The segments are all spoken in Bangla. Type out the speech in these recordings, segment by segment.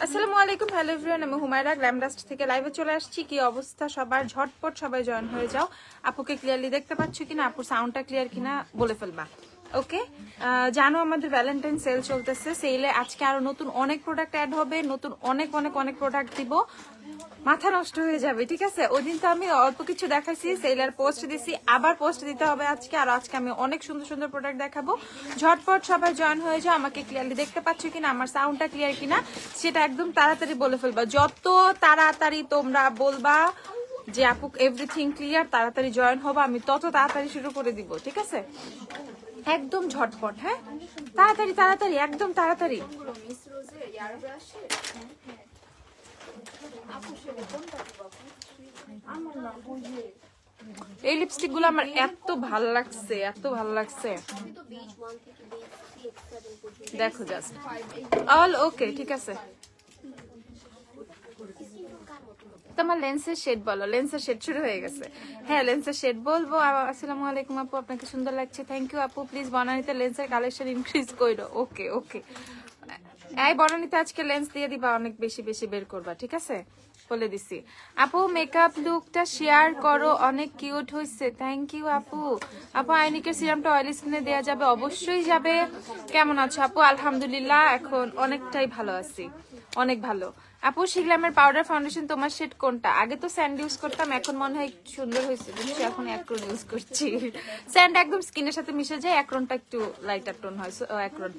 আসসালামু আলাইকুম, হ্যালো এভরিওয়ান, আমি হুমায়রা গ্ল্যামডাস্ট থেকে লাইভে চলে আসছি। কি অবস্থা সবার? ঝটপট সবাই জয়েন হয়ে যাও। আপুকে ক্লিয়ারলি দেখতে পাচ্ছ কিনা, আপুর সাউন্ডটা ক্লিয়ার কিনা বলে ফেলবা। ওকে, জানো আমাদের ভ্যালেন্টাইন সেল চলতেছে। সেলে আজকে আরো নতুন অনেক প্রোডাক্ট অ্যাড হবে, নতুন অনেক অনেক অনেক প্রোডাক্ট দিব, মাথা নষ্ট হয়ে যাবে। ঠিক আছে, ওই দিন তো আমি অল্প কিছু দেখাইছি, সেলের পোস্ট দিছি, আবার পোস্ট দিতে হবে আজকে। আর আজকে আমি অনেক সুন্দর সুন্দর প্রোডাক্ট দেখাবো। ঝটপট সবাই জয়েন হয়ে যাও। আমাকে ক্লিয়ারলি দেখতে পাচ্ছ কিনা, আমার সাউন্ডটা ক্লিয়ার কিনা সেটা একদম তাড়াতাড়ি বলে ফেলবা। যত তাড়াতাড়ি তোমরা বলবা যে আপু এভরিথিং ক্লিয়ার, তাড়াতাড়ি জয়েন হবা, আমি তত তাড়াতাড়ি শুরু করে দিব। ঠিক আছে, একদম ঝটপট। হ্যাঁ, তাড়াতাড়ি তাড়াতাড়ি, একদম তাড়াতাড়ি। এই লিপস্টিক গুলো আমার এত ভালো লাগছে, এত ভালো লাগছে। দেখো জাস্ট অল ওকে। ঠিক আছে, তোমার লেন্সের শেড বলো। লেন্সের শেড শুরু হয়ে গেছে। হ্যাঁ, লেন্সের শেড বলবো। আসসালামু আলাইকুম আপু, আপনাকে সুন্দর লাগছে। থ্যাংক ইউ আপু। প্লিজ বনানীতে লেন্সের কালেকশন ইনক্রিজ করো। ওকে ওকে, এই বনানীতে আজকে লেন্স দিয়ে দিবা, অনেক বেশি বেশি বের করবা। ঠিক আছে, বলে দিছি। আপু মেকআপ লুকটা শেয়ার করো, অনেক কিউট হয়েছে। থ্যাংক ইউ আপু। আপু আইনিকের সিরামটা অয়েলি স্কিনে দেওয়া যাবে? অবশ্যই যাবে। কেমন আছো আপু? আলহামদুলিল্লাহ, এখন অনেকটাই ভালো আছি, অনেক ভালো। আপু শিগলামের পাউডার ফাউন্ডেশন তোমার শেড কোনটা? আগে তো স্যান্ড ইউজ করতাম, এখন মনে হয় সুন্দর হয়েছে, বুঝছি। এখন অ্যাক্রন ইউজ করছি। স্যান্ড একদম স্কিনের সাথে মিশে যায়, অ্যাক্রনটা একটু লাইটার টোন হয়। অ্যাক্রন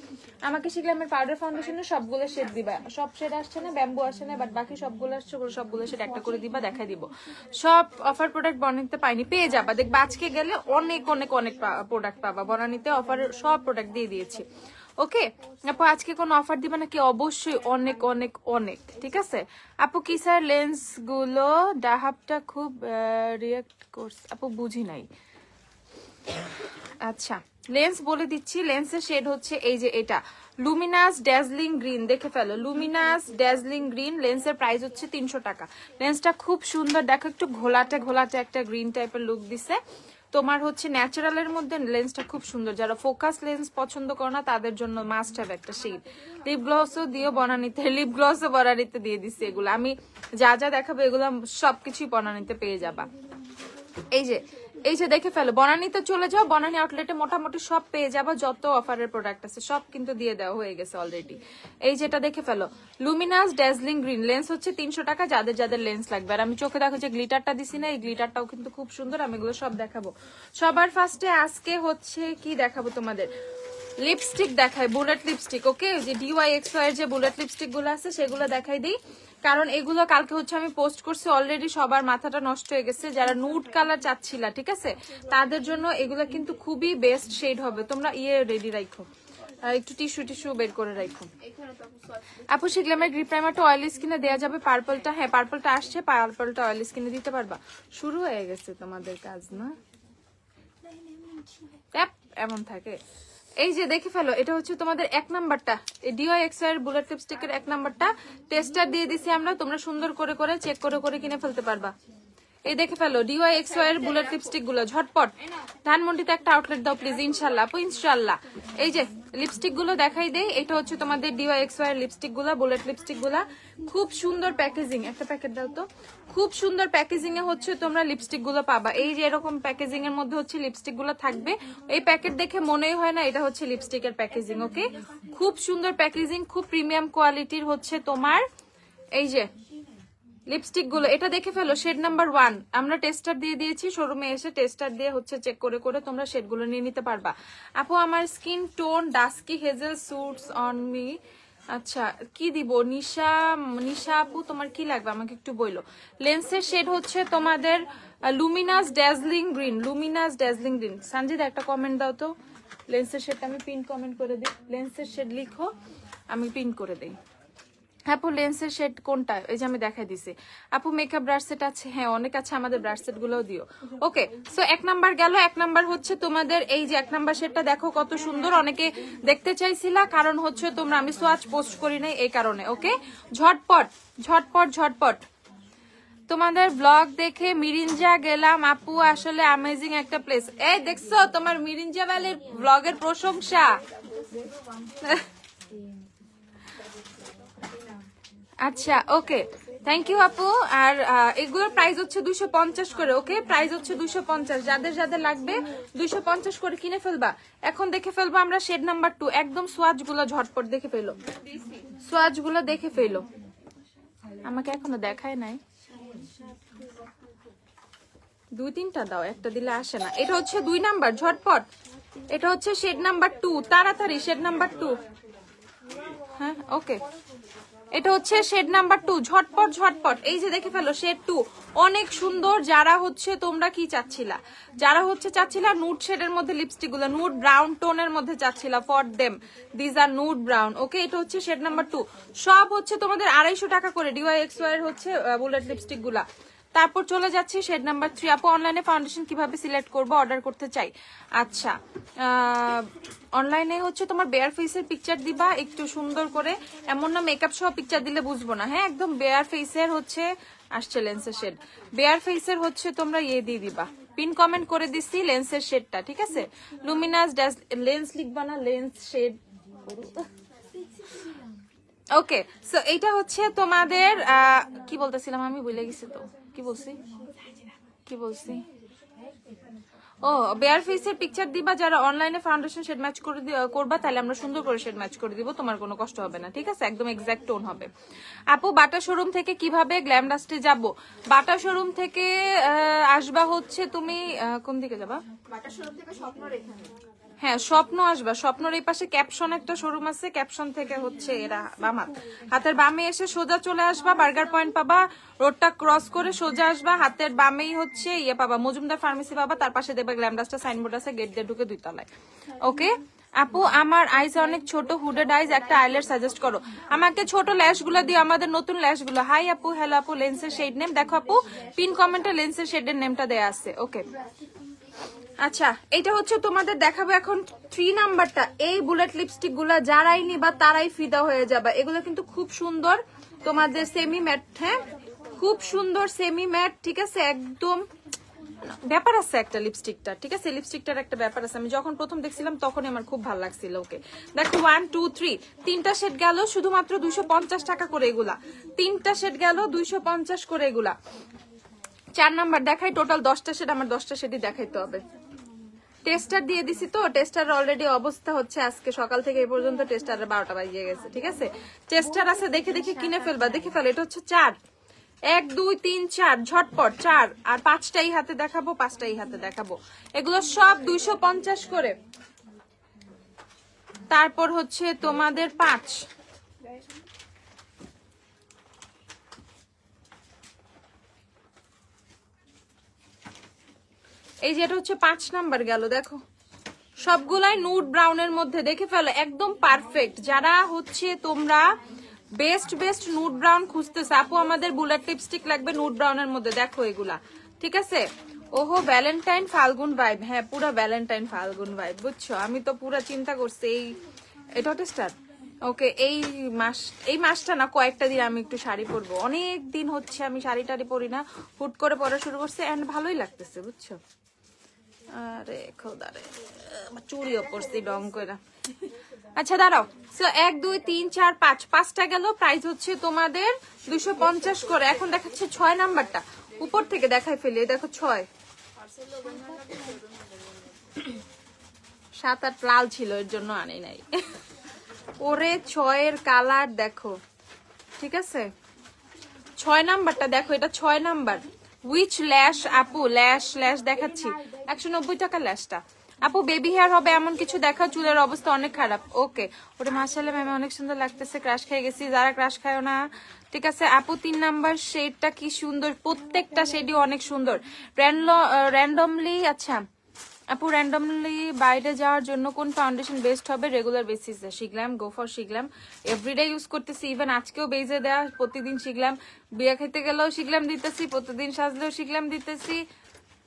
আমাকে শিগলামের পাউডার ফাউন্ডেশনের সবগুলো শেড দিবা। সব শেড আসছে না, ব্যাম্বু আসছে না, বাট বাকি সবগুলো আসছে, সবগুলো শেড একটা করে দিবা, দেখাই দিব। সব অফার প্রোডাক্ট বনানীতে পাইনি, পেয়ে যাবা। দেখবা আজকে গেলে অনেক অনেক অনেক প্রোডাক্ট পাবা। বনানীতে অফার সব প্রোডাক্ট দিয়ে দিয়েছি। ওকে আপু, আজকে কোনো অফার দিবা নাকি? অবশ্যই, অনেক অনেক অনেক। ঠিক আছে আপু। কি স্যার লেন্স গুলো ডাহাবটা খুব রিয়াক্ট করছে? আপু বুঝি নাই। আচ্ছা, লেন্স বলে দিচ্ছি। লেন্সের শেড হচ্ছে এই যে এটা, লুমিনাস ড্যাজলিং গ্রিন। দেখে ফেলো, লুমিনাস ড্যাজলিং গ্রিন। লেন্সের প্রাইস হচ্ছে 300 টাকা। লেন্সটা খুব সুন্দর, দেখো একটু ঘোলাটে ঘোলাটে একটা গ্রিন টাইপের লুক দিছে। তোমার হচ্ছে ন্যাচারালের মধ্যে লেন্সটা খুব সুন্দর। যারা ফোকাস লেন্স পছন্দ করো না তাদের জন্য মাস্ট হ্যাভ একটা শেড। লিপ গ্লসও দিও বনানীতে, লিপ গ্লসও বনানীতে দিয়ে দিচ্ছি। এগুলো আমি যা যা দেখাবো এগুলো সবকিছুই বনানীতে পেয়ে যাবা। এই যে দেখে ফেলো, বনানীতে চলে যাও, বনানী আউটলেটে মোটামুটি সব পেয়ে যাবো। যত অফারের প্রোডাক্ট আছে সব কিন্তু দিয়ে দেওয়া হয়ে গেছে অলরেডি। এই যেটা দেখে ফেলো, লুমিনাস ড্যাজলিং গ্রিন। লেন্স হচ্ছে 300 টাকা, যাদের যাদের লেন্স লাগবে। আর আমি চোখে দেখো যে গ্লিটারটা দিছি না, এই গ্লিটারটাও কিন্তু খুব সুন্দর। আমি এগুলো সব দেখাবো। সবার ফার্স্টে আজকে হচ্ছে কি দেখাবো তোমাদের, লিপস্টিক দেখাই, বুলেট লিপস্টিক। ওকে, যে DYXY এর যে বুলেট লিপস্টিক গুলো আছে সেগুলো দেখাই দিই, কারণ এগুলো কালকে হচ্ছে আমি পোস্ট করছি অলরেডি। সবার মাথাটা নষ্ট হয়ে গেছে যারা নুড কালার চাচ্ছিলা। ঠিক আছে, তাদের জন্য এগুলো কিন্তু খুবই বেস্ট শেড হবে। তোমরা রেডি রাখো, একটু টিস্যু বের করে রাখো। আপু শিগলামের গ্রিপ প্রাইমারটা অয়েলি স্কিনে দেওয়া যাবে? পার্পলটা, হ্যাঁ পার্পলটা আসছে, পার্পলটা অয়েলি স্কিনে দিতে পারবা। শুরু হয়ে গেছে তোমাদের কাজ না, এমন থাকে। এই যে দেখে ফেলো, এটা হচ্ছে তোমাদের 1 নাম্বারটা, DYXY এর বুলেট লিপস্টিকের 1 নাম্বারটা। টেস্টার দিয়ে দিছি আমরা, তোমরা সুন্দর করে করে চেক করে করে কিনে ফেলতে পারবা। এই দেখে ফেলো DYXY এর বুলেট লিপস্টিক গুলো ঝটপট। ধানমন্ডিতে একটা আউটলেট দাও প্লিজ, ইনশাল্লাহ আপু, ইনশাল্লাহ। এই যে লিপস্টিক গুলো দেখাই দেই, এটা হচ্ছে তোমাদের DYXY এর লিপস্টিক গুলা, বুলেট লিপস্টিক গুলা। খুব সুন্দর প্যাকেজিং, একটা প্যাকেট দাও তো। খুব সুন্দর প্যাকেজিং এ হচ্ছে তোমরা লিপস্টিক গুলো পাবা। এই যে এরকম প্যাকেজিং এর মধ্যে হচ্ছে লিপস্টিক গুলো থাকবে। এই প্যাকেট দেখে মনেই হয় না এটা হচ্ছে লিপস্টিকের প্যাকেজিং। ওকে, খুব সুন্দর প্যাকেজিং, খুব প্রিমিয়াম কোয়ালিটির হচ্ছে তোমার এই যে লিপস্টিক গুলো। এটা দেখে ফেলো, শেড নাম্বার 1 আমরা টেস্টার দিয়ে দিয়েছি। শোরুমে এসে টেস্টার দিয়ে হচ্ছে চেক করে করে তোমরা শেড গুলো নিয়ে নিতে পারবা। আপু আমার skin tone dusky hazel suits on me. আচ্ছা, কি দিব? নিশা আপু তোমার কি লাগবে আমাকে একটু বইলো। লেন্সের শেড হচ্ছে তোমাদের Luminous dazzling green, Luminous dazzling green. Sanjit একটা কমেন্ট দাও তো, লেন্সের শেডটা আমি পিন কমেন্ট করে দিই। লেন্সের শেড লিখো, আমি পিন করে দিই। আপু লেন্সের শেড কোনটা? এই যে আমি দেখাই দিছি। আপু মেকআপ ব্রাশ সেট আছে? হ্যাঁ অনেক আছে, আমাদের ব্রাশ সেট গুলোও দিও। ওকে, সো 1 নাম্বার গেল। 1 নাম্বার হচ্ছে তোমাদের এই যে 1 নাম্বার শেডটা দেখো কত সুন্দর। অনেকে দেখতে চাইছিলা, কারণ হচ্ছে তোমরা আমি সোয়াচ পোস্ট করি নাই এই কারণে। ওকে, ঝটপট ঝটপট ঝটপট তোমাদের ব্লগ দেখে মিরিঞ্জা গেলাম আপু, আসলে অ্যামেজিং একটা প্লেস। এই দেখছো তোমার মিরিঞ্জা ভ্যালির ব্লগের প্রশংসা। আচ্ছা ওকে, থ্যাংক ইউ আপু। আর এগুলোর প্রাইস হচ্ছে 250 করে। ওকে, প্রাইস হচ্ছে 250। যাদের যাদের লাগবে 250 করে কিনে ফেলবা। এখন দেখে ফেলবো আমরা শেড নাম্বার 2। একদম সোয়াচ গুলো ঝটপট দেখে ফেলো, সোয়াচ গুলো দেখে ফেলো। আমাকে এখনো দেখায় নাই, 2-3টা দাও, একটা দিলে আসে না। এটা হচ্ছে 2 নাম্বার, ঝটপট। এটা হচ্ছে শেড নাম্বার 2, তাড়াতাড়ি শেড নাম্বার 2। হ্যাঁ ওকে, এটা হচ্ছে শেড নাম্বার 2, ঝটপট ঝটপট। এই যে দেখে ফেলো শেড 2, অনেক সুন্দর। যারা হচ্ছে তোমরা কি চাচ্ছিলা, যারা হচ্ছে চাচ্ছিলা নুড শেডের মধ্যে লিপস্টিক গুলো, নুড ব্রাউন টোনের মধ্যে চাচ্ছিলা, for them these are nude brown. Okay, এটা হচ্ছে শেড নাম্বার 2। সব হচ্ছে তোমাদের 250 টাকা করে DYXY এর হচ্ছে বুলেট লিপস্টিক গুলা। তারপর চলে যাচ্ছে শেড নাম্বার 3। আপু অনলাইনে ফাউন্ডেশন কিভাবে সিলেক্ট করব, অর্ডার করতে চাই। আচ্ছা, অনলাইনে হচ্ছে তোমার বেয়ার ফেসের পিকচার দিবা একটু সুন্দর করে, এমন না মেকআপ সহ পিকচার দিলে বুঝবো না। হ্যাঁ, একদম বেয়ার ফেসের হচ্ছে আসছে লেন্সের শেড, বেয়ার ফেসের হচ্ছে তোমরা ইয়ে দিয়ে দিবা, পিন কমেন্ট করে দিচ্ছি লেন্সের শেডটা, ঠিক আছে? লুমিনাস লেন্স লিখবা না, লেন্স শেড। ওকে, সো এইটা হচ্ছে তোমাদের কি বলতেছিলাম আমি, ভুলে গেছি তো। কি বলছি ও, বেয়ার ফেসের পিকচার দিবা। যারা অনলাইনে ফাউন্ডেশন শেড ম্যাচ করে করবা, তাহলে আমরা সুন্দর করে শেড ম্যাচ করে দিব, তোমার কোনো কষ্ট হবে না, ঠিক আছে? একদম এক্সাক্ট টোন হবে। আপু বাটা শোরুম থেকে কিভাবে গ্ল্যাম ডাস্টে যাব? বাটা শোরুম থেকে আসবা হচ্ছে তুমি কোন দিকে যাবা? বাটা শোরুম থেকে স্বপ্নরেখা। হ্যাঁ, স্বপ্ন আসবা, স্বপ্নর এই পাশে ক্যাপশন একটা শোরুম আছে, ক্যাপশন থেকে হচ্ছে এরা বাম হাতের বামে এসে সোজা চলে আসবা, বার্গার পয়েন্ট পাবা, রোডটা ক্রস করে সোজা আসবা, হাতের বামেই হচ্ছে ইয়ে পাবা, মজুমদার ফার্মেসি পাবা, তার পাশে দেখবা গ্ল্যামডাস্টার সাইনবোর্ড আছে, গেট দিয়ে ঢুকে 2 তলায়। ওকে আপু, আমার আইস অনেক ছোট, হুডেড আইস, একটা আইলাইনার সাজেস্ট করো আমাকে। ছোট ল্যাশ গুলো দিয়ে, আমাদের নতুন ল্যাশ গুলো। হাই আপু, হ্যালো আপু, লেন্সের শেড নেম দেখো আপু, পিন কমেন্টে লেন্সের শেডের নেমটা দেয়া আছে। ওকে, আচ্ছা, এটা হচ্ছে তোমাদের দেখাবো এখন 3 নাম্বারটা। এই বুলেট লিপস্টিক গুলা যারাই নিবা তারাই ফিদা হয়ে যাবে। এগুলো কিন্তু খুব সুন্দর তোমাদের সেমি ম্যাট। হ্যাঁ, খুব সুন্দর সেমি ম্যাট, ঠিক আছে? একদম ব্যাপার আছে একটা লিপস্টিকটা, ঠিক আছে? লিপস্টিকটার একটা ব্যাপার আছে। আমি যখন প্রথম দেখছিলাম তখনই আমার খুব ভালো লাগছিল। ওকে, দেখো 1 2 3 3টা শেড গেল শুধুমাত্র 250 টাকা করে এগুলা। 3টা শেড গেল 250 করে এগুলা। 4 নাম্বার দেখাই, টোটাল 10টা শেড, আমার 10টা শেডই দেখাইতে হবে। টেস্টার দিয়ে দিছি তো, টেস্টার অলরেডি অবস্থা হচ্ছে আজকে সকাল থেকে এই পর্যন্ত টেস্টারের 12টা বাজিয়ে গেছে, ঠিক আছে? টেস্টার আছে, দেখে দেখে কিনে ফেলবা, দেখে ফেলো। এটা হচ্ছে 4, 1 2 3 4, ঝটপট 4। আর 5টাই হাতে দেখাবো, 5টাই হাতে দেখাবো। এগুলো সব 250 করে। তারপর হচ্ছে তোমাদের 5, এই যে এটা হচ্ছে 5 নাম্বার গেল। দেখো সবগুলাই নুড ব্রাউনের মধ্যে, দেখে ফেলো, একদম পারফেক্ট। যারা হচ্ছে তোমরা বেস্ট নুড ব্রাউন খুঁজতেছে, আপু আমাদের বুলেট লিপস্টিক লাগবে নুড ব্রাউনের মধ্যে, দেখো এগুলা, ঠিক আছে? ওহো, ভ্যালেন্টাইন ফাল্গুন ভাইব। হ্যাঁ, পুরো ভ্যালেন্টাইন ফাল্গুন ভাইব, বুঝছো? আমি তো পুরো চিন্তা করছি এটা টেস্টার। ওকে, এই মাসটা না কয়েকটা দিন আমি একটু শাড়ি পরবো, অনেক দিন হচ্ছে আমি শাড়ি টাড়ি পরি না, হুট করে পরা শুরু করছে, এন্ড ভালোই লাগতেছে, বুঝছো? আরে খোদারে, চুরিও পড়ছি ডং করে। আচ্ছা দাঁড়াও, সো 1 2 3 4 5, 5টা গেল। প্রাইস হচ্ছে তোমাদের 250 করে। এখন দেখাচ্ছে 6 নাম্বারটা, উপর থেকে দেখাই ফেলি। দেখো 6, 7 8 লাল ছিল, এর জন্য আনি নাই। ওরে 6 এর কালার দেখো, ঠিক আছে? 6 নাম্বারটা দেখো, এটা 6 নাম্বার। উইচ ল্যাশ আপু? ল্যাশ দেখাচ্ছি 190 টাকা ল্যাশটা। আপু বেবি হেয়ার হবে এমন কিছু দেখা, চুলের অবস্থা অনেক খারাপ। ওকে, ওটা মাশাআল্লাহ ম্যাম অনেক সুন্দর লাগতেছে, ক্রাশ খেয়ে গেছি। যারা ক্রাশ খায়ও না, ঠিক আছে? আপু 3 নাম্বার শেডটা কি সুন্দর, প্রত্যেকটা শেডই অনেক সুন্দর। র্যান্ডমলি, আচ্ছা আপু র্যান্ডমলি বাইরে যাওয়ার জন্য কোন ফাউন্ডেশন বেস্ট হবে রেগুলার বেসিসে? শিখলাম, গো ফর শিখলাম, এভরিডে ইউজ করতেছি, ইভেন আজকেও বেজে দেয়া, প্রতিদিন শিখলাম, বিয়ে খেতে গেলেও শিখলাম দিতেছি, প্রতিদিন সাজলেও শিখলাম দিতেছি,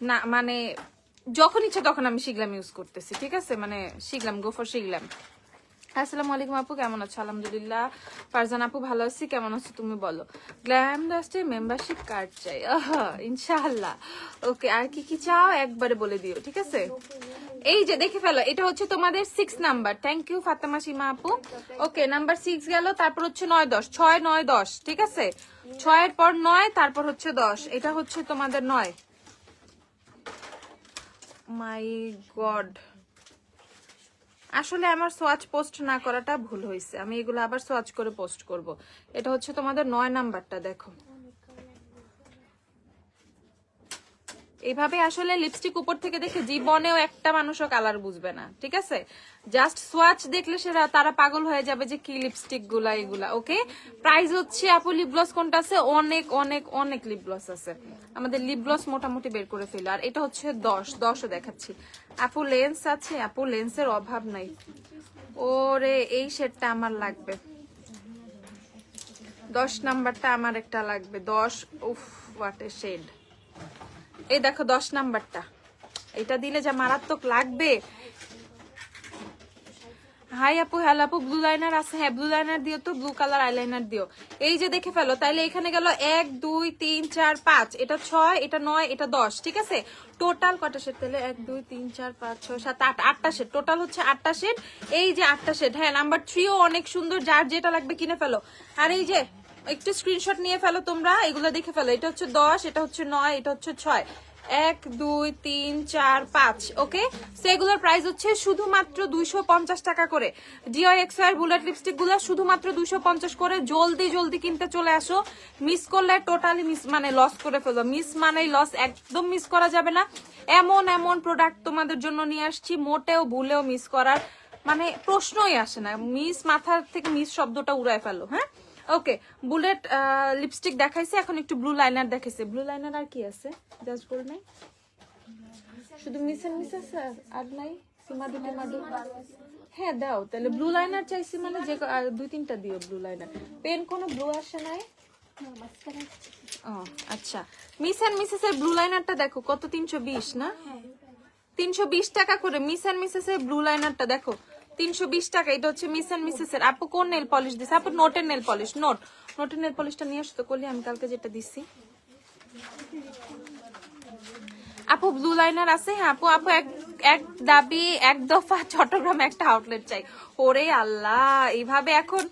না মানে যখন ইচ্ছা তখন আমি শিখলাম ইউজ করতেছি, ঠিক আছে? মানে শিখলাম, গো ফর শিখলাম। আসসালামু আলাইকুম আপু, কেমন আছো? আলহামদুলিল্লাহ। ফারজান আপু ভালো আছি, কেমন আছো তুমি বলো? গ্ল্যাম ডাস্টের মেম্বারশিপ কার্ড চাই, ইনশাআল্লাহ। ওকে, আর কি কি চাও একবারে বলে দিও, ঠিক আছে? এই যে দেখে ফেলো, এটা হচ্ছে তোমাদের 6 নাম্বার। থ্যাংক ইউ ফাতেমা সীমা আপু। ওকে, নাম্বার 6 গেল, তারপর হচ্ছে 9 10, 6 9 10, ঠিক আছে? 6 এর পর 9, তারপর হচ্ছে 10। এটা হচ্ছে তোমাদের 9। মাই গড, আসলে আমার সোয়াচ পোস্ট না করাটা ভুল হয়েছে, আমি এগুলো আবার সোয়াচ করে পোস্ট করব। এটা হচ্ছে তোমাদের 9 নাম্বারটা, দেখো এইভাবে। আসলে লিপস্টিক উপর থেকে দেখে জীবনেও একটা মানুষও কালার বুঝবে না, ঠিক আছে? জাস্ট সোয়াচ দেখলে তারা পাগল হয়ে যাবে যে কি লিপস্টিক গুলা এগুলা। ওকে, প্রাইস হচ্ছে আপু লিপ গ্লস কোনটা আছে? অনেক অনেক অনেক লিপ গ্লস আছে, আমাদের লিপ গ্লস মোটামুটি বের করে ফেলো। আর এটা হচ্ছে 10ও দেখাচ্ছি। আপু লেন্স আছে? আপু লেন্সের অভাব নাই। ওরে, এই শেডটা আমার লাগবে, 10 নাম্বারটা আমার একটা লাগবে। 10, উফ হোয়াট এ শেড। এই দেখো 10 নাম্বারটা, এটা দিলে যা মারাত্মক লাগবে। হাই আপু, হ্যালো আপু, ব্লু লাইনার আছে? হ্যাঁ, ব্লু লাইনার দিও তো, ব্লু কালার আইলাইনার দিও। এই যে দেখে ফেলো, তাইলে এখানে গেল 1 2 3 4 5, এটা 6, এটা 9, এটা 10, ঠিক আছে? টোটাল কটা শেড তাহলে? 1 2 3 4 5 6 7 8, 8টা শেড। টোটাল হচ্ছে 8টা শেড। এই যে 8টা শেড। হ্যাঁ, নাম্বার 3ও অনেক সুন্দর, যার যেটা লাগবে কিনে ফেলো। আর এই যে একটু স্ক্রিনশট নিয়ে ফেলো তোমরা, এগুলো দেখে ফেলো। এটা হচ্ছে 10, এটা হচ্ছে 9, এটা হচ্ছে 6। 1 2 3 4 5। ওকে, সেগুলোর প্রাইস হচ্ছে শুধুমাত্র 250 টাকা করে। DIXR বুলেট লিপস্টিক গুলো শুধুমাত্র 250 করে। জলদি জলদি কিনতে চলে আসো, মিস করলে টোটালি মিস, মানে লস করে ফেলো। মিস মানেই লস, একদম মিস করা যাবে না। এমন এমন প্রোডাক্ট তোমাদের জন্য নিয়ে আসছি, মোটেও ভুলেও মিস করার মানে প্রশ্নই আসে না। মিস, মাথার থেকে মিস শব্দটা উড়ায় ফেলো। হ্যাঁ, ওকে, বুলেট লিপস্টিক দেখাইছে, এখন একটু ব্লু লাইনার দেখাইছে। ব্লু লাইনার আর কি আছে? জাস্ট গোল্ড নাই, শুধু মিস এন্ড মিস আছে, আর নাই সীমাদু টিমাদু। হ্যাঁ দাও তাহলে, ব্লু লাইনার চাইছি মানে যে 2-3টা দিও ব্লু লাইনার। পেন কোনো ব্লু আসে নাই? ও আচ্ছা, মিস এন্ড মিসেস এর ব্লু লাইনারটা দেখো কত, 320 না? 320 টাকা করে মিস এন্ড মিসেস এর ব্লু লাইনারটা দেখো, 320 টাকা। এটা হচ্ছে মিস এন্ড মিসেস এর। আপু কোন নেল পলিশ দিছে? আপু নোটের নেল পলিশ। নোটের নেল পলিশটা নিয়ে আসতো কলি, আমি কালকে যেটা দিছি। আপু ব্লু লাইনার আছে? হ্যাঁ আপু, আপু এক দাবি এক দফা চট্টগ্রামে একটা আউটলেট চাই। ওরে আল্লাহ, এইভাবে এখন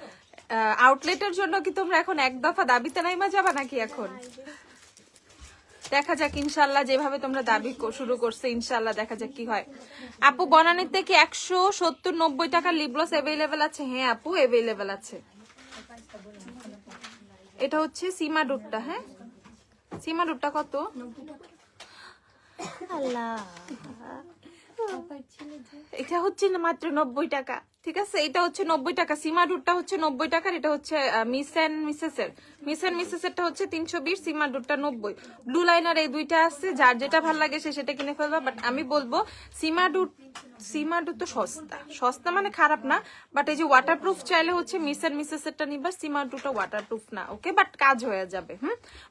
আউটলেটের জন্য কি তোমরা এখন এক দফা দাবিতে নাইমা যাবা নাকি? এখন দেখা যাক ইনশাল্লাহ, যেভাবে তোমরা দাবি শুরু করছে ইনশাল্লাহ দেখা যাক কি হয়। আপু বনানীর থেকে 170-90 টাকা লিপ গ্লস অ্যাভেলেবেল আছে? হ্যাঁ আপু অ্যাভেলেবেল আছে। এটা হচ্ছে সীমা ডুটটা। হ্যাঁ, সীমা ডুটটা কত? আল্লাহ, এটা হচ্ছে মাত্র 90 টাকা, ঠিক আছে? এটা হচ্ছে 90 টাকা। সীমা ডুটটা হচ্ছে 90 টাকার। এটা হচ্ছে মিস এন্ড মিসেস এর। মিস এন্ড মিসেস এরটা হচ্ছে 320, সীমা ডুটটা 90। ব্লু লাইনার এই দুইটা আছে, যার যেটা ভালো লাগে সে সেটা কিনে ফেলবা। বাট আমি বলবো সীমা ডুট তো সস্তা মানে খারাপ না, বাট এই যে ওয়াটারপ্রুফ চাইলে হচ্ছে মিস এন্ড মিসেস এরটা নিবা। সীমা ডুটটা ওয়াটারপ্রুফ না, ওকে, বাট কাজ হয়ে যাবে।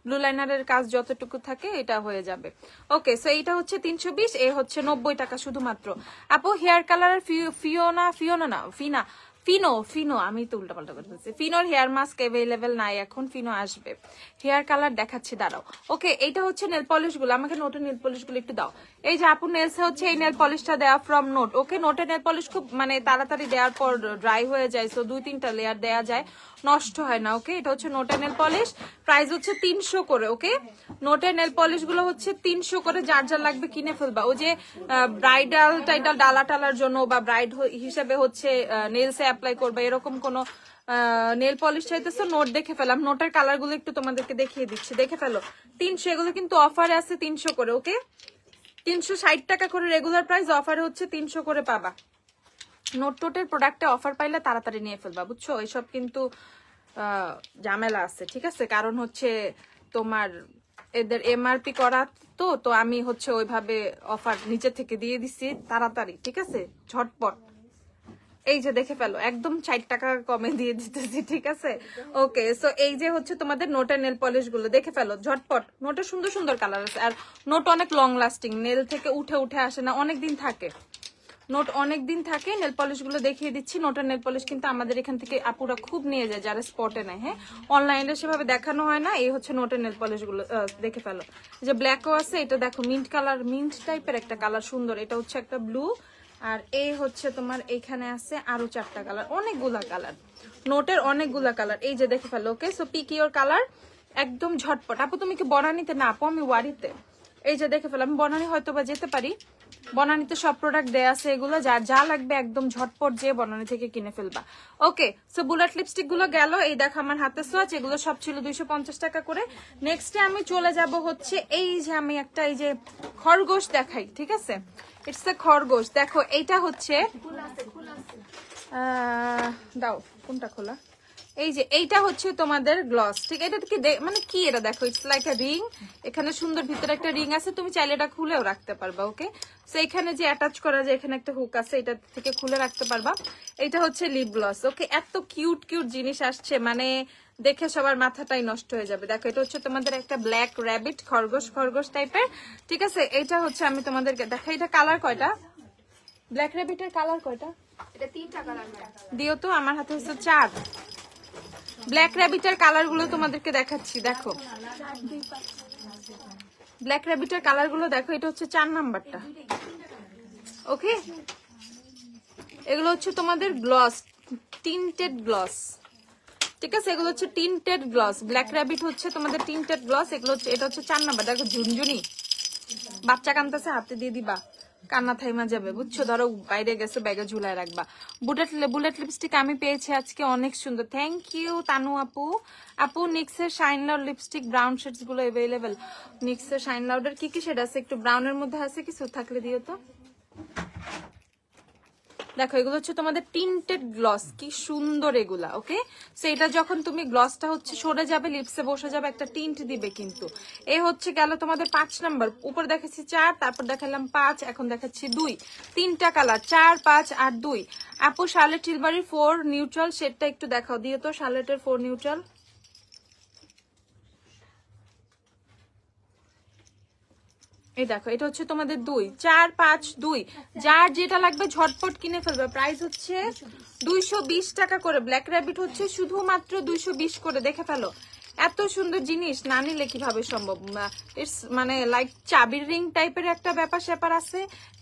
ব্লু লাইনারের কাজ যতটুকু থাকে এটা হয়ে যাবে। ওকে, সো এইটা হচ্ছে 320, এ হচ্ছে 90 টাকা শুধুমাত্র। আপু হেয়ার কালারের ফিনো, আমি তো উল্টা পাল্টা করে বলছি। ফিনোর হেয়ার মাস্ক অ্যাভেলেবেল নাই এখন, ফিনো আসবে। হেয়ার কালার দেখাচ্ছি, দাঁড়াও। ওকে, এইটা হচ্ছে নেল পলিশ গুলো, আমাকে নোটের নেল পলিশ গুলো একটু দাও। এই যে আপু নেলস হচ্ছে এই নেল পলিশটা দেওয়া ফ্রম নোট। ওকে, নোটের নেল পলিশ খুব মানে তাড়াতাড়ি দেওয়ার পর ড্রাই হয়ে যায়, সো 2-3টা লেয়ার দেওয়া যায়, নষ্ট হয় না। ওকে, এটা হচ্ছে নোটের নেল পলিশ, প্রাইস হচ্ছে 300 করে। ওকে, নোটের নেল পলিশ গুলো হচ্ছে 300 করে, যার যার লাগবে কিনে ফেলবা। ও যে ব্রাইডাল টাইডাল ডালা টালার জন্য বা ব্রাইড হিসেবে হচ্ছে নেলসে অ্যাপ্লাই করবে এরকম কোন নেল পলিশ চাইতেছো, নোট দেখে ফেলাম। নোটের কালার গুলো একটু তোমাদেরকে দেখিয়ে দিচ্ছি, দেখে ফেলো। 300, এগুলো কিন্তু অফারে আছে 300 করে। ওকে, 360 টাকা করে রেগুলার প্রাইস, অফারে হচ্ছে 300 করে পাবা। নোট টোটের প্রোডাক্টে অফার পাইলে তাড়াতাড়ি নিয়ে ফেলবা, বুঝছো? এইসব কিন্তু ঝামেলা আছে, ঠিক আছে? কারণ হচ্ছে তোমার এদের MRP করা তো আমি হচ্ছে ওইভাবে অফার নিচে থেকে দিয়ে দিচ্ছি তাড়াতাড়ি, ঠিক আছে? ঝটপট। এই যে দেখে ফেলো, একদম 60 টাকা কমে দিয়ে দিতেছি, ঠিক আছে? ওকে, সো এই যে হচ্ছে তোমাদের নোটের নেল পলিশ গুলো দেখে ফেলো ঝটপট। নোটের সুন্দর সুন্দর কালার আছে, আর নোট অনেক লং লাস্টিং, নেল থেকে উঠে আসে না, অনেক দিন থাকে। নোট অনেক দিন থাকে। নেল পলিশ গুলো দেখিয়ে দিচ্ছি। নোটের নেল পলিশ কিন্তু আমাদের এখান থেকে আপুরা খুব নিয়ে যায় যারা স্পটে নেয়। হ্যাঁ, অনলাইনে সেভাবে দেখানো হয় না। এই হচ্ছে নোটের নেল পলিশ গুলো, দেখে ফেলো। যে ব্ল্যাকও আছে, এটা দেখো মিন্ট কালার, মিন্ট টাইপের একটা কালার, সুন্দর। এটা হচ্ছে একটা ব্লু, আর এই হচ্ছে তোমার এইখানে আছে আরো 4টা কালার, অনেকগুলা কালার, নোটের অনেকগুলা কালার। এই যে দেখে ফেলো। ওকে, সো পিক ইওর কালার, একদম ঝটপট। আপু তুমি কি বনানীতে? না আপু, আমি ওয়ারিতে। এই যে দেখে ফেলো, আমি বনানী হয়তো বা যেতে পারি, বনানীতে সব প্রোডাক্ট দেয়া আছে। এগুলো যা যা লাগবে একদম ঝটপট যে বনানী থেকে কিনে ফেলবা। ওকে, সো বুলেট লিপস্টিক গুলো গেল। এই দেখো আমার হাতে সোয়াচ, এগুলো সব ছিল 250 টাকা করে। নেক্সটে আমি চলে যাব হচ্ছে এই যে আমি একটা এই যে খরগোশ দেখাই, ঠিক আছে? ইটস এ খরগোশ। দেখো এইটা হচ্ছে দাও, কোনটা খোলা? এই যে এইটা হচ্ছে তোমাদের গ্লস, ঠিক? এটা কি মানে কি, এটা দেখো ইটস লাইক আ রিং। এখানে সুন্দর ভিতরে একটা রিং আছে, তুমি চাইলে এটা খুলেও রাখতে পারবা। ওকে, সো এখানে যে অ্যাটাচ করা যায়, এখানে একটা হুক আছে, এটা থেকে খুলে রাখতে পারবা। এটা হচ্ছে লিপ গ্লস। ওকে, এত কিউট কিউট জিনিস আসছে, মানে দেখে সবার মাথাটাই নষ্ট হয়ে যাবে। দেখো এটা হচ্ছে তোমাদের একটা ব্ল্যাক র্যাবিট, খরগোশ খরগোশ টাইপের, ঠিক আছে? এটা হচ্ছে আমি তোমাদেরকে দেখা, এটা কালার কয়টা? ব্ল্যাক র্যাবিটের কালার কয়টা? এটা 3টা কালার দিও তো, আমার হাতে হচ্ছে 4। ব্ল্যাক র্যাবিটের কালার গুলো তোমাদেরকে দেখাচ্ছি। দেখো ব্ল্যাক র্যাবিটের কালার গুলো দেখো, এটা হচ্ছে 4 নাম্বারটা। ওকে, এগুলো হচ্ছে তোমাদের গ্লস, টিন্টেড গ্লস, ঠিক আছে? এগুলো হচ্ছে টিন্টেড গ্লস। ব্ল্যাক র্যাবিট হচ্ছে তোমাদের টিন্টেড গ্লস। এগুলো হচ্ছে, এটা হচ্ছে 4 নাম্বার। দেখো ঝুনঝুনি, বাচ্চা কানতেছে, হাতে দিয়ে দিবা, কান্না থাইমা যাবে, বুঝছো? ধরো বাইরে গেছে, ব্যাগে ঝুলায় রাখবা। বুলেট লিপস্টিক আমি পেয়েছি আজকে, অনেক সুন্দর। থ্যাংক ইউ তানু আপু। আপু নিক্সের shine loud lipstick brown shades গুলো অ্যাভেলেবেল। নিক্সের শাইন লাউডের কি কি শেড আছে? একটু ব্রাউনের মধ্যে আছে কিছু, থাকলে দিও তো। দেখো এগুলো হচ্ছে তোমাদের টিন্টেড গ্লস, কি সুন্দর এগুলা। ওকে, সো এটা যখন তুমি গ্লসটা হচ্ছে সরে যাবে, লিপসে বসে যাবে, একটা টিন্ট দিবে কিন্তু। এই হচ্ছে গেল তোমাদের 5 নাম্বার। উপর দেখাচ্ছি 4, তারপর দেখালাম 5, এখন দেখাচ্ছি 2। 3টা কালার, 4, 5 আর 2। আপু শার্লেট টিলবারি 4 নিউট্রাল শেডটা একটু দেখাও, দিও তো শার্লেটের 4 নিউট্রাল। এই দেখো এটা হচ্ছে তোমাদের 2, 4, 5, 2। যার যেটা লাগবে ঝটপট কিনে ফেলবে। প্রাইস হচ্ছে 220 টাকা করে। ব্ল্যাক র্যাবিট হচ্ছে শুধুমাত্র 220 করে, দেখে ফেলো। এত সুন্দর জিনিস না নিলে কিভাবে সম্ভব? ইটস মানে লাইক চাবির রিং টাইপের একটা ব্যাপার স্যাপার আছে,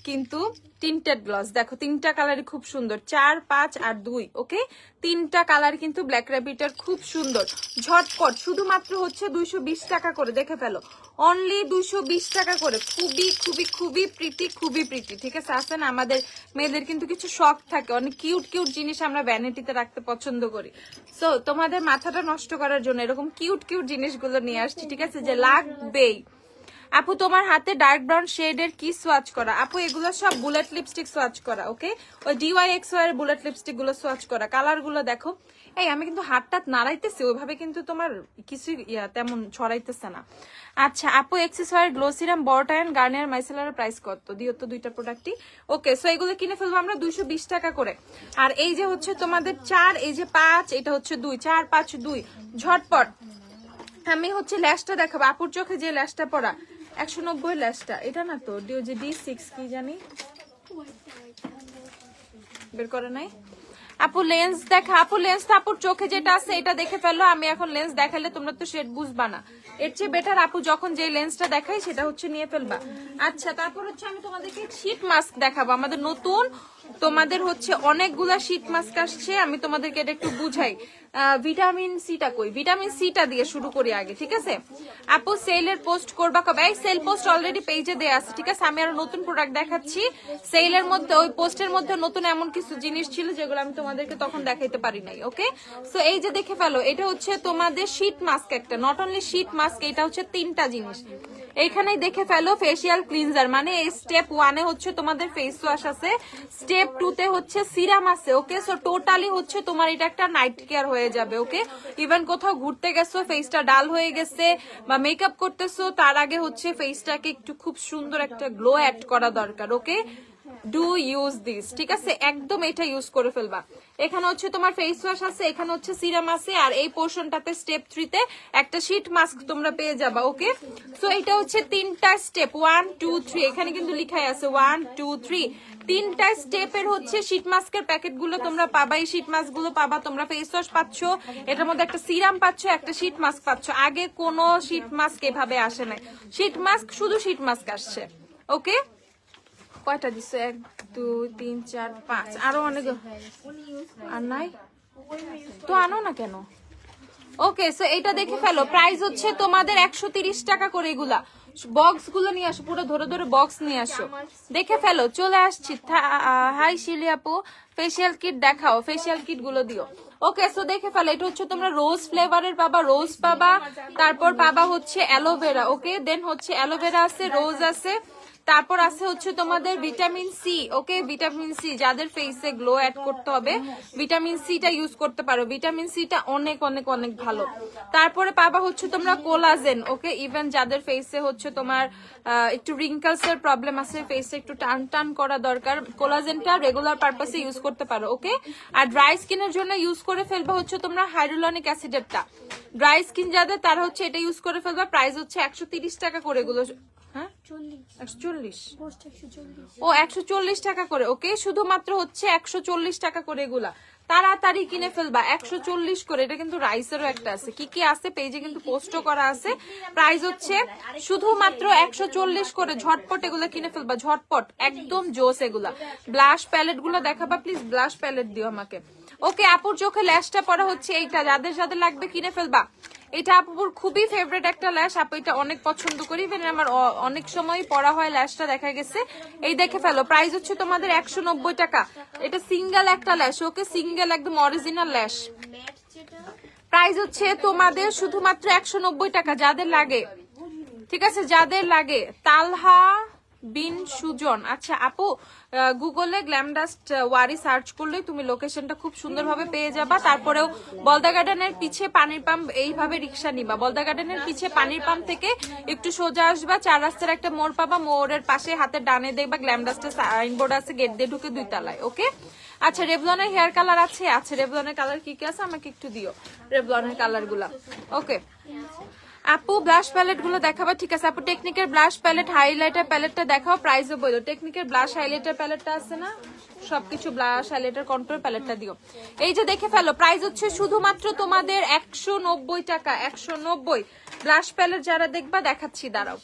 কিন্তু টিন্টেড গ্লস। দেখো 3টা কালারই খুব সুন্দর, 4, 5 আর 2। ওকে, 3টা কালার কিন্তু ব্ল্যাক র্যাবিটের খুব সুন্দর। ঝটপট শুধুমাত্র হচ্ছে 220 টাকা করে, দেখে ফেলো। অনলি 220 টাকা করে। খুবই খুবই খুবই প্রীতি, খুবই প্রীতি, ঠিক আছে? আসে না, আমাদের মেয়েদের কিন্তু কিছু শখ থাকে, অনেক কিউট কিউট জিনিস আমরা ভ্যানিটিতে রাখতে পছন্দ করি। সো তোমাদের মাথাটা নষ্ট করার জন্য এরকম কিউট কিউট জিনিসগুলো নিয়ে আসছি, ঠিক আছে? যে লাগবেই। আপু তোমার হাতে ডার্ক ব্রাউন শেডের কি সোয়াচ করা? আপু এগুলো সব বুলেট লিপস্টিক সোয়াচ করা। ওকে, ওই DYXO এর বুলেট লিপস্টিক গুলো সোয়াচ করা। কালার গুলো দেখো। এই আমি কিন্তু হাতটা নাড়াইতেছি, ওইভাবে কিন্তু তোমার কিছু তেমন ছড়াইতেছে না। আচ্ছা আপু এক্সেসরি গ্লো সিরাম বরটাইন গার্নিয়ার মাইসেলারের প্রাইস কত? দিও তো 2টা প্রোডাক্টই। ওকে, সো এগুলো কিনে ফেলবো আমরা 220 টাকা করে। আর এই যে হচ্ছে তোমাদের 4, এই যে 5, এটা হচ্ছে 2, 4, 5, 2। ঝটপট আমি হচ্ছে ল্যাশটা দেখাবো। আপুর চোখে যে ল্যাশটা পরা 190 ল্যাশটা, এটা না তো যে D6 কি জানি বের করে নাই। আপু লেন্স দেখা। আপু লেন্স তো আপুর চোখে যেটা আছে এটা দেখে ফেলো। আমি এখন লেন্স দেখালে তোমরা তো শেড বুঝবা না, এর চেয়ে বেটার আপু যখন যে লেন্সটা দেখাই সেটা হচ্ছে নিয়ে ফেলবা। আচ্ছা তারপর হচ্ছে আমি তোমাদেরকে শীট মাস্ক দেখাবো। আমাদের নতুন তোমাদের হচ্ছে অনেকগুলা শীট মাস্ক আসছে, আমি তোমাদেরকে এটা একটু বুঝাই। ভিটামিন সিটা কই? ভিটামিন সিটা দিয়ে শুরু করি আগে, ঠিক আছে? আপু সেলের পোস্ট করবা কবে? এই সেল পোস্ট অলরেডি পেজে দেয়া আছে, ঠিক আছে? আমি আরো নতুন প্রোডাক্ট দেখাচ্ছি সেলের মধ্যে। ওই পোস্টের মধ্যে নতুন এমন কিছু জিনিস ছিল যেগুলো আমি তোমাদেরকে তখন দেখাইতে পারি নাই। ওকে, সো এই যে দেখে ফেলো, এটা হচ্ছে তোমাদের শীট মাস্ক একটা, নট অনলি শীট মাস্ক, এটা হচ্ছে 3টা জিনিস। এইখানেই দেখে ফেলো ফেসিয়াল ক্লিনজার, মানে স্টেপ 1 এ হচ্ছে তোমাদের ফেস ওয়াশ আছে, স্টেপ 2 তে হচ্ছে সিরাম আছে। ওকে, সো টোটালি হচ্ছে তোমার এটা একটা নাইট কেয়ার হয়ে যাবে। ওকে, ইভেন কোথাও ঘুরতে গেছো, ফেসটা ডাল হয়ে গেছে বা মেকআপ করতেছো, তার আগে হচ্ছে ফেসটাকে একটু খুব সুন্দর একটা গ্লো অ্যাড করা দরকার। ওকে, ডু ইউজ দিস, ঠিক আছে? একদম এটা ইউজ করে ফেলবা। এখানে হচ্ছে তোমার ফেস ওয়াশ আছে, এখানে হচ্ছে সিরাম আছে, আর এই পোর্শনটাতে স্টেপ 3 তে একটা শীট মাস্ক তোমরা পেয়ে যাবা। ওকে, সো এটা হচ্ছে 3টা স্টেপ, 1 2 3, এখানে কিন্তু লেখাই আছে 1 2 3, 3টা স্টেপের হচ্ছে শীট মাস্কের প্যাকেট গুলো তোমরা পাবা। এই শীট মাস্ক গুলো পাবা, তোমরা ফেস ওয়াশ পাচ্ছ, এটার মধ্যে একটা সিরাম পাচ্ছ, একটা শীট মাস্ক পাচ্ছ। আগে কোনো শীট মাস্ক এভাবে আসে নাই, শীট মাস্ক শুধু শীট মাস্ক আসছে। ওকে, কয়টা দিচ্ছে? 1 2 3 4 5, আরো অনেক। আর নাই তো, আনো না কেন? ওকে, সো এটা দেখে ফেলো। প্রাইস হচ্ছে তোমাদের 130 টাকা করে। এগুলা বক্স গুলো নিয়ে আসো, পুরো ধরে ধরে বক্স নিয়ে আসো, দেখে ফেলো। চলে আসছি। হাই শিলি আপু, ফেসিয়াল কিট দেখাও, ফেসিয়াল কিট গুলো দিও। ওকে, সো দেখে ফেলো। এটা হচ্ছে তোমরা রোজ ফ্লেভারের পাবা, রোজ পাবা, তারপর পাবা হচ্ছে অ্যালোভেরা। ওকে, দেন হচ্ছে অ্যালোভেরা আছে, রোজ আছে, তারপর আছে হচ্ছে তোমাদের ভিটামিন সি। ওকে, ভিটামিন সি যাদের ফেসে গ্লো অ্যাড করতে হবে, ভিটামিন সিটা ইউজ করতে পারো। ভিটামিন সিটা অনেক অনেক অনেক ভালো। তারপরে পাবা হচ্ছে তোমরা কোলাজেন। ওকে, ইভেন যাদের ফেসে হচ্ছে তোমার একটু রিঙ্কলস এর প্রবলেম আছে, ফেসে একটু টান টান করা দরকার, কোলাজেনটা রেগুলার পারপাসে ইউজ করতে পারো। ওকে, আর ড্রাই স্কিনের জন্য ইউজ করে ফেলবা হচ্ছে তোমরা হাইড্রোলনিক অ্যাসিডেরটা। ড্রাই স্কিন যাদের, তারা হচ্ছে এটা ইউজ করে ফেলবা। প্রাইস হচ্ছে 130 টাকা করে। এগুলো হ্যাঁ 140, ও 140 টাকা করে। ওকে, শুধুমাত্র হচ্ছে 140 টাকা করে। এগুলা তাড়াতাড়ি কিনে ফেলবা, 140 করে। এটা কিন্তু রাইসেরও একটা আছে, কি কি আছে পেজে কিন্তু পোস্টও করা আছে। প্রাইস হচ্ছে শুধুমাত্র 140 করে। ঝটপট এগুলা কিনে ফেলবা, ঝটপট, একদম জোস। এগুলা ব্লাশ প্যালেট গুলো দেখাবা প্লিজ, ব্লাশ প্যালেট দিও আমাকে। ওকে, আপুর চোখে ল্যাশটা পরা হচ্ছে এইটা, যাদের যাদের লাগবে কিনে ফেলবা। এটা আপুর খুবই ফেভারিট একটা ল্যাশ, আপু এটা অনেক পছন্দ করি, ইভেন আমার অনেক সময় পরা হয় ল্যাশটা, দেখা গেছে। এই দেখে ফেলো, প্রাইস হচ্ছে তোমাদের 190 টাকা। এটা সিঙ্গেল একটা ল্যাশ। ওকে, সিঙ্গেল একদম অরিজিনাল ল্যাশ। প্রাইস হচ্ছে তোমাদের শুধুমাত্র 190 টাকা, যাদের লাগে, ঠিক আছে? যাদের লাগে। তালহা বিন সুজন, আচ্ছা আপু গুগলে গ্ল্যামডাস্ট ওয়ারি সার্চ করলে তুমি লোকেশনটা খুব সুন্দরভাবে পেয়ে যাবা। তারপরেও বলদা গার্ডেনের পিছে পানির পাম্প, এইভাবে রিক্সা নিবা, বলদা গার্ডেনের পিছে পানির পাম্প থেকে একটু সোজা আসবা, 4 রাস্তার একটা মোড় পাবা, মোড়ের পাশে হাতের ডানে দেখবা গ্ল্যামডাস্টের সাইনবোর্ড আছে, গেট দিয়ে ঢুকে 2 তলায়। ওকে, আচ্ছা রেভলনের হেয়ার কালার আছে? আচ্ছা, রেভলনের কালার কি কি আছে আমাকে একটু দিও, রেভলনের কালার গুলা। ওকে আপু, ব্লাশ প্যালেট গুলো দেখাবা? ঠিক আছে আপু, টেকনিকের ব্লাশ প্যালেট, হাইলাইটার প্যালেটটা দেখাও, প্রাইসও বলো। টেকনিকের ব্লাশ হাইলাইটার প্যালেটটা আছে না? সবকিছু ব্লাশ হাইলাইটার কন্ট্রোল প্যালেটটা দিও। এই যে দেখে ফেলো, প্রাইস হচ্ছে শুধুমাত্র তোমাদের 190 টাকা, 190। ব্লাশ প্যালেট যারা দেখবা দেখাচ্ছি, দাঁড়াও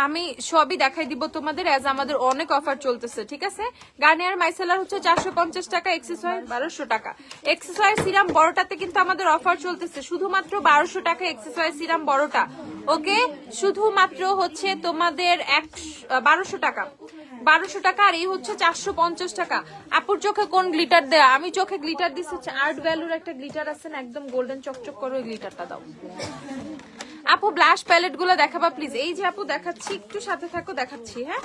আমি সবই দেখাই দিব তোমাদের, এজ আমাদের অনেক অফার চলতেছে, ঠিক আছে? গার্নিয়ার মাইসেলার হচ্ছে 450 টাকা, এক্সেসওয়ার 1200 টাকা। এক্সেসওয়ার সিরাম বড়টাতে কিন্তু আমাদের অফার চলতেছে, শুধুমাত্র 1200 টাকা এক্সেসওয়ার সিরাম বড়টা। ওকে, শুধুমাত্র হচ্ছে তোমাদের 1200 টাকা, 1200 টাকা। আর এই হচ্ছে 450 টাকা। আপুর চোখে কোন গ্লিটার দেয়া? আমি চোখে গ্লিটার দিচ্ছি হচ্ছে আর্ট ভ্যালুর একটা গ্লিটার আছে না, একদম গোল্ডেন চকচক করে, ওই গ্লিটারটা দাও। আপু ব্লাশ প্যালেট গুলো দেখাবা প্লিজ। এই যে আপু দেখাচ্ছি, একটু সাথে থাকো, দেখাচ্ছি। হ্যাঁ,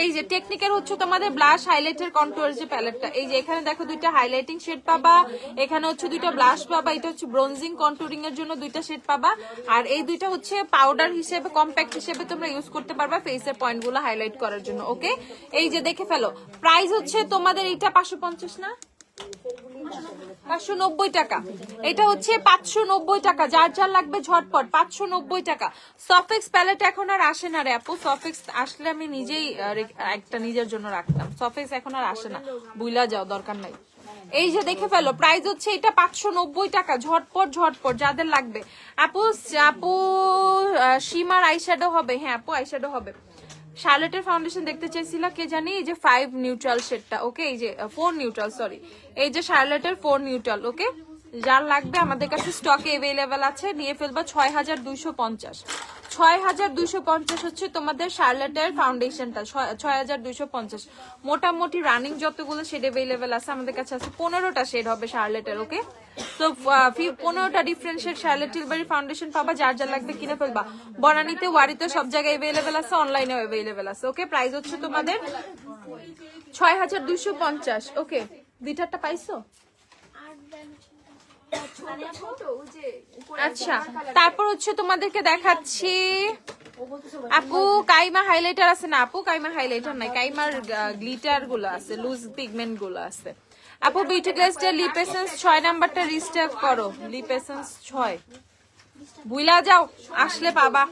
এই যে টেকনিকের হচ্ছে তোমাদের ব্লাশ হাইলাইটার কন্ট্রোল যে প্যালেটটা, এই যে এখানে দেখো 2টা হাইলাইটিং শেড পাবা, এখানে হচ্ছে 2টা ব্লাশ পাবা, এটা হচ্ছে ব্রোনজিং কন্ট্রোলিং এর জন্য 2টা শেড পাবা, আর এই 2টা হচ্ছে পাউডার হিসেবে, কম্প্যাক্ট হিসেবে তোমরা ইউজ করতে পারবা ফেসের পয়েন্ট গুলো হাইলাইট করার জন্য। ওকে, এই যে দেখে ফেলো, প্রাইস হচ্ছে তোমাদের এটা 550 না, 590 টাকা। এটা হচ্ছে 590 টাকা, যার যার লাগবে ঝটপট, 590 টাকা। সফেক্স প্যালেট এখন আর আসে না রে আপু, সফেক্স আসলে আমি নিজেই একটা নিজের জন্য রাখতাম, সফেক্স এখন আর আসে না, বুইলা যাও, দরকার নাই। এই যে দেখে ফেলো, প্রাইস হচ্ছে এটা 590 টাকা, ঝটপট ঝটপট যাদের লাগবে। আপু আপু সীমার আইশ্যাডো হবে? হ্যাঁ আপু, আইশ্যাডো হবে। শার্লেটের ফাউন্ডেশন দেখতে চাইছিলা কে জানি, এই যে 5 নিউট্রাল শেডটা। ওকে, এই যে 4 নিউট্রাল, সরি, এই যে শার্লেটের 4 নিউট্রাল। ওকে, যার লাগবে আমাদের কাছে স্টকে अवेलेबल আছে, নিয়ে ফেলবা। 6250, 6250 হচ্ছে তোমাদের শার্লেটের ফাউন্ডেশনটা, 6250। মোটামুটি রানিং যতগুলো শেড अवेलेबल আছে আমাদের কাছে আছে, 15টা শেড হবে শার্লেটের। ওকে, তো 15টা different shade Charlotte Tilbury foundation পাবা, যার যা লাগবে কিনে ফেলবা। বনানীতে, ওয়ারিতে সব জায়গায় अवेलेबल আছে, অনলাইনেও अवेलेबल আছে। ওকে, প্রাইস হচ্ছে তোমাদের 6250। ওকে, দুইটারটা পাইছো? আচ্ছা, তারপর হচ্ছে তোমাদেরকে দেখাচ্ছি আপু কাইমা হাইলাইটার আছে না? আপু কাইমা হাইলাইটার নাই, কাইমার গ্লিটার গুলো আছে, লুজ পিগমেন্ট গুলো আছে। আপু বিউটি গ্লেজটা লিপ এসেন্স 6 নাম্বারটা রিস্টার্ট করো, লিপ এসেন্স 6 বুইলা যাও, আসলে পাবা।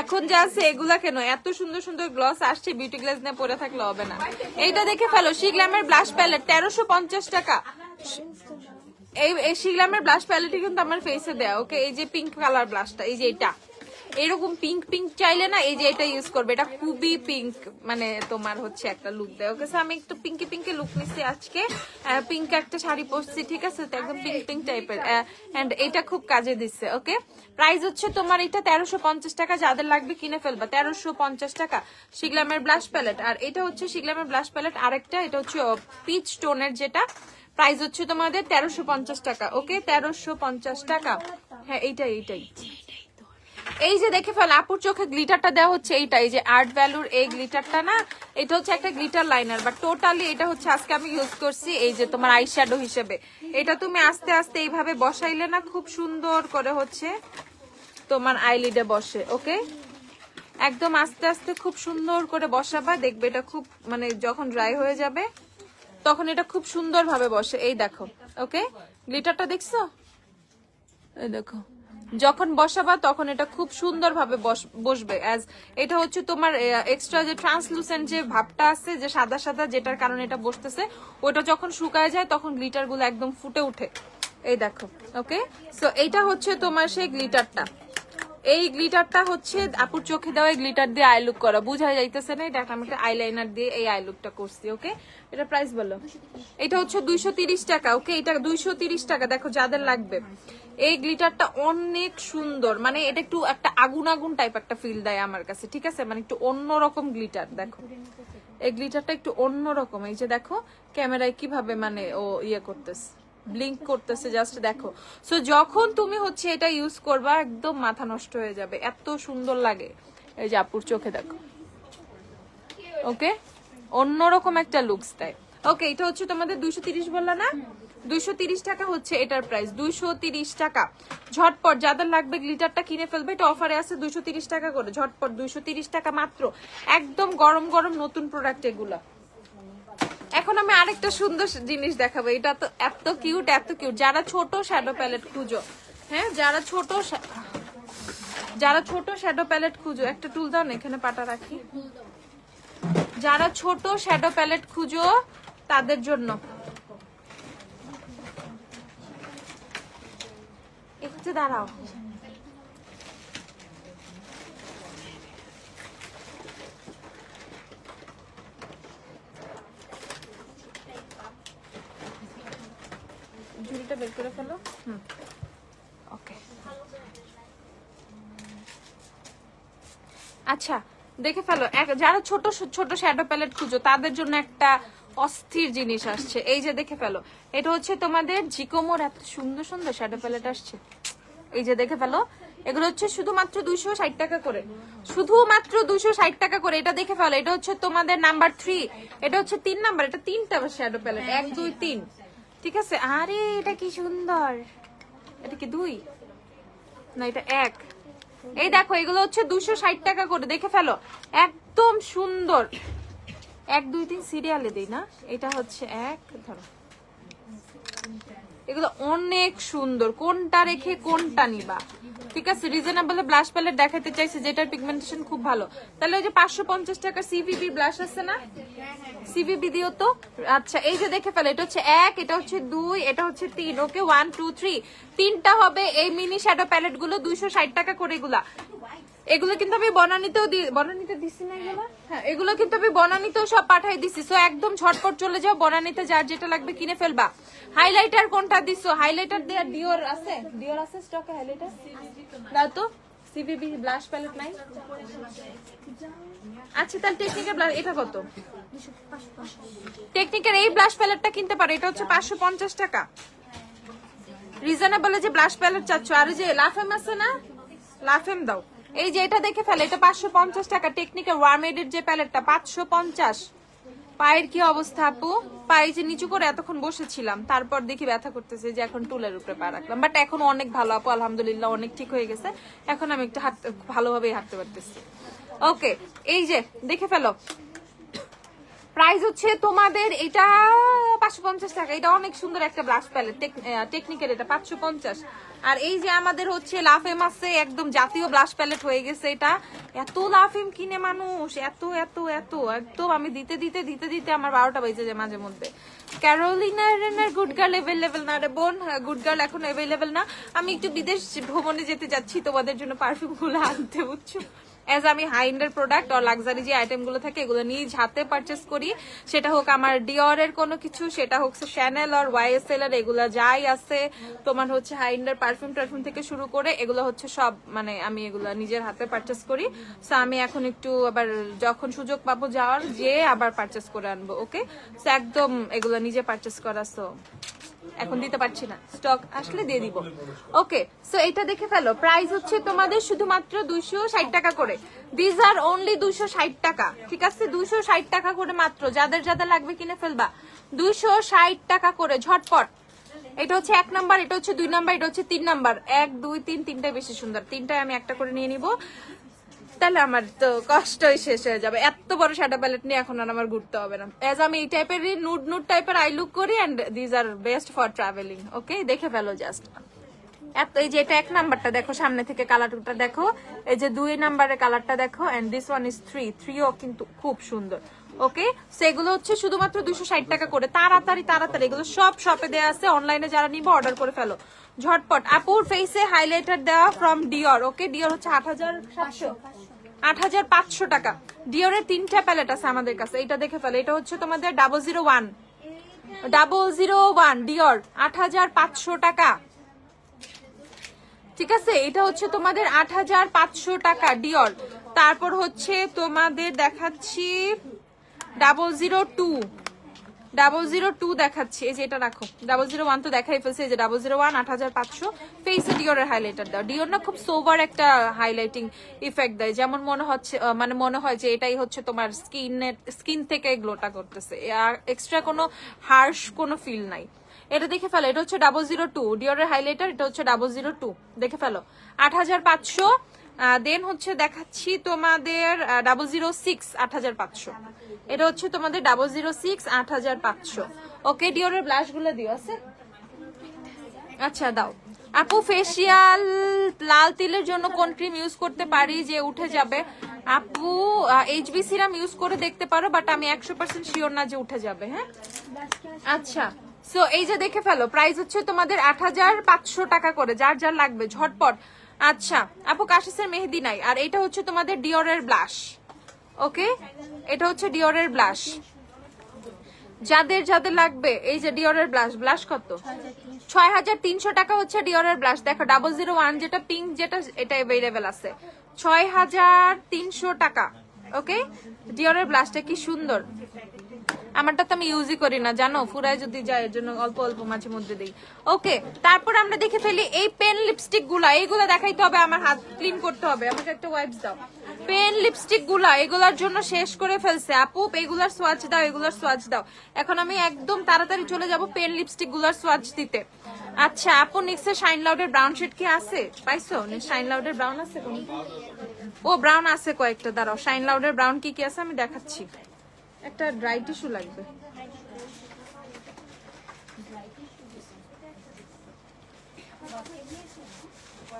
এখন যা আছে এগুলা কেন, এত সুন্দর সুন্দর গ্লস আসছে, বিউটি গ্লেজ নিয়ে পরে থাকলে হবে না। এইটা দেখে ফেলো, শিগ্লামের ব্লাশ প্যালেট 1350 টাকা। এই শিগ্লামের ব্লাশ প্যালেটই কিন্তু আমার ফেসে দেয়া, ওকে? এই যে পিঙ্ক কালার ব্লাশটা, এই যে এটা এরকম পিঙ্ক পিঙ্ক চাইলে না এই যে এটা ইউজ করবে, এটা খুবই পিঙ্ক, মানে তোমার হচ্ছে একটা লুক দেয়, ওকে? আমি একটু পিঙ্কি পিঙ্কি লুক নিচ্ছি আজকে, পিঙ্ক একটা শাড়ি পরছি, ঠিক আছে? তো একদম পিঙ্ক পিঙ্ক টাইপের, এন্ড এটা খুব কাজে দিচ্ছে, ওকে? প্রাইস হচ্ছে তোমার এটা 1350 টাকা, যাদের লাগবে কিনে ফেলবা, 1350 টাকা শিগ্লামের ব্লাশ প্যালেট। আর এটা হচ্ছে শিগ্লামের ব্লাশ প্যালেট আরেকটা, এটা হচ্ছে পিচ টোনের, যেটা প্রাইস হচ্ছে তোমাদের 1350 টাকা, ওকে? 1350 টাকা। হ্যাঁ এইটাই। এই যে দেখে ফেল, আপুর চোখে গ্লিটারটা দেওয়া হচ্ছে এইটা, এই যে আর্ট ভ্যালুর এই গ্লিটারটা না, এটা হচ্ছে একটা গ্লিটার লাইনার, বাট টোটালি এটা হচ্ছে আজকে আমি ইউজ করছি এই যে তোমার আই শ্যাডো হিসেবে। এটা তুমি আস্তে আস্তে এইভাবে বসাইলে না খুব সুন্দর করে হচ্ছে তোমার আইলিডে বসে, ওকে? একদম আস্তে আস্তে খুব সুন্দর করে বসাবা, দেখবে এটা খুব মানে যখন ড্রাই হয়ে যাবে তখন এটা খুব সুন্দর ভাবে বসে। এই দেখো, ওকে? গ্লিটারটা দেখছো? এই দেখো, যখন বসাবা তখন এটা খুব সুন্দর ভাবে বসবে। এটা হচ্ছে তোমার এক্সট্রা যে ট্রান্সলুসেন্ট যে ভাবটা আছে, যে সাদা সাদা, যেটার কারণে এটা বসতেছে, ওটা যখন শুকায় যায় তখন গ্লিটার গুলো একদম ফুটে উঠে। এই দেখো, ওকে? সো এইটা হচ্ছে তোমার সেই গ্লিটারটা। এই গ্লিটারটা হচ্ছে আপুর চোখে দেওয়া গ্লিটার দিয়ে আই লুক করা, বুঝা যাইতেছে না? এটা আমি একটা আইলাইনার দিয়ে এই আই লুকটা করছি, ওকে? এটা প্রাইস বলো। এটা হচ্ছে 230 টাকা, ওকে? এটা 230 টাকা। দেখো যাদের লাগবে, এই গ্লিটারটা অনেক সুন্দর, মানে এটা একটু একটা আগুন আগুন টাইপ একটা ফিল দেয় আমার কাছে, ঠিক আছে? মানে একটু অন্যরকম গ্লিটার। দেখো এই গ্লিটারটা একটু অন্যরকম, এই যে দেখো ক্যামেরায় কিভাবে মানে ও ইয়ে করতেছে, ব্লিঙ্ক করতেছে, জাস্ট দেখো। সো যখন তুমি হচ্ছে এটা ইউজ করবা একদম মাথা নষ্ট হয়ে যাবে, এত সুন্দর লাগে। এই যে আপুর চোখে দেখো, ওকে? অন্যরকম একটা লুকস দেয়, ওকে? এটা হচ্ছে তোমাদের 230 বললা না? 230 টাকা হচ্ছে এটার প্রাইস, 230 টাকা। ঝটপট যাদের লাগবে গ্লিটারটা কিনে ফেলবে, এটা অফারে আছে 230 টাকা করে, ঝটপট 230 টাকা মাত্র, একদম গরম গরম নতুন প্রোডাক্ট এগুলা। এখন আমি আরেকটা সুন্দর জিনিস দেখাবো, এটা তো এত কিউট, এত কিউট। যারা ছোট শ্যাডো প্যালেট খুঁজো, হ্যাঁ, যারা ছোট শ্যাডো প্যালেট খুঁজো, একটা টুল দাও না, এখানে পাটা রাখি। যারা ছোট শ্যাডো প্যালেট খুঁজো তাদের জন্য একটু দাঁড়াও, ঝুড়িটা বের করে ফেলো। ওকে, আচ্ছা দেখে ফেলো। যারা ছোট ছোট শ্যাডো প্যালেট খুঁজো তাদের জন্য একটা অস্থির জিনিস আসছে, এই যে দেখে ফেলো। এটা হচ্ছে তোমাদের জিকোমোর এত সুন্দর সুন্দর শ্যাডো প্যালেট আসছে, এই যে দেখে ফেলো। এগুলো হচ্ছে শুধুমাত্র 260 টাকা করে, শুধুমাত্র 260 টাকা করে। এটা দেখে ফেলো, এটা হচ্ছে তোমাদের নাম্বার 3, এটা হচ্ছে 3 নাম্বার, এটা 3টা শ্যাডো প্যালেট, 1 2 3, ঠিক আছে? আরে এটা কি সুন্দর, এটা কি 2 না, এটা 1। এই দেখো, এগুলো হচ্ছে 260 টাকা করে, দেখে ফেলো, একদম সুন্দর। 1 2 3 সিরিয়ালে দেই না, এটা হচ্ছে 1, ধরো। এগুলো অনেক সুন্দর, কোনটা রেখে কোনটা নিবা, ঠিক আছে? রিজনেবল ব্লাশ প্যালেট দেখাতে চাইছে যেটার পিগমেন্টেশন খুব ভালো। তাহলে ওই যে 550 টাকা সিভিবি ব্লাশ আছে না, সিভিবি দিও তো। আচ্ছা এই যে দেখে ফেলো, এটা হচ্ছে 1, এটা হচ্ছে 2, এটা হচ্ছে 3, ওকে? 1 2 3, 3টা হবে এই মিনি শ্যাডো প্যালেট গুলো 260 টাকা করে। এগুলো কিন্তু আমি বনানীতে দিছি না এগুলো, হ্যাঁ এগুলো কিন্তু আমি বনানীতেও সব পাঠাই দিছি। সো একদম ঝটপট চলে যাও বনানীতে, যার যেটা লাগবে কিনে ফেলবা। হাইলাইটার কোনটা দিছো? হাইলাইটার দেয়া ডিওর আছে স্টকে হাইলাইটার দাও তো। সিভিবি ব্লাশ প্যালেট নাই? আচ্ছা তাহলে টেকনিকের ব্লাশ, এটা কত? টেকনিকের এই ব্লাশ প্যালেটটা কিনতে পারো, এটা হচ্ছে 550 টাকা। রিজনেবল যে ব্লাশ প্যালেট চাচ্ছ। আর যে লাফেম আছে না, লাফেম দাও। এই যে এটা দেখে ফেলে, এটা 550 টাকা। টেকনিকের ওয়ারমেডের যে প্যালেটটা 550, পায়ের কি অবস্থা আপু? পায়ে যে নিচু করে এতক্ষণ বসেছিলাম, তারপর দেখি ব্যথা করতেছে, যে এখন টুলের উপরে পা রাখলাম, বাট এখন অনেক ভালো আপু, আলহামদুলিল্লাহ অনেক ঠিক হয়ে গেছে। এখন আমি একটু ভালোভাবেই হাঁটতে পারতেছি। ওকে, এই যে দেখে ফেলো, প্রাইস হচ্ছে তোমাদের এটা 550 টাকা। এটা অনেক সুন্দর একটা ব্লাশ প্যালেট, টেকনিক্যাল, এটা 550। আর এই যে আমাদের হচ্ছে লাফেম আছে, একদম জাতীয় ব্লাশ প্যালেট হয়ে গেছে এটা। এত লাফেম কিনে মানুষ, এত এত এত, একদম আমি দিতে দিতে দিতে দিতে আমার 12টা বেজে যায় মাঝে মধ্যে। ক্যারোলিনা রেনার গুড গার্ল অ্যাভেলেবেল না রে বোন, গুড গার্ল এখন অ্যাভেলেবেল না। আমি একটু বিদেশ ভ্রমণে যেতে যাচ্ছি, তোমাদের জন্য পারফিউম গুলো আনতে, বুঝছো। এজ আমি হাই এন্ডের প্রোডাক্ট আর লাক্সারি যে আইটেম গুলো থাকে এগুলো নিজ হাতে পারচেস করি, সেটা হোক আমার ডিওরের কোনো কিছু, সেটা হোক শ্যানেল আর ওয়াইএসএল এর, এগুলা যাই আছে তোমার হচ্ছে হাই এন্ডের পারফিউম টারফিউম থেকে শুরু করে এগুলো হচ্ছে সব, মানে আমি এগুলা নিজের হাতে পারচেস করি। সো আমি এখন একটু আবার যখন সুযোগ পাবো যাওয়ার, যে আবার পারচেস করে আনবো। ওকে, সো একদম এগুলো নিজে পারচেস করা, সো এখন দিতে পারছি না, স্টক আসলে দিয়ে দিব। ওকে, সো এটা দেখে ফেলো, প্রাইস হচ্ছে তোমাদের শুধুমাত্র 260 টাকা করে। দিস আর অনলি 260 টাকা, ঠিক আছে? 260 টাকা করে মাত্র, যাদের যাদের লাগবে কিনে ফেলবা। 260 টাকা করে ঝটপট। এটা হচ্ছে 1 নাম্বার, এটা হচ্ছে 2 নাম্বার, এটা হচ্ছে 3 নাম্বার। 1 2 3, তিনটাই বেশি সুন্দর, তিনটায় আমি একটা করে নিয়ে নিব, তাহলে আমার তো কষ্টই শেষ হয়ে যাবে। এত বড় শাডো প্যালেট নিয়ে এখন আর আমার ঘুরতে হবে না, এজ আমি এই টাইপের নুড নুড টাইপের আই লুক করি, and this are best for travelling. Okay, দেখে ফেলো জাস্ট এত। এই যে এটা 1 নাম্বারটা দেখো, সামনে থেকে কালারটা দেখো, এই যে 2 নাম্বারের কালারটা দেখো, এন্ড দিস ওয়ান ইজ 3ও কিন্তু খুব সুন্দর। ওকে, সেগুলো হচ্ছে শুধুমাত্র 260 টাকা করে। তাড়াতাড়ি তাড়াতাড়ি, এগুলো সব শপে দেওয়া আছে, অনলাইনে যারা নিবে অর্ডার করে ফেলো ঝটপট। আপুর ফেসে হাইলাইটার দেওয়া ফ্রম ডিওর। ওকে, ডিওর হচ্ছে 8,500 টাকা। ডিওরের 3টা প্যালেট আছে আমাদের কাছে, এটা দেখে ফেলো। এটা হচ্ছে তোমাদের 001 ডিওর, 8,500 টাকা, ঠিক আছে? এটা হচ্ছে তোমাদের 8,500 টাকা ডিওর। তারপর হচ্ছে তোমাদের দেখাচ্ছি 002 দেখাচ্ছি, এই যে এটা রাখো। 001 তো দেখাই ফেলছে, এই যে 001 8,500। ফেসে ডিওরের হাইলাইটার দাও। ডিওর না খুব সোভার একটা হাইলাইটিং ইফেক্ট দেয়, যেমন মনে হচ্ছে, মানে মনে হয় যে এটাই হচ্ছে তোমার স্কিন থেকে গ্লোটা করতেছে, আর এক্সট্রা কোনো হার্শ কোনো ফিল নাই। এটা দেখে ফেলো, এটা হচ্ছে 002 ডিওরের হাইলাইটার, এটা হচ্ছে 002, দেখে ফেলো 8,500। দেন হচ্ছে দেখাচ্ছি তোমাদের 006 8,500। এটা হচ্ছে তোমাদের 006 8,500। ওকে, ডিওরের ব্লাশ গুলো দিও আছে, আচ্ছা দাও। আপু ফেসিয়াল লাল তিলের জন্য কোন ক্রিম ইউজ করতে পারি যে উঠে যাবে? আপু এইচবি সিরাম ইউজ করে দেখতে পারো, বাট আমি 100% শিওর না যে উঠে যাবে। হ্যাঁ, আচ্ছা। সো এই যে দেখে ফেলো, প্রাইস হচ্ছে তোমাদের 8,500 টাকা করে, যার যার লাগবে ঝটপট। আচ্ছা আপু, কাশিসের মেহেদি নাই। আর এটা হচ্ছে তোমাদের ডিওরের ব্লাশ। ওকে, এটা হচ্ছে ডিওরের ব্লাশ, যাদের যাদের লাগবে। এই যে ডিওরের ব্লাশ কত? 6,300 টাকা হচ্ছে ডিওরের ব্লাশ। দেখো 001 যেটা পিঙ্ক, যেটা এটা অ্যাভেলেবেল আছে, 6,300 টাকা। ওকে, ডিওরের ব্লাশটা কি সুন্দর। আমারটা তো আমি ইউজই করি না জানো, ফুরায় যদি যায়, এর জন্য অল্প অল্প মাঝে মধ্যে দিই। ওকে, তারপর আমরা দেখে ফেলি এই পেন লিপস্টিক গুলা, এইগুলা দেখাইতে হবে, আমার হাত ক্লিন করতে হবে, আমাকে একটা ওয়াইপস দাও। পেন লিপস্টিক গুলা এগুলার জন্য শেষ করে ফেলছে আপু, এগুলার সোয়াচ দাও, এগুলার সোয়াচ দাও। এখন আমি একদম তাড়াতাড়ি চলে যাব পেন লিপস্টিক গুলার সোয়াচ দিতে। আচ্ছা আপু, নেক্সটে শাইন লাউডের ব্রাউন শেড কি আছে? পাইছো? শাইন লাউডের ব্রাউন আছে কোন? ও ব্রাউন আছে কয়েকটা, দাঁড়াও। শাইন লাউডের ব্রাউন কি কি আছে আমি দেখাচ্ছি। একটা ড্রাই টিস্যু লাগবে।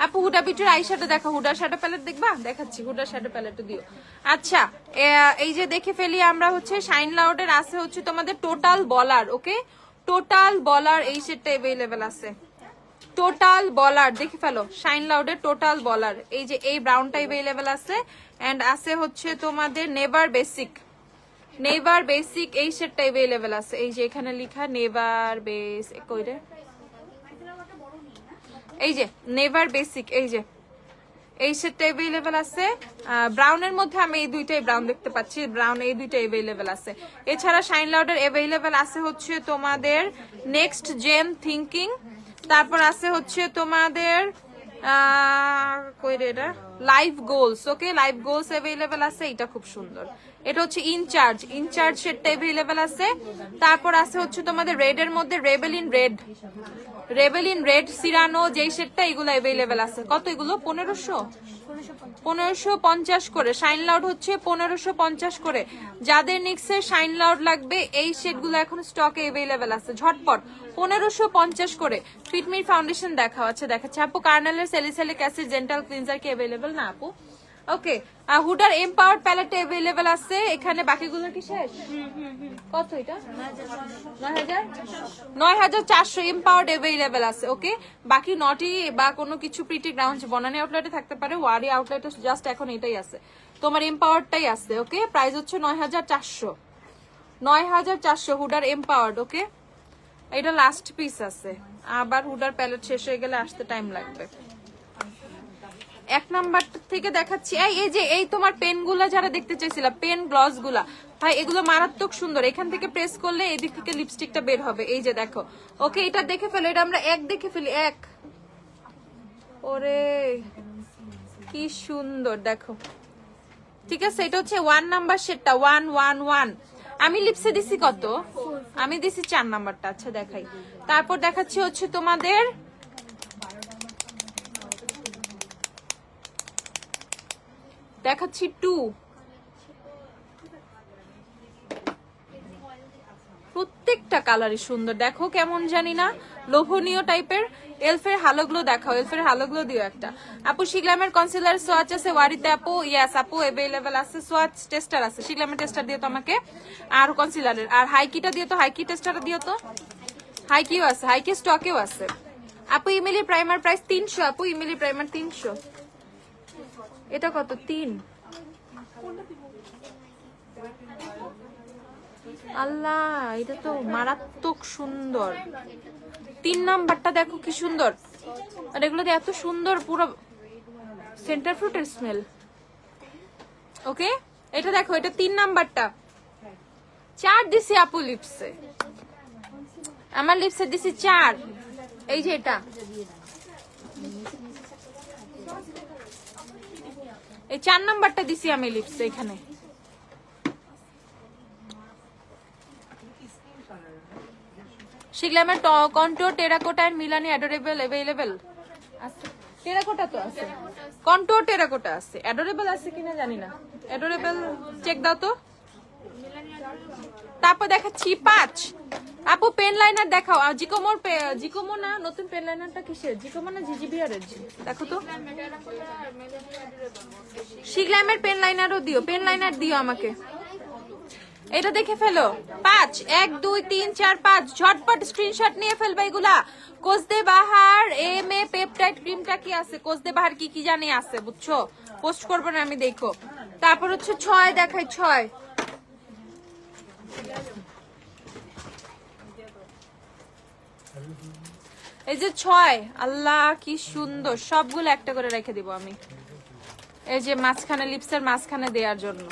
আপু হুডা বিউটির আইশ্যাডো দেখো, হুডা শ্যাডো প্যালেট দেখবা? দেখাচ্ছি, হুডা শ্যাডো প্যালেট দিও। আচ্ছা, এই যে দেখে ফেলি আমরা হচ্ছে শাইন লাউডের আছে হচ্ছে তোমাদের টোটাল বলার। ওকে, টোটাল বলার এই সেটটা अवेलेबल আছে। টোটাল বলার দেখে ফেলো, শাইন লাউডের টোটাল বলার, এই যে এই ব্রাউনটা अवेलेबल আছে। এন্ড আছে হচ্ছে তোমাদের নেভার বেসিক এই সেটটা अवेलेबल আছে। এই যে এখানে লেখা নেভার বেসিক, কইরে এই যে নেভার বেসিক, এই যে এই সেটটা अवेलेबल আছে। ব্রাউনের মধ্যে আমি এই দুইটাই ব্রাউন দেখতে পাচ্ছি, ব্রাউন এই দুইটাই अवेलेबल আছে। এছাড়া শাইন লাউডের अवेलेबल আছে হচ্ছে তোমাদের নেক্সট জেন থিংকিং, তারপর আছে হচ্ছে তোমাদের কইরে এটা লাইফ গোলস। ওকে, লাইফ গোলস अवेलेबल আছে, এটা খুব সুন্দর। এটা হচ্ছে ইনচার্জ শেডটা अवेलेबल আছে। তারপর আছে হচ্ছে তোমাদের রেড এর মধ্যে রেবেলিন রেড সিরানো যেই শেডটা, এগুলো अवेलेबल আছে। কত এগুলো? 1550 করে। শাইন লাউড হচ্ছে 1550 করে। যাদের নিক্সের শাইন লাউড লাগবে এই শেডগুলো এখন স্টকে अवेलेबल আছে, ঝটপট 1550 করে। ফিটমির ফাউন্ডেশন দেখাও। আচ্ছা দেখাচ্ছি আপু। কার্নেলের স্যালিসাইলিক অ্যাসিড জেন্টাল ক্লিনজার কি अवेलेबल না আপু? ওকে, হুডার এম্পাওয়ার্ড প্যালেটে अवेलेबल আছে এখানে। বাকিগুলো কি শেষ? কত এটা? 9400 এম্পাওয়ার্ড अवेलेबल আছে। ওকে, বাকি নটি বা কোনো কিছু প্রিটি গ্রাউন্ড বনানী আউটলেটে থাকতে পারে, ওয়ারি আউটলেটে জাস্ট এখন এটাই আছে, তোমার এম্পাওয়ার্ডটাই আছে। ওকে, প্রাইস হচ্ছে 9400 হুডার এম্পাওয়ার্ড। ওকে, এটা লাস্ট পিস আছে, আবার হুডার প্যালেট শেষ হয়ে গেলে আসতে টাইম লাগবে। এক নাম্বার থেকে দেখাচ্ছি। এই যে এই তোমার পেন গুলা যারা দেখতে চাইছিল, পেন গ্লস গুলা ভাই, এগুলো মারাত্মক সুন্দর। এখান থেকে প্রেস করলে এদিক থেকে লিপস্টিকটা বের হবে। এই যে দেখো। ওকে, এটা দেখে ফেলো। এটা আমরা এক দেখে ফেলি, এক। ওরে কি সুন্দর দেখো। ঠিক আছে, এটা হচ্ছে 1 নাম্বার শেডটা, 111। আমি লিপসে দিছি কত? আমি দিছি 4 নাম্বারটা। আচ্ছা দেখাই। তারপর দেখাচ্ছি হচ্ছে তোমাদের দেখাচ্ছি 2। প্রত্যেকটা কালারই সুন্দর। দেখো কেমন জানি না লোভনীয় টাইপের। এলফের হালোগুলো দেখাও, এলফের হালোগুলো দিও একটা। আপু শিগ্লামের কনসিলার সোয়াচ আছে ওয়ারিতে আপু? ইয়েস আপু, अवेलेबल আছে। সোয়াচ টেস্টার আছে, শিগ্লামের টেস্টার দিও তো আমাকে, আর কনসিলারের। আর হাইকিটা দিও তো, হাইকি টেস্টারটা দিও তো। হাইকিও আছে, হাইকি স্টকেও আছে আপু। ইমিলি প্রাইমার প্রাইস 300 আপু। Emily primer 300। এটা কত? 3। আল্লাহ, এটা তো মারাত্মক সুন্দর। 3 নাম্বারটা দেখো কি সুন্দর। আর এগুলোতে এত সুন্দর পুরো সেন্টার ফ্রুটের স্মেল। ওকে, এটা দেখো, এটা 3 নাম্বারটা। 4 দিছি আপু লিপসে, আমার লিপসে দিছি 4। এই যে এটা, এই 4 নাম্বারটা দিছি আমি লিপসে এখানে। শিগলামের কন্ট্রোর terracotta and Milani adorable available আছে। টেরাকোটা তো আছে, কন্ট্রোর টেরাকোটা আছে, অ্যাডোরেবল আছে কিনা জানি না। অ্যাডোরেবল চেক দাও তো। তারপর দেখাচ্ছি 5 আপু পেন লাইনার দেখাও। জিকোমোর না, নতুন পেন লাইনারটা কিসের? জিকোমোর না জিজিবিআর এর? দেখো তো। শিগলামের পেন লাইনারও দিও, পেন লাইনার দিও আমাকে। এটা দেখে ফেলো। 5 1 2 3 4 5 ঝটপট স্ক্রিনশট নিয়ে ফেলবে এগুলা। কোসদে বাহার এমএ পেপটাইড ক্রিমটা কি আছে? কোসদে বাহার কি কি জানি আছে, বুঝছো? পোস্ট করবো না আমি, দেখো। তারপর হচ্ছে 6 দেখাই। 6 এই যে 6। আল্লাহ কি সুন্দর। সবগুলো একটা করে রেখে দিব আমি, এই যে মাঝখানে, লিপসের মাঝখানে দেওয়ার জন্য।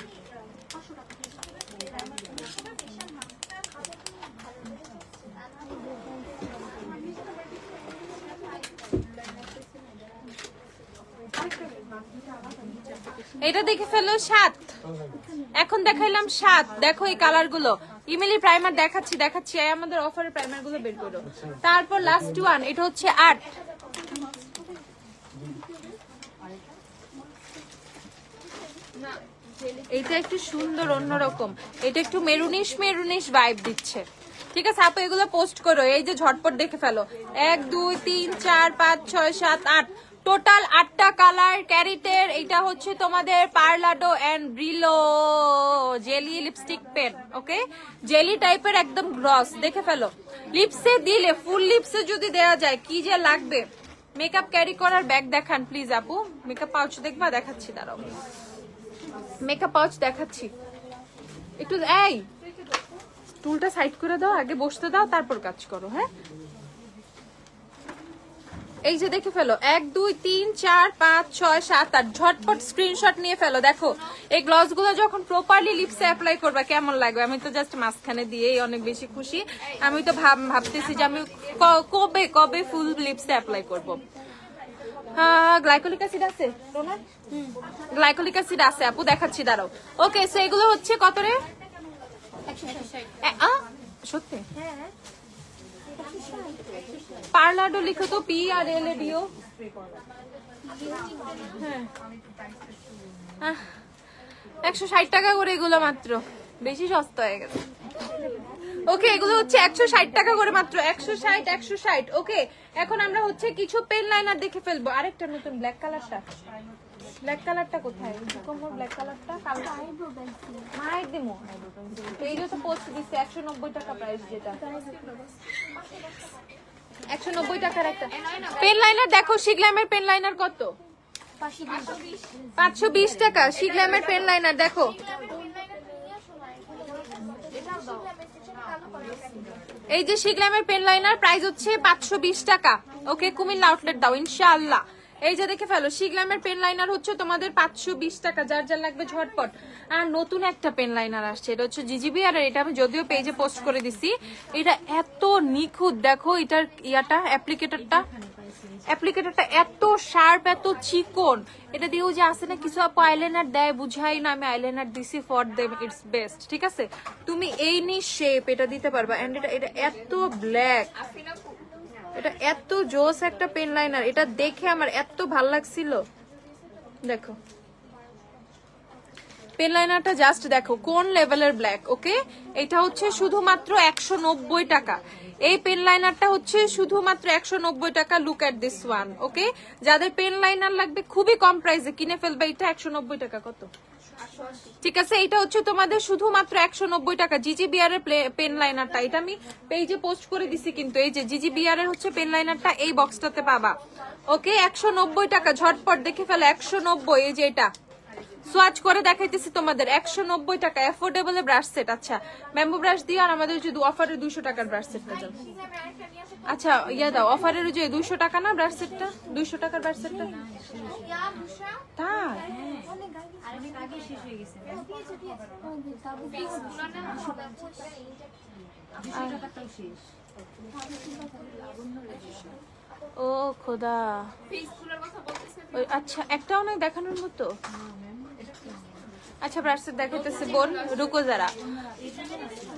এটা দেখে ফেলো 7। এখন দেখাইলাম 7। দেখো এই কালার গুলো। ইমেলি প্রাইমার দেখাচ্ছি আমাদের অফারের প্রাইমার গুলো বের করো। তারপর লাস্ট ওয়ান, এটা হচ্ছে 8। এটা একটু সুন্দর অন্যরকম, এটা একটু মেরুনিশ ভাইব দিচ্ছে। ঠিক আছে আপু, এগুলো পোস্ট করো। এই যে ঝটপট দেখে ফেলো। 1 2 3 4 5 6 7 8 টোটাল 8টা কালার ক্যারিটের। এটা হচ্ছে তোমাদের পার্লাডো এন্ড ব্রিলো jelly lipstick pen. Okay, jelly টাইপের একদম গ্রস। দেখে ফেলো। লিপসে দিলে, ফুল লিপসে যদি দেওয়া যায় কি যে লাগবে। মেকআপ ক্যারি করার ব্যাগ দেখান প্লিজ আপু। মেকআপ পাউচ দেখবা? দেখাচ্ছি, দাঁড়াও। মেকআপ পাউচ দেখাচ্ছি একটু। এই টুলটা সাইড করে দাও, আগে বসতে দাও, তারপর কাজ করো। হ্যাঁ, এই যে দেখে ফেলো। 1 2 3 4 5 6 7 8 ঝটপট স্ক্রিনশট নিয়ে ফেলো। দেখো এই গ্লস গুলো যখন প্রপারলি লিপসে অ্যাপ্লাই করবা কেমন লাগবে। আমি তো জাস্ট মাঝখানে দিয়েই অনেক বেশি খুশি। আমি তো ভাবতেছি যে আমি কবে ফুল লিপসে অ্যাপ্লাই করব। হ্যাঁ গ্লাইকোলিক অ্যাসিড আছে গ্লাইকোলিক অ্যাসিড আছে আপু, দেখাচ্ছি দাঁড়াও। ওকে, সো এগুলো হচ্ছে কত রে? সত্যি পার্লাডো লিখো তো, PRLADO। হ্যাঁ 160 টাকা করে এগুলো মাত্র, বেশি সস্তা হয়ে গেছে। ওকে, এগুলো হচ্ছে 160 টাকা করে মাত্র, 160। ওকে, এখন আমরা হচ্ছে কিছু পেন লাইনার দেখে ফেলবো। আরেকটা নতুন ব্ল্যাক কালারটা কোথায়? ব্ল্যাক কালারটা মাইর দিমো, এইটা তো পোস্ট দিচ্ছে 190 টাকা প্রাইস, যেটা 190 টাকার একটা পেন লাইনার। দেখো শিগ্ল্যামের পেন লাইনার কত? 520 টাকা শিগ্ল্যামের পেন লাইনার। দেখো এই যে শিগ্ল্যামের পেন লাইনার প্রাইস হচ্ছে 520 টাকা। ওকে, কুমিল্লা আউটলেট দাও ইনশাআল্লাহ। এই যে দেখে ফেলো, শিগ্ল্যামের পেন লাইনার হচ্ছে তোমাদের 520 টাকা, যার যার লাগবে ঝটপট। আর নতুন একটা পেন লাইনার আসছে, এটা হচ্ছে জিজিবি, আর এটা আমি যদিও পেজে পোস্ট করে দিছি। এটা এত নিখুঁত, দেখো এটার ইয়াটা, অ্যাপ্লিকেটরটা এত শার্প, এত চিকন। এটা দিয়েও যে আসে না কিছু আপু আইলাইনার দেয়, বুঝাই না, আমি আইলাইনার দিছি ফর দেম, ইটস বেস্ট। ঠিক আছে, তুমি এই নি শেপ এটা দিতে পারবা। এন্ড এটা এত ব্ল্যাক, এটা এত জোস একটা পেন লাইনার, এটা দেখে আমার এত ভাল লাগছিল। দেখো পেন লাইনারটা জাস্ট দেখো কোন লেভেলের ব্ল্যাক। ওকে, এটা হচ্ছে শুধুমাত্র 190 টাকা। এই পেন লাইনারটা হচ্ছে শুধুমাত্র 190 টাকা। Look at this one. Okay, যাদের পেন লাইনার লাগবে খুবই কম প্রাইসে কিনে ফেলবে। এটা 190 টাকা কত? ঠিক আছে, এটা হচ্ছে তোমাদের শুধুমাত্র 190 টাকা। জিজিবিআর এর পেন লাইনারটা, এটা আমি পেজে পোস্ট করে দিছি কিন্তু। এই যে জিজিবিআর এর হচ্ছে পেন লাইনারটা এই বক্সটাতে পাবা। ওকে, 190 টাকা, ঝটপট দেখে ফেলো। 190, এই যে এটা সোয়াচ করে দেখাইতেছি তোমাদের, 190 টাকা। Affordable brush set. আচ্ছা, ব্যাম্বু ব্রাশ দিয়ে, আর আমাদের যে অফারের 200 টাকার ব্রাশ সেটটা দাও। আচ্ছা ইয়া দাও, অফারের যে 200 টাকা না ব্রাশ সেটটা, 200 টাকার ব্রাশ সেটটা। তাই ও খোদা, আচ্ছা একটাও নাই দেখানোর মতো। আচ্ছা ব্রাশ সেট দেখাইতেছে বোন, রুকো যারা।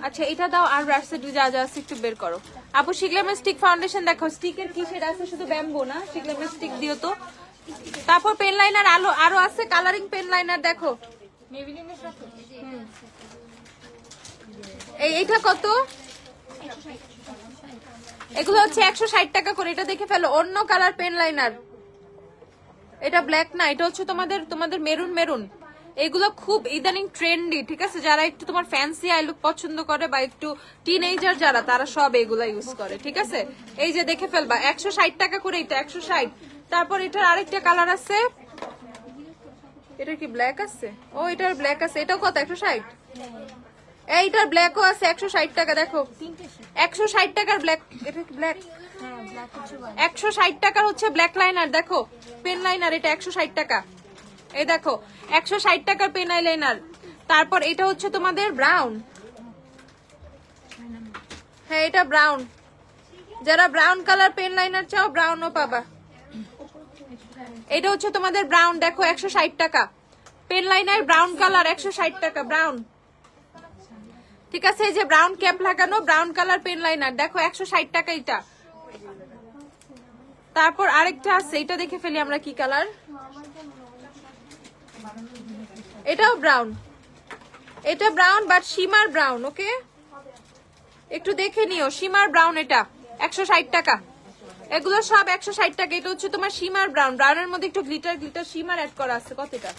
আচ্ছা এটা দাও, আর ব্রাশ সেট যা যা আছে একটু বের করো। আপু শিগ্ল্যামের স্টিক ফাউন্ডেশন দেখো, স্টিকের কি সেটা আছে? শুধু ব্যাম্বু না, শিগ্ল্যামের স্টিক দিও তো। তারপর পেন লাইনার আরো আছে, কালারিং পেন লাইনার দেখো। এইটা কত? এগুলো হচ্ছে 160 টাকা করে। এটা দেখে ফেলো, অন্য কালার পেন লাইনার। এটা ব্ল্যাক না, এটা হচ্ছে তোমাদের মেরুন। এগুলো খুব ইদানিং ট্রেন্ডি। ঠিক আছে, যারা একটু তোমার ফ্যান্সি আই লুক পছন্দ করে বা একটু টিনেজার যারা, তারা সব এগুলা ইউজ করে। ঠিক আছে, এই যে দেখে ফেলবা, 160 টাকা করে এটা, 160। তারপর এটার আরেকটা কালার আছে, এটা কি ব্ল্যাক আছে? ও এটার ব্ল্যাক আছে, এটাও কত? 160। এইটার ব্ল্যাকও আছে 160 টাকা। দেখো 160 টাকার ব্ল্যাক, এটা কি ব্ল্যাক? 160 টাকার হচ্ছে ব্ল্যাক লাইনার। দেখো পেন লাইনার, এটা 160 টাকা। এই দেখো 160 টাকার পেন আইলাইনার। তারপর এটা হচ্ছে তোমাদের ব্রাউন। হ্যাঁ এটা ব্রাউন, যারা ব্রাউন কালার পেন লাইনার চাও ব্রাউনও পাবা। এটা হচ্ছে তোমাদের ব্রাউন, দেখো 160 টাকা পেন লাইনার, ব্রাউন কালার 160 টাকা ব্রাউন। ঠিক আছে, এই যে ব্রাউন ক্যাপ লাগানো ব্রাউন কালার পেন লাইনার, দেখো 160 টাকা এটা। তারপর আরেকটা আছে, এটা দেখে ফেলি আমরা কি কালার। এটাও ব্রাউন, এটা ব্রাউন বাট শিমার ব্রাউন। ওকে, একটু দেখে নিও, শিমার ব্রাউন। এটা 160 টাকা। এগুলো সব 160 টাকা। এটা হচ্ছে তোমার শিমার ব্রাউন, ব্রাউনের মধ্যে একটু গ্লিটার শিমার অ্যাড করা আছে। কতটা?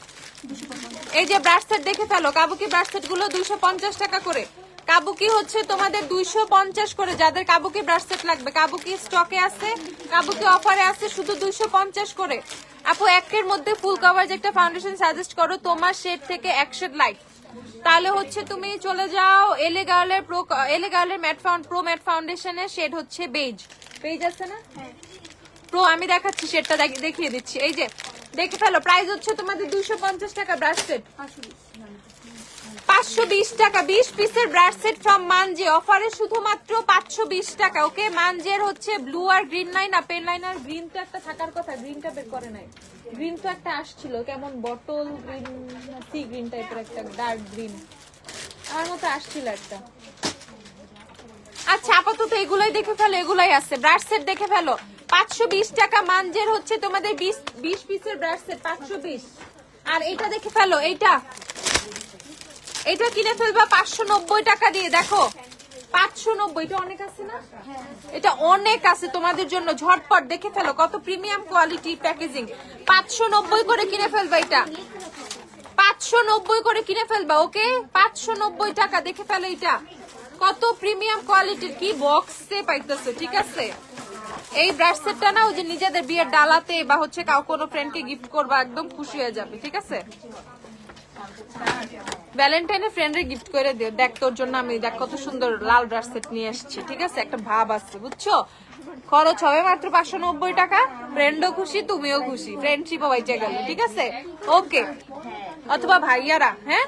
এই যে ব্রাশ সেট দেখে ফেলো, কাবুকি ব্রাশ সেট গুলো 250 টাকা করে। কাবুকি হচ্ছে তোমাদের 250 করে। যাদের কাবুকি ব্রাশ সেট লাগবে, কাবুকি স্টকে আছে, কাবুকি অফারে আছে, শুধু 250 করে। আপু একের মধ্যে ফুল কভার যে একটা ফাউন্ডেশন সাজেস্ট করো তোমার শেড থেকে, এক শেড লাইট। তাহলে হচ্ছে তুমি চলে যাও এলে গার্লের প্রো ম্যাট ফাউন্ডেশনের শেড হচ্ছে বেজ আছে না প্রো, আমি দেখাচ্ছি শেডটা, দেখিয়ে দিচ্ছি। এই যে দেখে ফেলো, প্রাইস হচ্ছে তোমাদের 250 টাকা ব্রাশ সেট। 520 টাকা 20 পিসের ব্রাশ সেট ফ্রম মানজে, অফারে শুধুমাত্র 520 টাকা। ওকে, মানজের হচ্ছে ব্লু আর গ্রিন নাই না, পেন লাইন আর গ্রিন তো একটা থাকার কথা, গ্রিনটা বের করে নাই। গ্রিন তো একটা আসছিল, কেমন বটল গ্রিন, সি গ্রিন টাইপের একটা ডার্ক গ্রিন আমার মতো আসছিল একটা। আচ্ছা আপাতত এগুলাই দেখে ফেলো, এগুলাই আছে। ব্রাশ সেট দেখে ফেলো, 520 টাকা মানজের হচ্ছে তোমাদের 20 পিসের ব্রাশ সেট 520। আর এটা দেখে ফেলো, এটা কিনে ফেলবা 590 টাকা দিয়ে। দেখো 590, এটা অনেক আছে না? এটা অনেক আছে তোমাদের জন্য, ঝটপট দেখে ফেলো, কত প্রিমিয়াম কোয়ালিটি প্যাকেজিং। 590 করে কিনে ফেলবা, এটা 590 করে কিনে ফেলবা। ওকে, 590 টাকা, দেখে ফেলো এটা কত প্রিমিয়াম কোয়ালিটির, কি বক্সে পাইতেছে। ঠিক আছে, এই ব্রাশ সেটটা না ওই যে নিজেদের বিয়ের ডালাতে বা হচ্ছে কাউ কোনো ফ্রেন্ডকে গিফট করবা, একদম খুশি হয়ে যাবে। ঠিক আছে, ভ্যালেন্টাইনে ফ্রেন্ডে গিফট করে দিও। দেখ তোর জন্য আমি দেখ কত সুন্দর লাল ব্রাশ সেট নিয়ে আসছি। ঠিক আছে, একটা ভাব আছে, বুঝছো? খরচ হবে মাত্র 590 টাকা, ফ্রেন্ডও খুশি, তুমিও খুশি, ফ্রেন্ডশিপও বাইচে গেল। ঠিক আছে, ওকে। অথবা ভাইয়ারা, হ্যাঁ,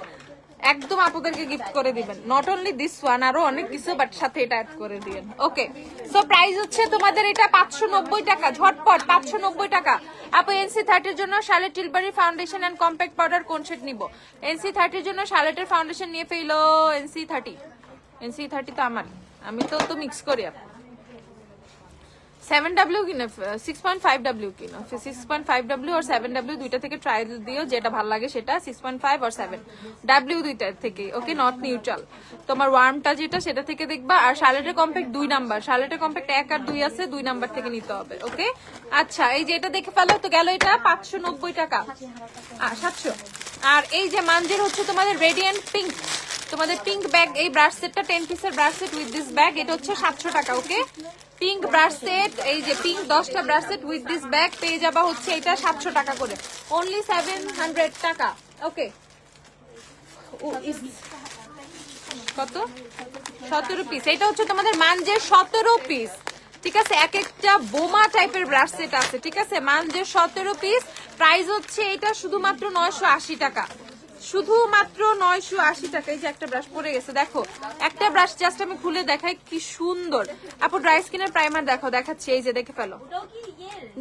একদম আপুদেরকে গিফট করে দিবেন। নট অনলি দিস ওয়ান, আরো অনেক কিছু, বাট সাথে এটা অ্যাড করে দিবেন। ওকে, সো প্রাইস হচ্ছে তোমাদের এটা 590 টাকা, ঝটপট 590 টাকা। আপু NC30 এর জন্য Charlotte Tilbury foundation and compact powder কোন শেড নিব? NC30 এর জন্য শার্লেটের ফাউন্ডেশন নিয়ে ফেলো। NC30 তো আমার, আমি তো মিক্স করি। আপু 7W কিনে 6.5W কিনো, 6.5W আর 7W দুইটা থেকে ট্রায়াল দিও, যেটা ভালো লাগে সেটা। 6.5 আর 7W দুইটা থেকে। ওকে, নট নিউট্রাল। তোমার ওয়ার্মটা যেটা সেটা থেকে দেখবা। আর শার্লেটের কম্প্যাক্ট 2 নাম্বার, শার্লেটের কম্প্যাক্ট 1 আর 2 আছে, 2 নাম্বার থেকে নিতে হবে। ওকে, আচ্ছা এই যে এটা দেখে ফেলো তো, গেল এটা 590 টাকা, 700। আর এই যে মানজের হচ্ছে তোমাদের রেডিয়েন্ট পিঙ্ক, তোমাদের পিঙ্ক ব্যাগ, এই ব্রাশ সেটটা 10 পিসের brush set with this bag, এটা হচ্ছে 700 টাকা। ওকে, পিঙ্ক ব্রাশ সেট, এই যে পিঙ্ক 10টা brush set with this bag পেয়ে যাবা হচ্ছে এটা 700 টাকা করে, অনলি 700 টাকা। ওকে, কত? 17 পিস। এটা হচ্ছে তোমাদের মানজের 17 পিস। ঠিক আছে, এক একটা বোমা টাইপের ব্রাশ সেট আছে। ঠিক আছে, মানজের 17 পিস। প্রাইস হচ্ছে এটা শুধুমাত্র 980 টাকা, শুধুমাত্র 980 টাকা। এই যে একটা ব্রাশ পড়ে গেছে, দেখো একটা ব্রাশ জাস্ট আমি খুলে দেখাই, কি সুন্দর। আপু ড্রাই স্কিনের প্রাইমার দেখো, দেখাচ্ছি, এই যে দেখে ফেলো,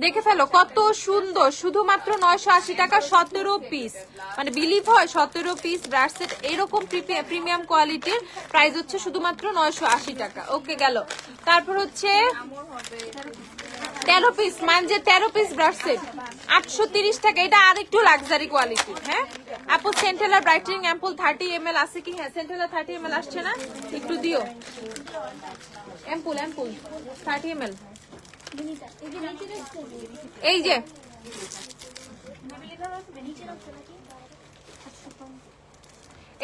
দেখে ফেলো কত সুন্দর, শুধুমাত্র 980 টাকা, 17 পিস। মানে বিলিভ হয়, 17 পিস ব্রাশ সেট এরকম প্রিমিয়াম কোয়ালিটির, প্রাইস হচ্ছে শুধুমাত্র 980 টাকা। ওকে, গেল। তারপর হচ্ছে 13 পিস, মানজে 13 পিস ব্রাশ সেট 830 টাকা। এটা আর একটু লাক্সারি কোয়ালিটির। হ্যাঁ আপু, সেন্টেলার ব্রাইটেনিং অ্যাম্পুল 30 ml আছে কি? হ্যাঁ, সেন্টেলার 30 ml আসছে না, একটু দিও। অ্যাম্পুল 30 ml, এই যে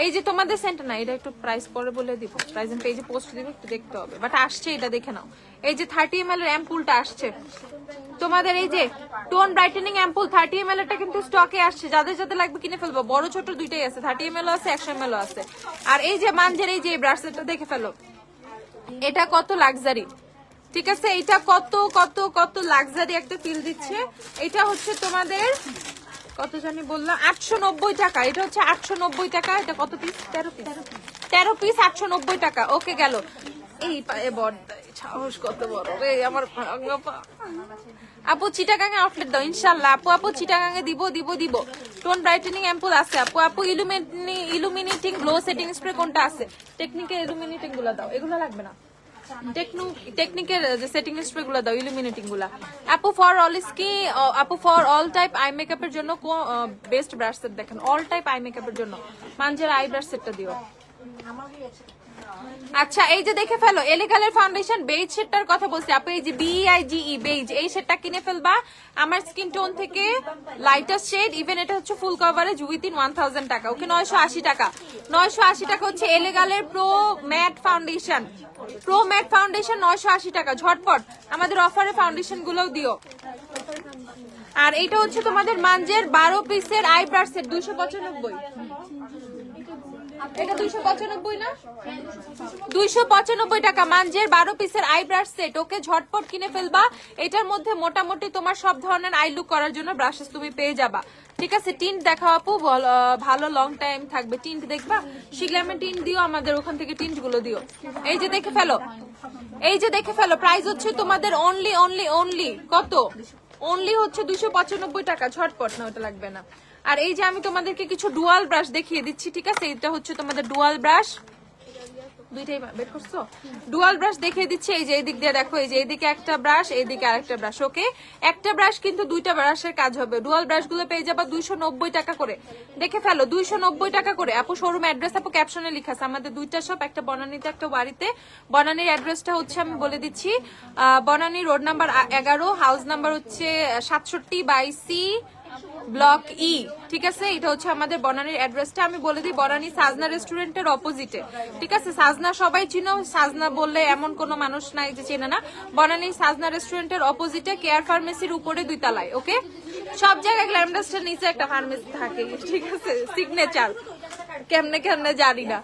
এই যে তোমাদের সেন্টার না, এটা একটু প্রাইস পরে বলে দিব, প্রাইস আমি পেজে পোস্ট দিব, একটু দেখতে হবে, বাট আসছে, এটা দেখে নাও। এই যে 30 ml এর অ্যাম্পুলটা আসছে তোমাদের, এই যে টোন ব্রাইটেনিং অ্যাম্পুল 30 ml এরটা কিন্তু স্টকে আসছে, যাদের যাদের লাগবে কিনে ফেলবো। বড় ছোট দুইটাই আছে, 30 ml আছে, 100 ml আছে। আর এই যে মানজের এই যে ব্রাশ সেটটা দেখে ফেলো, এটা কত লাক্সারি। ঠিক আছে, এটা কত কত কত লাক্সারি একটা ফিল দিচ্ছে। এটা হচ্ছে তোমাদের কত জানি বললাম, 890 টাকা। এটা হচ্ছে 890 টাকা। এটা কত পিস? 13 পিস, 13 পিস 890 টাকা। ওকে, গেল। এই পায়ে বড় সাহস কত বড় রে আমার। আপু চিটাগাং আউটলেট দাও ইনশাল্লাহ। আপু চিটাগাঙে দিব। টোন ব্রাইটেনিং অ্যাম্পুল আছে আপু। ইলুমিনেটিং গ্লো সেটিং স্প্রে কোনটা আছে? টেকনিকের ইলুমিনেটিং গুলো দাও, এগুলো লাগবে না। টেকনিকের যে সেটিং স্প্রে গুলো দাও, ইলুমিনেটিং গুলা। আপু ফর অল টাইপ আই মেকআপের জন্য বেস্ট ব্রাশ সেট দেখেন, অল টাইপ আই মেকআপের জন্য মানজের আই ব্রাশ সেটটা দিও। আচ্ছা, এই যে দেখে ফেলো, এলিগালের ফাউন্ডেশন বেজ শেডটার কথা বলছি আপু। এই যে BEIGE বেজ, এই শেডটা কিনে ফেলবা। আমার স্কিন টোন থেকে লাইটার শেড, ইভেন এটা হচ্ছে ফুল কভারেজ উইথিন 1000 টাকা। ওকে, 980 টাকা। 980 টাকা হচ্ছে এলিগালের প্রো ম্যাট ফাউন্ডেশন। 980 টাকা। ঝটপট আমাদের অফারে ফাউন্ডেশন গুলোও দিও। আর এইটা হচ্ছে তোমাদের মানজের 12 পিসের আই ব্রাশ সেট 295। এটা 295 না, 295 টাকা মানজের 12 পিসের আই ব্রাশ সেট। ওকে, ঝটপট কিনে ফেলবা। এটার মধ্যে মোটামুটি তোমার সব ধরনের আই লুক করার জন্য ব্রাশেস তুমি পেয়ে যাবা। ঠিক আছে, টিন্ট দেখাও আপু, ভালো লং টাইম থাকবে। টিন্ট দেখবা, শিগলামে টিন্ট দিও, আমাদের ওখান থেকে টিন্ট গুলো দিও। এই যে দেখে ফেলো, এই যে দেখে ফেলো, প্রাইস হচ্ছে তোমাদের অনলি অনলি অনলি কত, অনলি হচ্ছে 295 টাকা। ঝটপট না, ওটা লাগবে না। আর এই যে আমি তোমাদেরকে কিছু ডুয়াল ব্রাশ দেখিয়ে দিচ্ছি। ঠিক আছে, এটা হচ্ছে তোমাদের ডুয়াল ব্রাশ, দুইটাই বের করছো, ডুয়াল ব্রাশ দেখিয়ে দিচ্ছি। এই যে এই দিক দিয়ে দেখো, এই যে এইদিকে একটা ব্রাশ, এইদিকে আরেকটা ব্রাশ। ওকে, একটা ব্রাশ কিন্তু দুইটা ব্রাশের কাজ হবে। ডুয়াল ব্রাশ গুলো পেয়ে যাবা 290 টাকা করে। দেখে ফেলো, 290 টাকা করে। আপু শোরুম অ্যাড্রেস আপু ক্যাপশনে লেখা আছে, আমাদের দুইটা শপ, একটা বনানীতে একটা বাড়িতে। বনানীর অ্যাড্রেসটা হচ্ছে আমি বলে দিচ্ছি, Banani road number 11, house number হচ্ছে 67/C ব্লক ই। ঠিক আছে, এটা হচ্ছে আমাদের বনানীর অ্যাড্রেসটা। আমি বলে দিই, বনানী সাজনা রেস্টুরেন্টের অপোজিটে। ঠিক আছে, সাজনা সবাই চিনো, সাজনা বললে এমন কোনো মানুষ নাই যে চেনে না। বনানী সাজনা রেস্টুরেন্টের অপোজিটে কেয়ার ফার্মেসির উপরে 2 তলায়। ওকে, সব জায়গায় গ্ল্যামডাস্টার নিচে একটা ফার্মেসি থাকে। ঠিক আছে, সিগনেচার কেমনে কেমনে জানি না।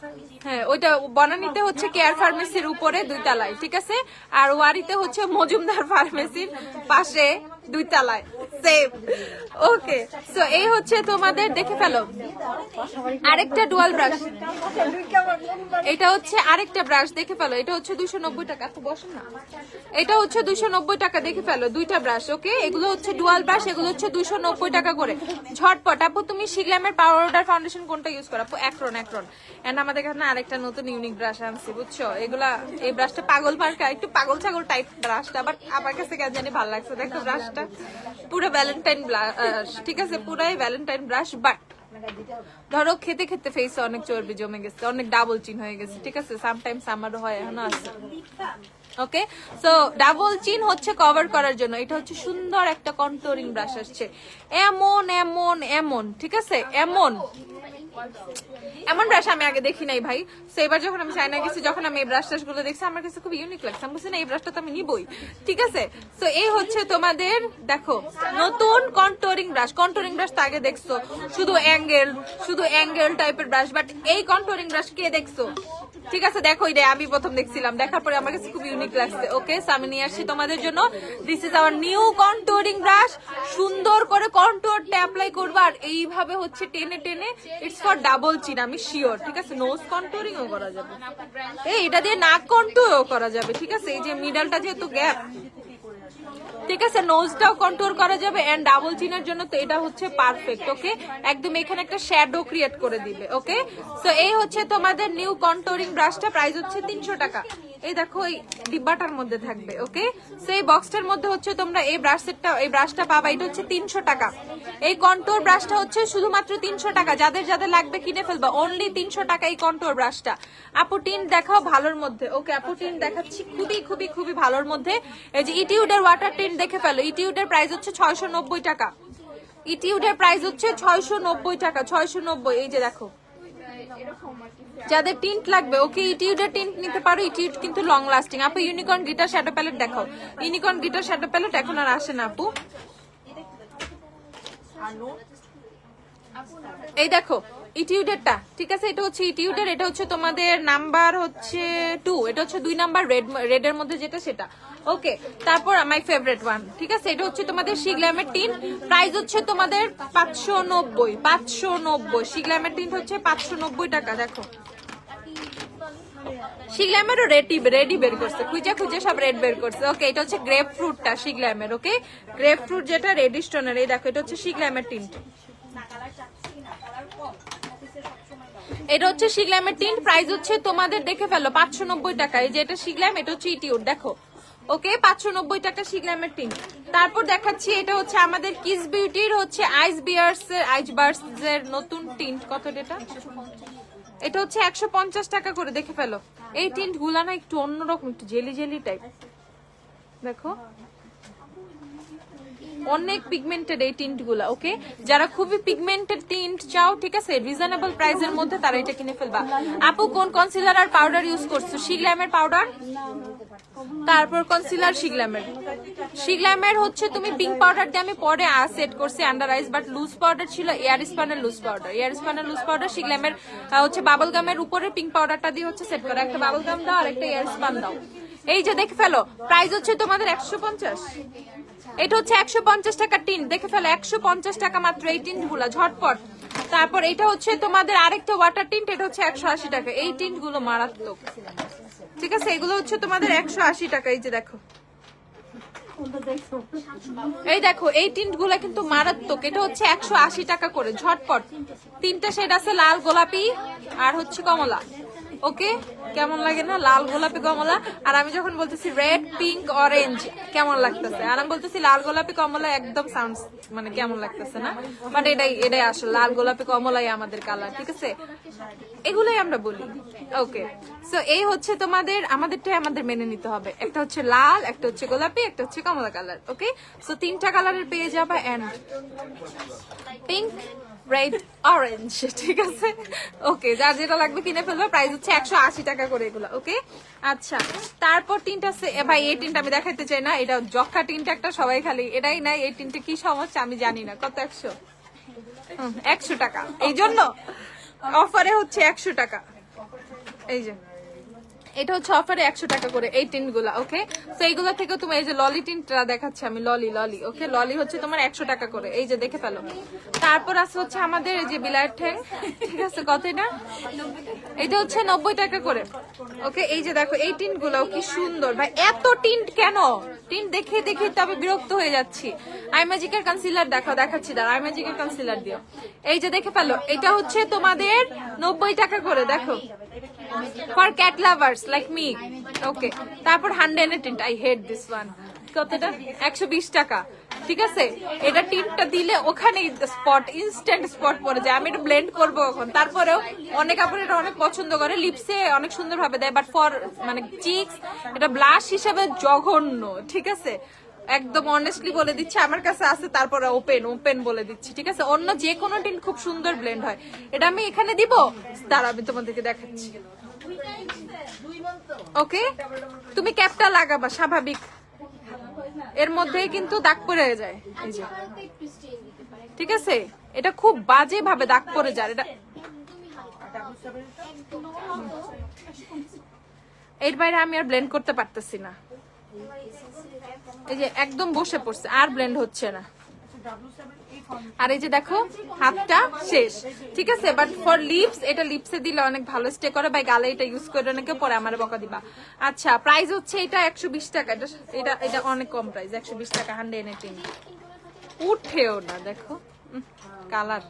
হ্যাঁ, ওইটা বনানীতে হচ্ছে কেয়ার ফার্মেসির উপরে 2 তলায়। ঠিক আছে, আর ওয়ারিতে হচ্ছে মজুমদার ফার্মেসির পাশে 2 তলায়, সেম। ওকে, সো এই হচ্ছে তোমাদের, দেখে ফেলো আরেকটা ডুয়াল ব্রাশ। এটা হচ্ছে আরেকটা ব্রাশ, দেখে ফেলো। এটা হচ্ছে 290 টাকা। তো বসেন না, এটা হচ্ছে 290 টাকা। দেখে ফেলো, দুইটা ব্রাশ। ওকে, এগুলো হচ্ছে ডুয়াল ব্রাশ, এগুলো হচ্ছে 290 টাকা করে। ঝটপট। আপু তুমি শিগলামের পাউডার ফাউন্ডেশন কোনটা ইউজ করো? আপু অ্যাক্রন। এন্ড আমাদের এখানে আরেকটা নতুন ইউনিক ব্রাশ আনছি, বুঝছো? এগুলা, এই ব্রাশটা পাগল পার্কা, একটু পাগল ছাগল টাইপ ব্রাশটা, বাট আমার কাছে কেন জানি ভালো লাগছে। দেখো ব্রাশটা পুরো ভ্যালেন্টাইন ব্রাশ। ঠিক আছে, পুরাই ভ্যালেন্টাইন ব্রাশ, বাট ধরো খেতে খেতে ফেসে অনেক চর্বি জমে গেছে, অনেক ডাবল চিন হয়ে গেছে। ঠিক আছে, সামটাইমস আমারও হয়, এখনো আছে। ওকে, সো ডাবল চিন হচ্ছে কভার করার জন্য। এটা হচ্ছে সুন্দর একটা কন্ট্রোলিং ব্রাশ আসছে, এমন এমন এমন। ঠিক আছে, এমন এমন ব্রাশ আমি আগে দেখি নাই ভাই। তো এবার যখন আমি চায়না গেছি, যখন আমি এই ব্রাশ গুলো দেখছি, আমার কাছে খুব ইউনিক লাগছে। আমি বলছি না, এই ব্রাশটা তো আমি নিবই। ঠিক আছে, তো এই হচ্ছে তোমাদের দেখো নতুন কন্ট্রোলিং ব্রাশ। কন্ট্রোলিং ব্রাশ তো আগে দেখছো শুধু অ্যাঙ্গেল টাইপের ব্রাশ, বাট এই কন্ট্রোলিং ব্রাশ কে দেখছো? ঠিক আছে, দেখো এটা আমি প্রথম দেখছিলাম, দেখার পরে আমার কাছে খুব ইউনিক লাগছে। ওকে, সো আমি নিয়ে আসছি তোমাদের জন্য, this is our new controlling brush. সুন্দর করে কন্ট্রোরটা অ্যাপ্লাই করবা, আর এইভাবে হচ্ছে টেনে টেনে, ইটস ফর ডাবল চিন, আমি শিওর। ঠিক আছে, নোজ কন্ট্রোলিংও করা যাবে, এটা দিয়ে নাক কন্ট্রোলও করা যাবে। ঠিক আছে, এই যে মিডলটা যেহেতু গ্যাপ, ঠিক আছে, নোজটাও কন্ট্রোল করা যাবে। এন্ড ডাবল চিনের জন্য তো এটা হচ্ছে পারফেক্ট। ওকে, একদম এখানে একটা শ্যাডো ক্রিয়েট করে দিবে। ওকে, সো এই হচ্ছে তোমাদের নিউ কন্ট্রোলিং ব্রাশটা, প্রাইস হচ্ছে 300 টাকা। এই দেখো এই ডিব্বাটার মধ্যে থাকবে। ওকে, সো এই বক্সটার মধ্যে হচ্ছে তোমরা এই ব্রাশ সেটটা, এই ব্রাশটা পাবা। এটা হচ্ছে 300 টাকা। এই কন্ট্রোল ব্রাশটা হচ্ছে শুধুমাত্র 300 টাকা। যাদের যাদের লাগবে কিনে ফেলবা, অনলি 300 টাকা এই কন্ট্রোল ব্রাশটা। আপু টিন দেখাও ভালোর মধ্যে। ওকে আপু, টিন দেখাচ্ছি খুবই খুবই খুবই ভালোর মধ্যে। এই যে ইটিউডের ওয়াটার টিন দেখে ফেলো। ইটিউডের প্রাইস হচ্ছে 690 টাকা। ইটিউডের প্রাইস হচ্ছে 690 টাকা, 690। এই যে দেখো, যাদের টিন্ট লাগবে, ওকে ইটিউডের টিন্ট নিতে পারো। ইটিউড কিন্তু লং লাস্টিং। আপু ইউনিকর্ন গ্লিটার শ্যাডো প্যালেট দেখাও। ইউনিকর্ন গ্লিটার শ্যাডো প্যালেট এখন আর আসে না আপু। এই দেখো ইটিউডেরটা। ঠিক আছে, এটা হচ্ছে ইটিউডের, এটা হচ্ছে তোমাদের নাম্বার হচ্ছে 2। এটা হচ্ছে 2 নাম্বার, রেড এর মধ্যে যেটা সেটা। ওকে, তারপর মাই ফেভারিট ওয়ান। ঠিক আছে, এটা হচ্ছে তোমাদের শিগলামের টিন। প্রাইস হচ্ছে তোমাদের 590। শিগলামের টিন হচ্ছে 590 টাকা। দেখো শিগলামেরও রেডি বের করছে, খুঁজে খুঁজে সব রেড বের করছে। ওকে, এটা হচ্ছে গ্রেপ ফ্রুটটা শিগলামের। ওকে, গ্রেপ ফ্রুট যেটা রেডিশ টোনের। এই দেখো, এটা হচ্ছে শিগলামের টিন। এটা হচ্ছে শিগলামের টিন। প্রাইস হচ্ছে তোমাদের দেখে ফেলো 590 টাকা। এই যে এটা শিগলাম, এটা হচ্ছে ইটিউড। দেখো, ওকে 590 টাকা শিগলামের টিন। তারপর দেখাচ্ছি, এটা হচ্ছে আমাদের কিস বিউটির হচ্ছে আইস বার্স এর নতুন টিন্ট। কত এটা? এটা হচ্ছে 150 টাকা করে। দেখে ফেলো, এই টিন্ট গুলা না একটু অন্যরকম, একটু জেলি জেলি টাইপ। দেখো অনেক পিগমেন্টেড এই টিন্ট গুলা। ওকে, যারা খুবই পিগমেন্টেড টিন্ট চাও, ঠিক আছে, রিজনেবল প্রাইসের মধ্যে, তারা এটা কিনে ফেলবা। আপু কোন কনসিলার আর পাউডার ইউজ করছো? শিগ্ল্যামের পাউডার, তারপর কনসিলার শিগ্ল্যামের হচ্ছে তুমি পিঙ্ক পাউডার দিয়ে আমি পরে সেট করছি under eyes, but loose powder ছিল এয়ার স্পানের লুজ পাউডার। শিগ্ল্যামের হচ্ছে বাবল গামের উপরে পিঙ্ক পাউডারটা দিয়ে হচ্ছে সেট করা। একটা বাবল গাম দাও আর একটা এয়ার স্পান দাও। এই যে দেখে ফেলো, প্রাইস হচ্ছে তোমাদের 150। এটা হচ্ছে 150 টাকা টিন, দেখে ফেলো 150 টাকা মাত্র এই টিন্ট গুলা, ঝটপট। তারপর এটা হচ্ছে তোমাদের আরেকটা ওয়াটার টিন্ট, এটা হচ্ছে 180 টাকা। এই টিন্ট গুলো মারাত্মক, ঠিক আছে, এগুলো হচ্ছে তোমাদের 180 টাকা। এই যে দেখো, এই দেখো এই টিন্ট গুলা কিন্তু মারাত্মক, এটা হচ্ছে 180 টাকা করে, ঝটপট। তিনটা শেড আছে, লাল, গোলাপি আর হচ্ছে কমলা। ওকে, কেমন লাগে না লাল, গোলাপি, কমলা? আর আমি যখন বলতেছি রেড, পিঙ্ক, অরেঞ্জ কেমন লাগতেছে, আর আমি বলতেছি লাল, গোলাপি, কমলা, একদম সাউন্ড মানে কেমন লাগতেছে না? বাট এটাই আসলে লাল, গোলাপি, কমলাই আমাদের কালার, ঠিক আছে, এগুলাই আমরা বলি। ওকে, সো এই হচ্ছে তোমাদের, আমাদেরটাই আমাদের মেনে নিতে হবে। একটা হচ্ছে লাল, একটা হচ্ছে গোলাপি, একটা হচ্ছে কমলা কালার। ওকে, সো তিনটা কালারের পেয়ে যাবা, এন্ড পিঙ্ক, রেড, অরেঞ্জ, ঠিক আছে। ওকে, যার যেটা লাগবে কিনে ফেলবে। প্রাইস হচ্ছে 180 টাকা করে এগুলো। ওকে, আচ্ছা, তারপর টিনটা ভাই, এই টিনটা আমি দেখাইতে চাই না, এটা জক্কা টিনটা একটা, সবাই খালি এটাই নাই। এই টিনটা কি সমস্যা আমি জানি না। কত? 100 টাকা, এই জন্য অফারে হচ্ছে 100 টাকা। এই যে এটা হচ্ছে অফারে 100 টাকা করে এই টিন গুলা। ওকে, তো এইগুলো থেকে তুমি এই যে ললি টিনটা দেখাচ্ছি আমি, ললি। ওকে, ললি হচ্ছে তোমার 100 টাকা করে, এই যে দেখে ফেলো। তারপর আছে হচ্ছে আমাদের এই যে বিলায়ের ঠ্যাং, ঠিক আছে, কত এটা? এটা হচ্ছে 90 টাকা করে। ওকে, এই যে দেখো এই টিন গুলো কি সুন্দর ভাই, এত টিন্ট কেন? টিন্ট দেখে তবে বিরক্ত হয়ে যাচ্ছি। আইম্যাজিকের কনসিলার দেখাচ্ছি, দাঁড়া, আইম্যাজিকের কনসিলার দিও। এই যে দেখে ফেলো, এটা হচ্ছে তোমাদের 90 টাকা করে, দেখো, for cat lovers like me. Okay, তারপর 100 tint, I hate this one. কতটা? 120 টাকা, ঠিক আছে। এটা টিন্টটা দিলে ওখানে স্পট, ইনস্ট্যান্ট স্পট পড়ে যায়। আমি এটা ব্লেন্ড করবো এখন, তারপরেও অনেক আপনার এটা অনেক পছন্দ করে, লিপসে অনেক সুন্দর ভাবে দেয়, বাট ফর মানে চিক্স এটা ব্লাশ হিসেবে জঘন্য, ঠিক আছে, একদম অনেস্টলি বলে দিচ্ছি, আমার কাছে আছে। তারপরে ওপেন বলে দিচ্ছি, ঠিক আছে। অন্য যে কোনো টিন খুব সুন্দর ব্লেন্ড হয়। এটা আমি এখানে দিব, দাঁড়া আমি তোমাদেরকে দেখাচ্ছি। ওকে, তুমি ক্যাপটা লাগাবা স্বাভাবিক, এর মধ্যে কিন্তু দাগ পড়ে যায়, এই যে, ঠিক আছে। এটা খুব বাজে ভাবে দাগ পড়ে যায়, এটা এর বাইরে আমি আর ব্লেন্ড করতে পারতেছি না। এই যে একদম বসে পড়ছে, আর ব্লেন্ড হচ্ছে না। আর এই যে দেখো হাতটা শেষ, ঠিক আছে। বাট ফর লিপস, এটা লিপসে দিলে অনেক ভালো স্টে করে, ভাই গালে এটা ইউজ করে অনেকে, পরে আমার বকা দিবা। আচ্ছা, প্রাইস হচ্ছে এটা 120 টাকা। এটা অনেক কম প্রাইস, 120 টাকা। 118 উঠেও না, দেখো কালার।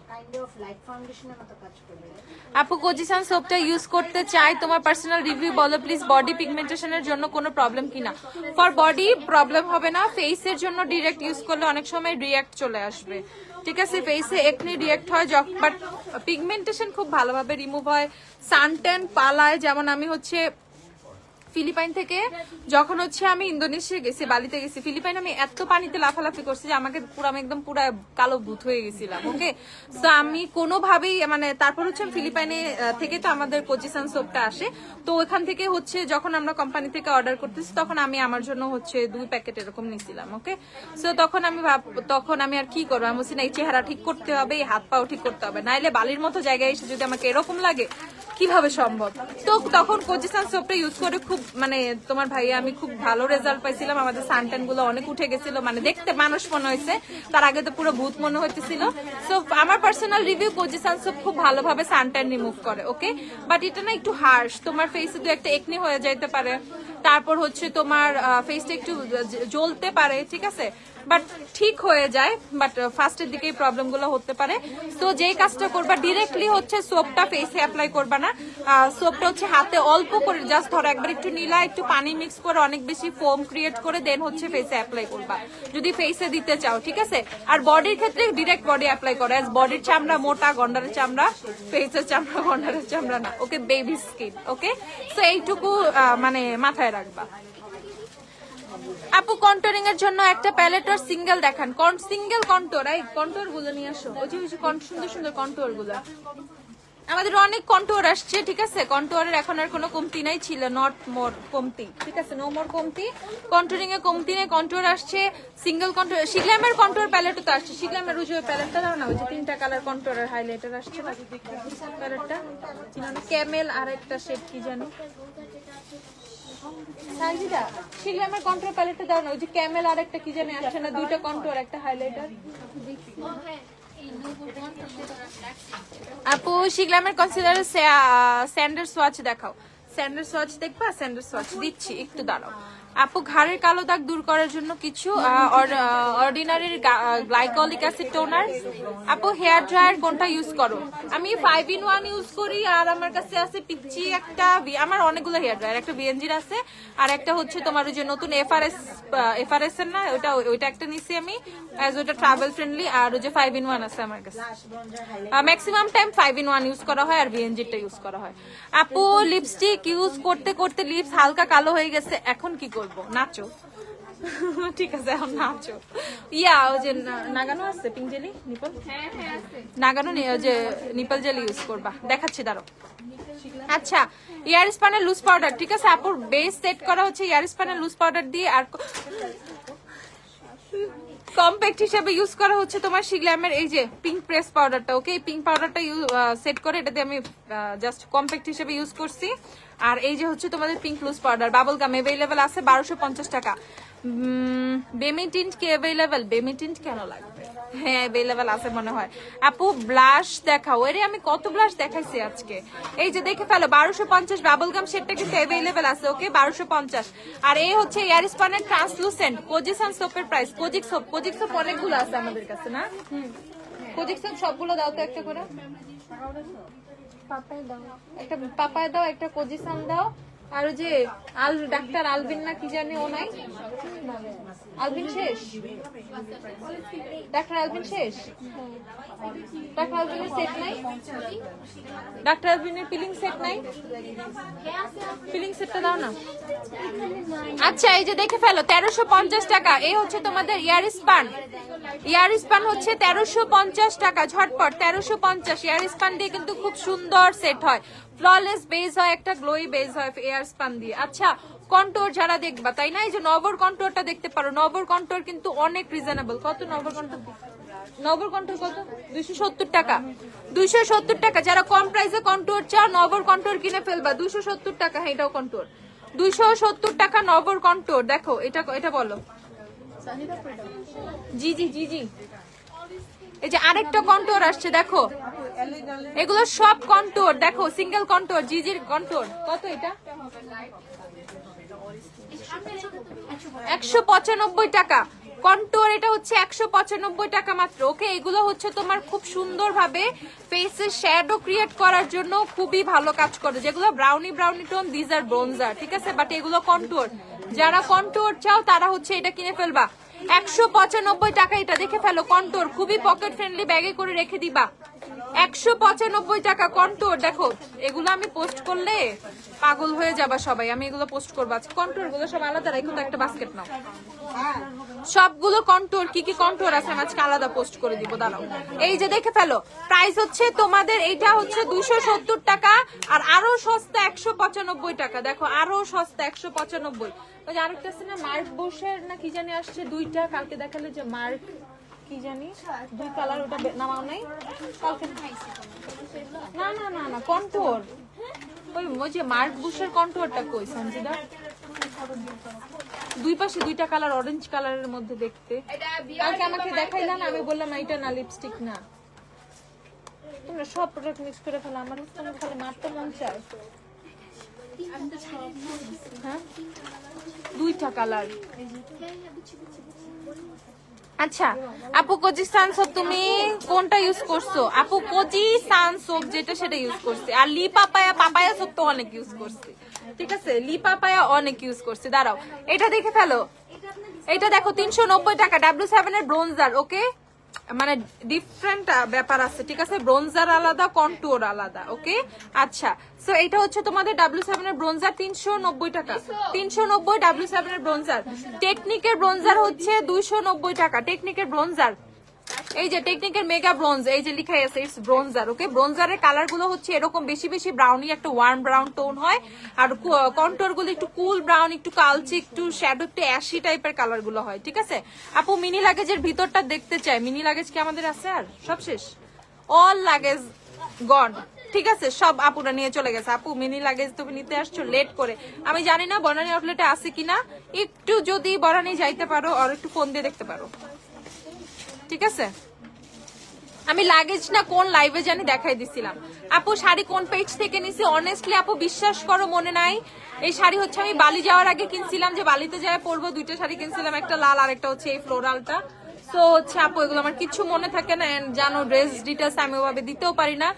আপু কোজিসান সোপটা ইউজ করতে চাই, তোমার পার্সোনাল রিভিউ বলো প্লিজ। বডি পিগমেন্টেশনের জন্য কোনো প্রবলেম কিনা? ফর বডি প্রবলেম হবে না, ফেসের জন্য ডিরেক্ট ইউজ করলে অনেক সময় রিঅ্যাক্ট চলে আসবে, ঠিক আছে। ফেসে একনি রিঅ্যাক্ট হয়, বাট পিগমেন্টেশন খুব ভালোভাবে রিমুভ হয়। সানটেন পালায়, যেমন আমি হচ্ছে ফিলিপাইন থেকে যখন হচ্ছে আমি ইন্দোনেশিয়া গেছি, বালিতে গেছি, ফিলিপাইন আমি এত পানিতে লাফালাফি করছি যে আমাকে পুরো, আমি একদম পুরো কালো ভূত হয়ে গেছিলাম। ওকে, তো আমি কোনোভাবেই মানে, তারপর হচ্ছে ফিলিপাইনে থেকে তো আমাদের কোজিসান সোপটা আসে, তো ওখান থেকে হচ্ছে যখন আমরা কোম্পানি থেকে অর্ডার করতেছি, তখন আমি আমার জন্য হচ্ছে 2 প্যাকেট এরকম নিছিলাম। ওকে, সো তখন আমি আর কি করবো, আমি বলছি না, এই চেহারা ঠিক করতে হবে, এই হাত পাও ঠিক করতে হবে, নাইলে বালির মতো জায়গায় এসে যদি আমাকে এরকম লাগে কিভাবে সম্ভব? তো তখন কোজিসান সোপটা ইউজ করে খুব মানে তোমার ভাই আমি খুব ভালো রেজাল্ট পাইছিলাম। আমাদের সানটেন গুলো অনেক উঠে গেছিল, মানে দেখতে মানুষ মনে হয়েছে, তার আগে তো পুরো ভূত মনে হইতেছিল। সো আমার পার্সোনাল রিভিউ, কোজিসান সোপ খুব ভালোভাবে সানটেন রিমুভ করে। ওকে, বাট এটা না একটু হার্শ, তোমার ফেসে তো একটা একনি হয়ে যাইতে পারে, তারপর হচ্ছে তোমার ফেসটা একটু জ্বলতে পারে, ঠিক আছে, বাট ঠিক হয়ে যায়, বাট ফার্স্টের দিকে প্রবলেম গুলো হতে পারে। তো যেই কাজটা করবা, ডিরেক্টলি হচ্ছে সোপটা ফেসে অ্যাপ্লাই করবা না, সোপটা হচ্ছে হাতে অল্প করে জাস্ট ধরো একবার একটু নিলা, একটু পানি মিক্স করে অনেক বেশি ফোম ক্রিয়েট করে দেন হচ্ছে ফেসে অ্যাপ্লাই করবা, যদি ফেসে দিতে চাও, ঠিক আছে। আর বডির ক্ষেত্রে ডিরেক্ট বডি অ্যাপ্লাই করো, অ্যাজ বডির চামড়া মোটা, গন্ডারের চামড়া, ফেসের চামড়া গন্ডারের চামড়া না। ওকে, বেবি স্কিন। ওকে, তো এইটুকু মানে মাথায় রাখবা। আপু কন্টুরিং এর জন্য একটা প্যালেট আর সিঙ্গেল দেখান, সিঙ্গেল কন্টুর, এই কন্টুর গুলো নিয়ে আসো, ওই যে সুন্দর সুন্দর কন্টুর গুলো। আমাদের অনেক কন্টুর আসছে, ঠিক আছে, কন্টুরের এখন আর কোনো কমতি নাই, ছিল নট মোর কমতি, ঠিক আছে, নো মোর কমতি, কন্টুরিং এ কমতি নেই, কন্টুর আসছে, সিঙ্গেল কন্টুর, শিগলামের কন্টুর প্যালেটও তো আসছে, শিগলামের ওই যে প্যালেটটা দাও না, ওই যে 3টা কালার কন্টুর আর হাইলাইটার আসছে না প্যালেটটা, ক্যামেল আর একটা শেড কি জানি, সাইজিদা শিগলামের কন্টুর প্যালেটটা দাও না, ওই যে ক্যামেল আর একটা কি জানি আসছে না, 2টা কন্টুর একটা হাইলাইটার। আপু শিগলামের কনসিলার স্যান্ডার সোয়াচ দেখাও, স্যান্ডার সোয়াচ দেখবা, স্যান্ডার সোয়াচ দিচ্ছি, একটু দাঁড়াও। আপু ঘাড়ের কালো দাগ দূর করার জন্য কিছু অর্ডিনারি গ্লাইকলিক অ্যাসিড টোনার। আপু হেয়ার ড্রায়ার কোনটা ইউজ করো? আমি 5-in-1 ইউজ করি, আর আমার কাছে আছে পিচ্চি একটা, আমার অনেকগুলো হেয়ার ড্রায়ার, একটা বিএনজির আছে, আর একটা হচ্ছে তোমার ওই যে নতুন এফআরএস এর না, ওইটা একটা নিছি আমি, ওইটা ট্রাভেল ফ্রেন্ডলি, আর ওই যে 5-in-1 আছে আমার কাছে, ম্যাক্সিমাম টাইম 5-in-1 ইউজ করা হয়, আর বিএনজিরটা ইউজ করা হয়। আপু লিপস্টিক ইউজ করতে করতে লিপস হালকা কালো হয়ে গেছে, এখন কি করবো? নাচো, ঠিক আছে, এখন নাচো। ইয়া ওই যে নাগানো আছে পিঙ্ক জেলি নিপল, নাগানো যে নিপল জেলি ইউজ করবা, দেখাচ্ছি দাঁড়ো। আচ্ছা ইয়ার স্পানের লুজ পাউডার, ঠিক আছে, আপুর বেস সেট করা হচ্ছে ইয়ার স্পানের লুজ পাউডার দিয়ে, আর কম্প্যাক্ট হিসেবে ইউজ করা হচ্ছে তোমার শিগলামের এই যে পিঙ্ক প্রেস পাউডারটা, ওকে, পিঙ্ক পাউডারটা সেট করে এটাতে আমি জাস্ট কম্প্যাক্ট হিসেবে ইউজ করছি। আর এই যে হচ্ছে তোমাদের pink loose powder, bubble gum available আছে 1250 টাকা। বেমিটিন্ট কি অ্যাভেলেবেল? বেমিটিন্ট কেন লাগবে, হ্যাঁ অ্যাভেলেবেল আছে মনে হয়। আপু ব্লাশ দেখাও, এরে আমি কত ব্লাশ দেখাইছি আজকে, এই যে দেখে ফেলো 1250, বাবল গাম সেটটা কিন্তু অ্যাভেলেবেল আছে, ওকে 1250। আর এই হচ্ছে এয়ার স্পানের ট্রান্সলুসেন্ট কোজিসান সোপের প্রাইস, কোজিক সোপ অনেকগুলো আছে আমাদের কাছে না, কোজিক সোপ সবগুলো দাও তো একটা করে, একটা পাপায় দাও, একটা কোজিসান দাও, আর ওই যে ডাক্তার আলবিন না কি জানি, ও নাই, আলবিন শেষ, ডাক্তার আলবিন শেষ, ডাক্তার আলবিনের সেট নাই, ডাক্তার আলবিনের পিলিং সেট নাই, পিলিং সেটটা দাও না। আচ্ছা এই যে দেখে ফেলো 1350 টাকা, এই হচ্ছে তোমাদের ইয়ার স্পান, ইয়ার স্পান হচ্ছে 1350 টাকা, ঝটপট 1350, ইয়ার স্পান দিয়ে কিন্তু খুব সুন্দর সেট হয়, ফ্ললেস বেস হয়, একটা গ্লোই বেস হয় এয়ার স্পান দিয়ে। আচ্ছা কন্ট্যুর যারা দেখবা, তাই না, এই যে নবর কন্ট্যুরটা দেখতে পারো, নবর কন্ট্যুর কিন্তু অনেক রিজনেবল, কত নবর কন্ট্যুর, নবর কন্ট্যুর কত, 270 টাকা, 270 টাকা, যারা কম প্রাইসে কন্ট্যুর চাও নবর কন্ট্যুর কিনে ফেলবা, 270 টাকা, হ্যাঁ এটাও কন্ট্যুর, 270 টাকা নবর কন্ট্যুর। দেখো এটা বলো, জি জি জি জি, এই যে আরেকটা কন্ট্যুর আসছে দেখো, এগুলো সব কন্ট্যুর, দেখো সিঙ্গেল কন্ট্যুর, জিজির কন্ট্যুর, কত এটা, 195 টাকা কন্ট্যুর, এটা হচ্ছে 195 টাকা মাত্র, ওকে। এগুলো হচ্ছে তোমার খুব সুন্দর ভাবে ফেসে শ্যাডো ক্রিয়েট করার জন্য খুবই ভালো কাজ করে, যেগুলো ব্রাউনি টোন, দিস আর ব্রোনজার, ঠিক আছে, বাট এগুলো কন্ট্যুর, যারা কন্ট্যুর চাও তারা হচ্ছে এটা কিনে ফেলবা, 195 টাকা, এটা দেখে ফেলো, কন্ট্যুর খুবই পকেট ফ্রেন্ডলি, ব্যাগে করে রেখে দিবা, 195 টাকা কন্ট্যুর। দেখো এগুলো আমি পোস্ট করলে পাগল হয়ে যাবা সবাই, আমি এগুলো পোস্ট করবো আজকে, কন্ট্যুর গুলো সব আলাদা রাখো তো, একটা বাস্কেট নাও, সবগুলো কন্ট্যুর কি কি কন্ট্যুর আছে আমি আজকে আলাদা পোস্ট করে দিব, দাঁড়াও। এই যে দেখে ফেলো, প্রাইস হচ্ছে তোমাদের এইটা হচ্ছে 270 টাকা, আর আরো সস্তা 195 টাকা, দেখো আরো সস্তা 195। ওই যে আরেকটা আছে না মার্ক বোসের না কি জানি আসছে, 2টা কালকে দেখালে, যে মার্ক কি জানি 2 কালার, ওটা নামাও নাই কালকে, না না না না কন্ট্যুর, ওই যে মার্ক বুশের কন্ট্যুরটা কই সঞ্জিদা, 2 পাশে 2টা কালার, অরেঞ্জ কালারের মধ্যে দেখতে, কালকে আমাকে দেখাইলা না, আমি বললাম এটা না লিপস্টিক না, তোমরা সব প্রোডাক্ট মিক্স করে ফেলো, আমার খালি মারতে মন চায়, হ্যাঁ 2টা কালার। আচ্ছা আপু কোজি সানসোপ তুমি কোনটা ইউজ করছো? আপু কোজি সানসোপ যেটা সেটা ইউজ করছি, আর লি পাপায়া সোপ তো অনেক ইউজ করছি, ঠিক আছে, লি পাপায়া অনেক ইউজ করছি। দাঁড়াও এটা দেখে ফেলো, এটা দেখো 390 টাকা, W7 এর ব্রোনজার, ওকে মানে ডিফারেন্ট ব্যাপার আছে, ঠিক আছে? ব্রোঞ্জার আলাদা, কন্টুর আলাদা, ওকে? আচ্ছা, সো এটা হচ্ছে তোমাদের W7 এর ব্রোঞ্জার 390 টাকা, 390 W7 এর ব্রোঞ্জার। টেকনিকের ব্রোঞ্জার হচ্ছে 290 টাকা, টেকনিকের ব্রোঞ্জার। এই যে টেকনিকের মেগা ব্রোঞ্জ, এই যে লেখা আছে ইটস ব্রোঞ্জার, ওকে? ব্রোঞ্জারের কালার গুলো হচ্ছে এরকম বেশি বেশি ব্রাউনি, একটা ওয়ার্ম ব্রাউন টোন হয়, আর কন্টুর গুলো একটু কুল ব্রাউন, একটু কালচে, একটু শ্যাডো, একটু অ্যাশি টাইপের কালার গুলো হয়, ঠিক আছে? আপু মিনি লাগেজের ভিতরটা দেখতে চাই, মিনি লাগেজ কি আমাদের আছে? আর সব শেষ, অল লাগেজ গন, ঠিক আছে? সব আপুরা নিয়ে চলে গেছে। আপু মিনি লাগেজ তুমি নিতে আসছো লেট করে, আমি জানি না বনানী আউটলেটে আছে কিনা, একটু যদি বনানী যাইতে পারো আর একটু ফোন দিয়ে দেখতে পারো, ঠিক আছে? আমি লাগেজ না কোন লাইভে জানি দেখাই দিছিলাম। আপু শাড়ি কোন পেজ থেকে নিছি? অনেস্টলি আপু বিশ্বাস করো মনে নাই। এই শাড়ি হচ্ছে আমি বালি যাওয়ার আগে কিনছিলাম, যে বালিতে যাওয়া পরবো, দুইটা শাড়ি কিনছিলাম, একটা লাল আর একটা হচ্ছে এই ফ্লোরালটা। সো হচ্ছে আপু এগুলো আমার কিছু মনে থাকে না, জানো ড্রেস ডিটেলস আমি ওভাবে দিতেও পারি না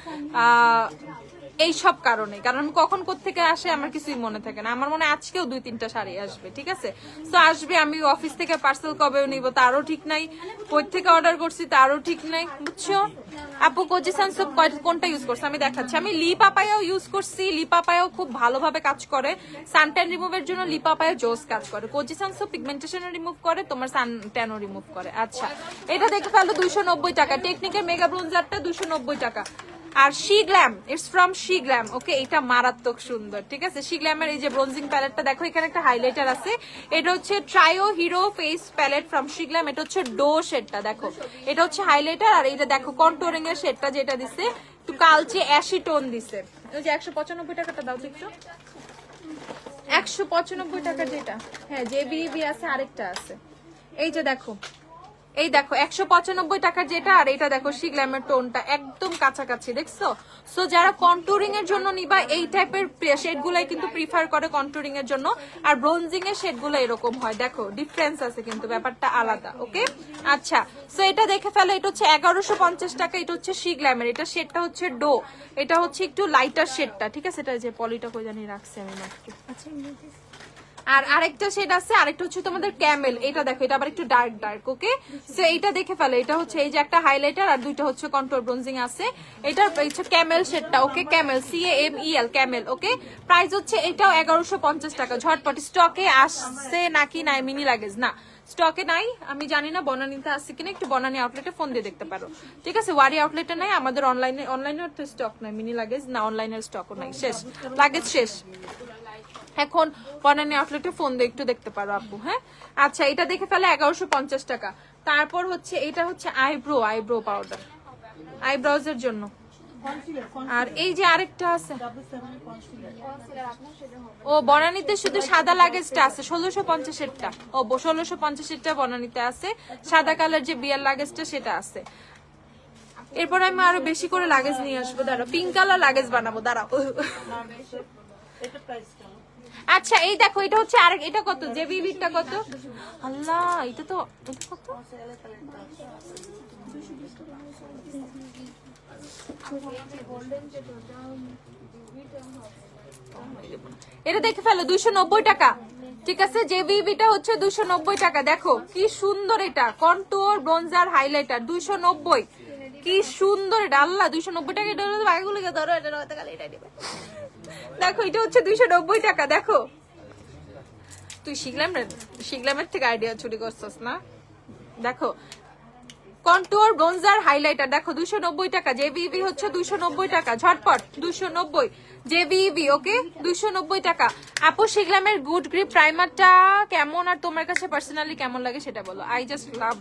এই সব কারণে, কারণ আমি কখন কোত্থেকে আসে আমার কিছুই মনে থাকে না। আমার মনে হয় আজকেও 2-3টা শাড়ি আসবে, ঠিক আছে? তো আসবে, আমি অফিস থেকে পার্সেল কবেও নিব তারও ঠিক নাই, কই থেকে অর্ডার করছি তারও ঠিক নাই, বুঝছো? আপু কোচি সানসোপ কোনটা ইউজ করছে আমি দেখাচ্ছি। আমি লিপাপায়াও ইউজ করছি, লিপাপায়াও খুব ভালোভাবে কাজ করে, সানট্যান রিমুভের জন্য লিপাপায়া জোস কাজ করে। কোচি সানসোপ পিগমেন্টেশন রিমুভ করে, তোমার সানট্যানও রিমুভ করে। আচ্ছা, এটা দেখে ফেলো 290 টাকা, টেকনিকের মেগা ব্রোঞ্জারটা 290 টাকা। আর She Glam, it's from she Glam, okay? এটা মারাত্মক সুন্দর, ঠিক আছে? শি গ্ল্যামের এই যে ব্রোনজিং প্যালেটটা দেখো, এখানে একটা হাইলাইটার আছে, এটা হচ্ছে trio hero face palette from she glam, এটা হচ্ছে ডো শেডটা, দেখো এটা হচ্ছে হাইলাইটার, আর এইটা দেখো কন্টুরিং এর শেডটা যেটা দিছে একটু কালচে অ্যাশি টোন দিছে। ওই যে 195 টাকাটা দাও তো একটু, 195 টাকা যেটা, হ্যাঁ জেবিবি আছে, আরেকটা আছে, এই যে দেখো, এই দেখো 195 টাকার যেটা, আর এটা দেখো শি গ্ল্যামের টোনটা একদম কাছাকাছি, দেখছো? সো যারা কন্টুরিং এর জন্য নিবা এই টাইপের শেড গুলাই কিন্তু প্রিফার করে কন্টুরিং এর জন্য, আর ব্রোনজিং এর শেড গুলো এরকম হয়, দেখো ডিফারেন্স আছে কিন্তু ব্যাপারটা আলাদা, ওকে? আচ্ছা, সো এটা দেখে ফেলো, এটা হচ্ছে 1150 টাকা, এটা হচ্ছে শি গ্ল্যামের, এটা শেডটা হচ্ছে ডো, এটা হচ্ছে একটু লাইটার শেডটা, ঠিক আছে? এটা যে পলিটা কই জানি রাখছি আমি মাত্র। আচ্ছা, আর আরেকটা শেড আছে, আরেকটা হচ্ছে তোমাদের ক্যামেল, এটা দেখো এটা আবার একটু ডার্ক ডার্ক, ওকে? সো এইটা দেখে ফেলো, এটা হচ্ছে এই যে একটা হাইলাইটার আর দুইটা হচ্ছে কন্ট্রোল ব্রোনজিং আছে, এটা হচ্ছে ক্যামেল শেডটা, ওকে? ক্যামেল, CAMEL, ক্যামেল, ওকে? প্রাইস হচ্ছে এটাও 1150 টাকা। ঝটপট স্টকে আসছে নাকি নাই মিনি লাগেজ? না, স্টকে নাই, আমি জানি না বনানীতে আছে কিনা, একটু বনানী আউটলেটে ফোন দিয়ে দেখতে পারো, ঠিক আছে? ওয়ারি আউটলেটে নাই, আমাদের অনলাইনের তো স্টক নাই মিনি লাগেজ, না অনলাইনের স্টকও নাই, শেষ লাগেজ শেষ। এখন বনানী আউটলেটে ফোন দিয়ে একটু দেখতে পারো আপু, হ্যাঁ? আচ্ছা, এটা দেখে ফেলে 1150 টাকা। তারপর হচ্ছে এটা হচ্ছে আইব্রো পাউডার, আইব্রোজ এর জন্য। আর এই যে আরেকটা আছে, ও বনানীতে শুধু সাদা লাগেজটা আছে 1650 এরটা, ও 1650 এরটা বনানীতে আছে, সাদা কালার যে বিয়ার লাগেজটা সেটা আছে। এরপর আমি আরো বেশি করে লাগেজ নিয়ে আসবো, দাঁড়াও পিঙ্ক কালার লাগেজ বানাবো, দাঁড়াও। আচ্ছা, এই দেখো এটা হচ্ছে আরেক, এটা কত? জেবিবিটা কত? আল্লাহ, এটা তো কত? এটা দেখে ফেলো 290 টাকা, ঠিক আছে? জেবিবিটা হচ্ছে 290 টাকা। দেখো কি সুন্দর, এটা কন্টুর ব্রোঞ্জার হাইলাইটার 290, কি সুন্দর এটা, আল্লাহ 290 টাকা। এটা বাকিগুলোকে ধরো, এটা এটা নেবে, দেখো এটা হচ্ছে 290 টাকা। দেখো তুই শিখলামের থেকে আইডিয়া চুরি করছস না? দেখো কন্টুর ব্রোঞ্জার হাইলাইটার, দেখো 290 টাকা। জেবিবি হচ্ছে 290 টাকা, ঝটপট 290 জেবিবি, ওকে? 290 টাকা। আপু শিখলামের গুড গ্রিপ প্রাইমারটা কেমন, আর তোমার কাছে পার্সোনালি কেমন লাগে সেটা বলো। আই জাস্ট লাভ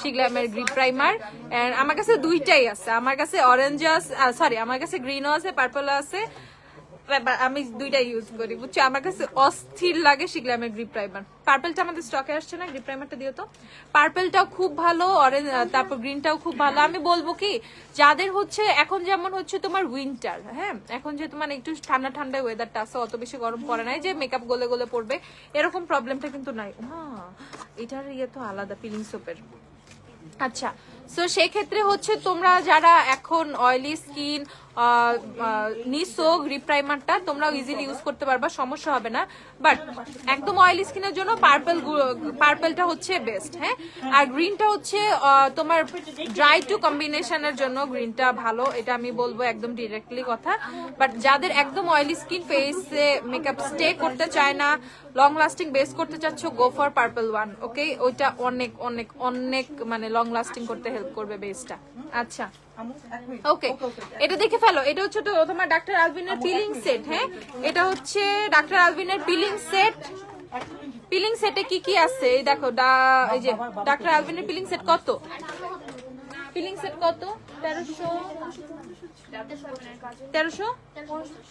শিখলামের গ্রিপ প্রাইমার, আমার কাছে দুইটাই আছে, আমার কাছে অরেঞ্জ আছে, সরি আমার কাছে গ্রিনও আছে, পার্পলও আছে, আমি দুইটাই ইউজ করি, বুঝছো? আমার কাছে অস্থির লাগে শিখলামের গ্রিপ প্রাইমার। পার্পলটা আমাদের স্টকে আসছে না, গ্রিপ প্রাইমারটা দিও তো। পার্পলটাও খুব ভালো, অরেঞ্জ, তারপর গ্রিনটাও খুব ভালো। আমি বলবো কি, যাদের হচ্ছে এখন যেমন হচ্ছে তোমার উইন্টার, হ্যাঁ এখন যেহেতু মানে একটু ঠান্ডা ঠান্ডা ওয়েদারটা আছে, অত বেশি গরম পড়ে নাই যে মেকআপ গলে গলে পড়বে, এরকম প্রবলেমটা কিন্তু নাই। এটার ইয়ে তো আলাদা, পিলিং সোপের। আচ্ছা, সো সেক্ষেত্রে হচ্ছে তোমরা যারা এখন অয়েলি স্কিন নিসো গ্রিপ প্রাইমারটা তোমরা ইজিলি ইউজ করতে পারবা, সমস্যা হবে না। বাট একদম অয়েলি স্কিনের জন্য পার্পলটা হচ্ছে বেস্ট। হ্যাঁ, আর গ্রিনটা হচ্ছে তোমার ড্রাই টু কম্বিনেশনের জন্য গ্রিনটা ভালো, এটা আমি বলবো একদম ডিরেক্টলি কথা। বাট যাদের একদম অয়েলি স্কিন, ফেসে মেকআপ স্টে করতে চায় না, লং লাস্টিং বেস করতে চাচ্ছ, গো ফর পার্পল ওয়ান। ওকে, ওইটা অনেক অনেক অনেক মানে লং লাস্টিং করতে হেল্প করবে বেসটা। আচ্ছা ওকে, এটা দেখে ফেলো। এটা হচ্ছে তো তোমার ডাক্তার আলভিনের পিলিং সেট। হ্যাঁ, এটা হচ্ছে ডাক্তার আলভিনের পিলিং সেট। পিলিং সেটে কি কি আছে এই দেখো, এই যে ডাক্তার আলভিনের পিলিং সেট কত? পিলিং সেট কত?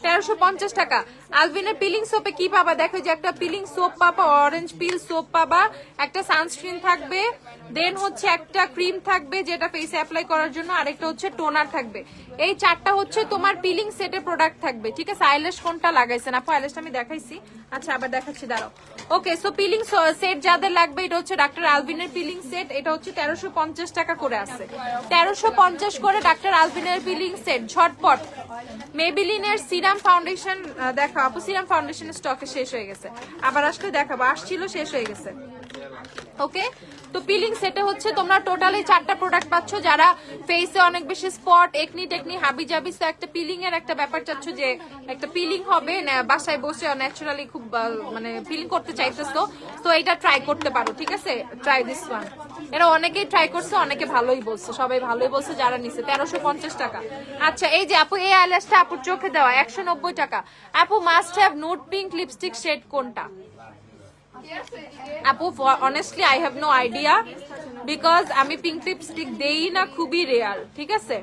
1350 টাকা। আলভিনের পিলিং সোপে কি পাবা দেখো, যে একটা পিলিং সোপ পাবা, অরেঞ্জ পিল সোপ পাবা, একটা সানস্ক্রিন থাকবে, দেন হচ্ছে একটা ক্রিম থাকবে যেটা ফেসে অ্যাপ্লাই করার জন্য, আরেকটা হচ্ছে টোনার থাকবে। এই চারটা হচ্ছে তোমার পিলিং সেটের প্রোডাক্ট থাকবে। ঠিক আছে, আইল্যাশ কোনটা লাগাইছেন আপু? আইল্যাশটা আমি দেখাইছি। আচ্ছা, আবার দেখাচ্ছি, দাঁড়াও। ওকে, সো পিলিং সেট যাদের লাগবে, এটা হচ্ছে ডাক্তার আলভিনের পিলিং সেট। এটা হচ্ছে 1350 টাকা করে আছে, 1350 করে ডাক্তার আলভিনের পিলিং সেট। ঝটপট মেবিলিনের সিরাম ফাউন্ডেশন দেখো আপু, সিরাম ফাউন্ডেশনের স্টকে শেষ হয়ে গেছে, আবার আসলে দেখাবো, আসছিল শেষ হয়ে গেছে। ওকে, তো পিলিং সেটে হচ্ছে তোমরা টোটালি 4টা প্রোডাক্ট পাচ্ছ। যারা ফেসে অনেক বেশি স্পট, একনি টেকনি, হাবি জাবি, তো একটা পিলিং এর একটা ব্যাপার চাচ্ছ, যে একটা পিলিং হবে বাসায় বসে ন্যাচারালি খুব মানে পিলিং করতে চাইতেছো, তো এটা ট্রাই করতে পারো। ঠিক আছে, ট্রাই দিস ওয়ান। এরা অনেকেই ট্রাই করছে, অনেকে ভালোই বলছে, সবাই ভালোই বলছে যারা নিছে। 1350 টাকা। আচ্ছা, এই যে আপু এই আইল্যাশটা আপুর চোখে দেওয়া 190 টাকা। আপু must have nude pink lipstick shade কোনটা? আপু honestly I have no idea, because আমি পিঙ্ক লিপস্টিক দেই না, খুবই রেয়ার। ঠিক আছে,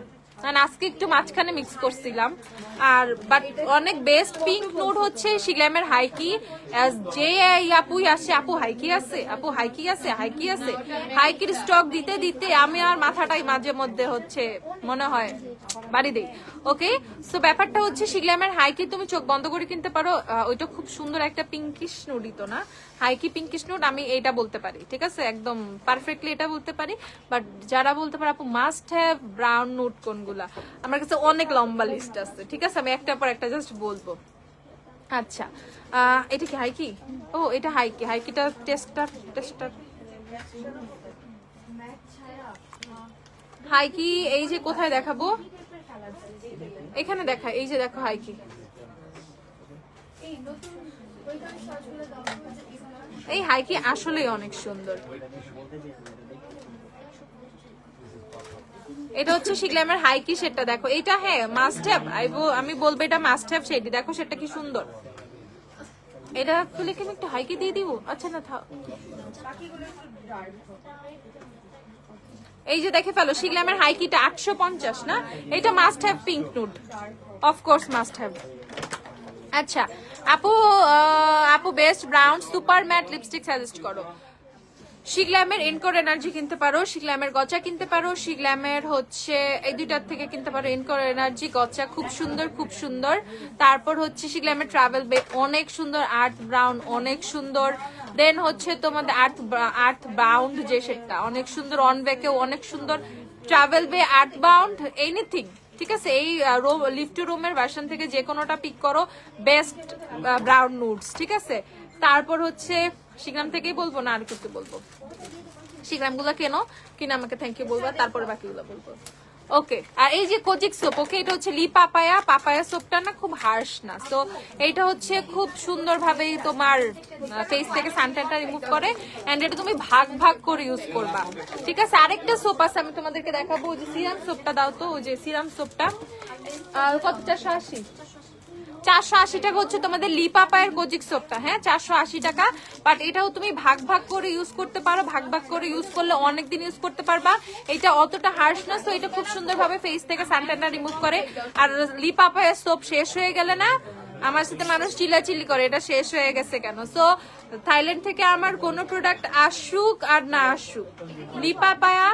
আজকে একটু মাঝখানে মিক্স করছিলাম। আর বাট অনেক বেস্ট পিঙ্ক নুড হচ্ছে শিগ্ল্যামের হাইকি। যে আপুই আসে, আপু হাইকি আছে, আপু হাইকি আছে, হাইকি আছে। হাইকির স্টক দিতে দিতে আমি আর মাথাটাই মাঝে মধ্যে হচ্ছে মনে হয় বাড়ি দেই। ওকে, সো ব্যাপারটা হচ্ছে শিগ্ল্যামের হাইকি তুমি চোখ বন্ধ করে কিনতে পারো। ওইটা খুব সুন্দর একটা পিঙ্কিশ নুডই তো না, হাইকি পিঙ্কিশ নুড, আমি এইটা বলতে পারি। ঠিক আছে, একদম পারফেক্টলি এটা বলতে পারি। বাট যারা বলতে পারে আপু মাস্ট হ্যাভ ব্রাউন নুড কোনগুলা, আমার কাছে অনেক লম্বা লিস্ট আছে। ঠিক আছে, আমি একটার পর একটা জাস্ট বলবো। আচ্ছা, এটা কি হাইকি? ও, এটা হাইকি। হাইকিটা টেস্টার হাইকি। এই যে কোথায় দেখাবো, এখানে দেখা, এই যে দেখো হাইকি। এই হাইকি আসলেই অনেক সুন্দর। এটা হচ্ছে শিগ্ল্যামের হাইকি সেটটা দেখো, এটা হ্যাঁ মাস্ট হ্যাভ, আমি বলবো এটা মাস্ট হ্যাভ সেটই। দেখো সেটটা কি সুন্দর। এটা খুলে কি একটা হাইকি দিয়ে দিব? আচ্ছা না, থাক। এই যে দেখে ফেলো, শিগ্ল্যামের হাইকিটা 850 না, এটা must have pink nude, of course must have. আচ্ছা আপু best brown super mat lipstick suggest করো। শিগ্ল্যামের এনকোর এনার্জি কিনতে পারো, শিগ্ল্যামের গচা কিনতে পারো, শিগ্ল্যামের হচ্ছে এই দুইটার থেকে কিনতে পারো। এনকোর এনার্জি, গচা খুব সুন্দর, খুব সুন্দর। তারপর হচ্ছে শিগ্ল্যামের ট্রাভেল বে অনেক সুন্দর, আর্থ ব্রাউন অনেক সুন্দর। দেন হচ্ছে তোমাদের আর্থ বাউন্ড যে সেটটা অনেক সুন্দর, অন ব্যাকেও অনেক সুন্দর। ট্রাভেল বে, আর্থ বাউন্ড, এনিথিং। ঠিক আছে, এই লিভ টু রুমের ভার্সন থেকে যে কোনোটা পিক করো, বেস্ট ব্রাউন নুডস। ঠিক আছে, তারপর হচ্ছে শিগ্রাম থেকেই বলবো না আর করতে বলবো, শিগ্রাম গুলা কিনে আমাকে থ্যাংক ইউ বলবো, তারপরে বাকিগুলো বলবো। ওকে, আর এই যে কোজিক সোপ, ওকে এটা হচ্ছে লি পাপায়া সোপটা না খুব হার্শ না, তো এইটা হচ্ছে খুব সুন্দর ভাবে তোমার ফেস থেকে সানট্যানটা রিমুভ করে, এন্ড এটা তুমি ভাগ ভাগ করে ইউজ করবা। ঠিক আছে, আরেকটা সোপ আছে আমি তোমাদেরকে দেখাবো, ওই যে সিরাম সোপটা দাও তো, ওই যে সিরাম সোপটা কত? 480 টাকা হচ্ছে তোমাদের লি পাপায়ের কোজিক সোপটা। হ্যাঁ, 480 টাকা। বাট এটাও তুমি ভাগ ভাগ করে ইউজ করতে পারো, ভাগ ভাগ করে ইউজ করলে অনেকদিন ইউজ করতে পারবা। এটা অতটা হার্শ না, সো এটা খুব সুন্দরভাবে ফেস থেকে সানট্যানটা রিমুভ করে। আর লি পাপায়ের সোপ শেষ হয়ে গেলে না আমার সাথে মানুষ চিল্লাচিল্লি করে এটা শেষ হয়ে গেছে কেন। সো থাইল্যান্ড থেকে আমার কোনো প্রোডাক্ট আসুক আর না আসুক, লি পাপায়া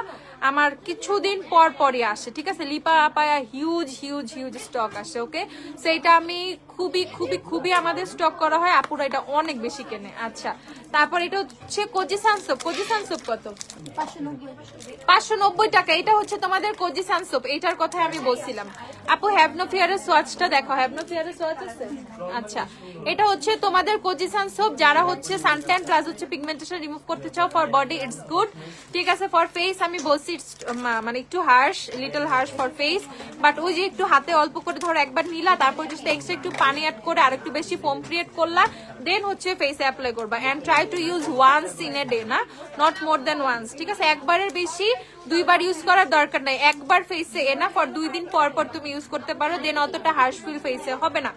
আমার কিছুদিন পর পরই আসে, ঠিক আছে। লিপা পায়া হিউজ হিউজ হিউজ স্টক আসে, ওকে। সেইটা আমি খুবই খুবই খুবই আমাদের স্টক করা হয়, আপুরা এটা অনেক বেশি কেনে। আচ্ছা, তারপর এটা হচ্ছে কোজি সানসোপ। কোজি সানসোপ কত? 590 টাকা। এটা হচ্ছে তোমাদের কোজি সানসোপ, এইটার কথা আমি বলছিলাম। আপু হ্যাভনোফিয়ারের সোয়াচটা দেখো, হ্যাভনোফিয়ারের সোয়াচ আছে। আচ্ছা, এটা হচ্ছে তোমাদের কোজি সানসোপ, যারা হচ্ছে সানট্যান প্লাস হচ্ছে পিগমেন্টেশন রিমুভ করতে চাও ফর বডি ইটস গুড, ঠিক আছে। ফর ফেস আমি বলছি মানে একটু harsh, little harsh for face, but ওই যে একটু হাতে অল্প করে ধরো একবার নিলা, তারপর জাস্ট এক্সট্রা একটু পানি অ্যাড করে আর একটু বেশি ফোম ক্রিয়েট করলা, দেন হচ্ছে ফেসে অ্যাপ্লাই করবা। And try to use once in a day, না নট মোর দেন ওয়ান্স, ঠিক আছে। একবারের বেশি দুইবার ইউজ করার দরকার নাই, একবার ফেসে এনা ফর 2 দিন পর পর তুমি ইউজ করতে পারো, দেন অতটা হার্শ ফিল ফেসে হবে না,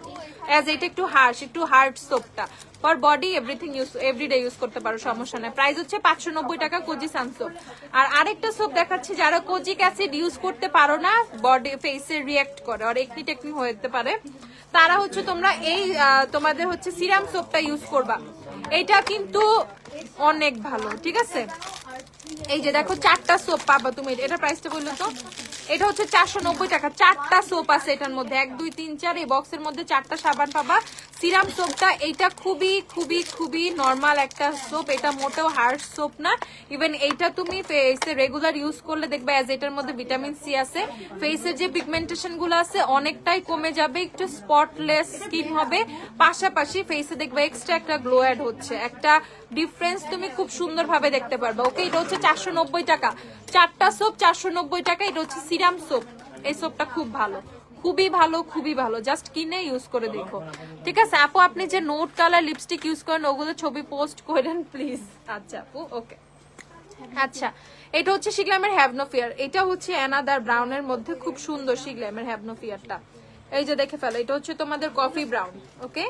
অ্যাজ এটা একটু হার্শ, একটু হার্ড সোপটা for body everything use everyday use করতে পারো, সমস্যা নেই। প্রাইস হচ্ছে 590 টাকা কোজি সানসোপ। আর আরেকটা সোপ দেখাচ্ছি, যারা কোজিক অ্যাসিড ইউজ করতে পারো না, বডি ফেসে রিঅ্যাক্ট করে আর একনি টেকনি হতে পারে, তারা হচ্ছে তোমরা এই তোমাদের হচ্ছে সিরাম সোপটা ইউজ করবা। এইটা কিন্তু অনেক ভালো, ঠিক আছে। এই যে দেখো 4টা সোপ পাবা তুমি, এটা প্রাইসটা বললো তো, এটা হচ্ছে 490 টাকা। 4টা সোপ আছে এটার মধ্যে, 1 2 3 4, এই বক্সের মধ্যে 4টা সাবান পাবা। সিরাম সোপটা এইটা খুবই খুবই খুবই নর্মাল একটা সোপ, এটা মোটেও হার্ড সোপ না। ইভেন এইটা তুমি ফেসে রেগুলার ইউজ করলে দেখবে অ্যাজ এটার মধ্যে ভিটামিন সি আছে, ফেসের যে পিগমেন্টেশন গুলো আছে অনেকটাই কমে যাবে, একটু স্পটলেস স্কিন হবে, পাশাপাশি ফেসে দেখবে এক্সট্রা একটা গ্লো অ্যাড হচ্ছে, একটা ডিফারেন্স তুমি খুব সুন্দর ভাবে দেখতে পারবে, ওকে। এটা হচ্ছে 490 টাকা, 4টা সোপ 490 টাকা। এটা হচ্ছে সিরাম সোপ, এই সোপটা খুব ভালো, খুবই ভালো, খুবই ভালো, জাস্ট কিনে ইউজ করে দেখো, ঠিক আছে। আপু আপনি যে নোট কালার লিপস্টিক ইউজ করেন ওগুলো ছবি পোস্ট করেন প্লিজ। আচ্ছা আপু, ওকে। আচ্ছা, এটা হচ্ছে শিগ্লামের হ্যাভনোফিয়ার, এটা হচ্ছে অ্যানাদার ব্রাউনের মধ্যে খুব সুন্দর শিগ্লামের হ্যাভনোফিয়ারটা, এই যে দেখে ফেলো, এটা হচ্ছে তোমাদের কফি ব্রাউন, ওকে।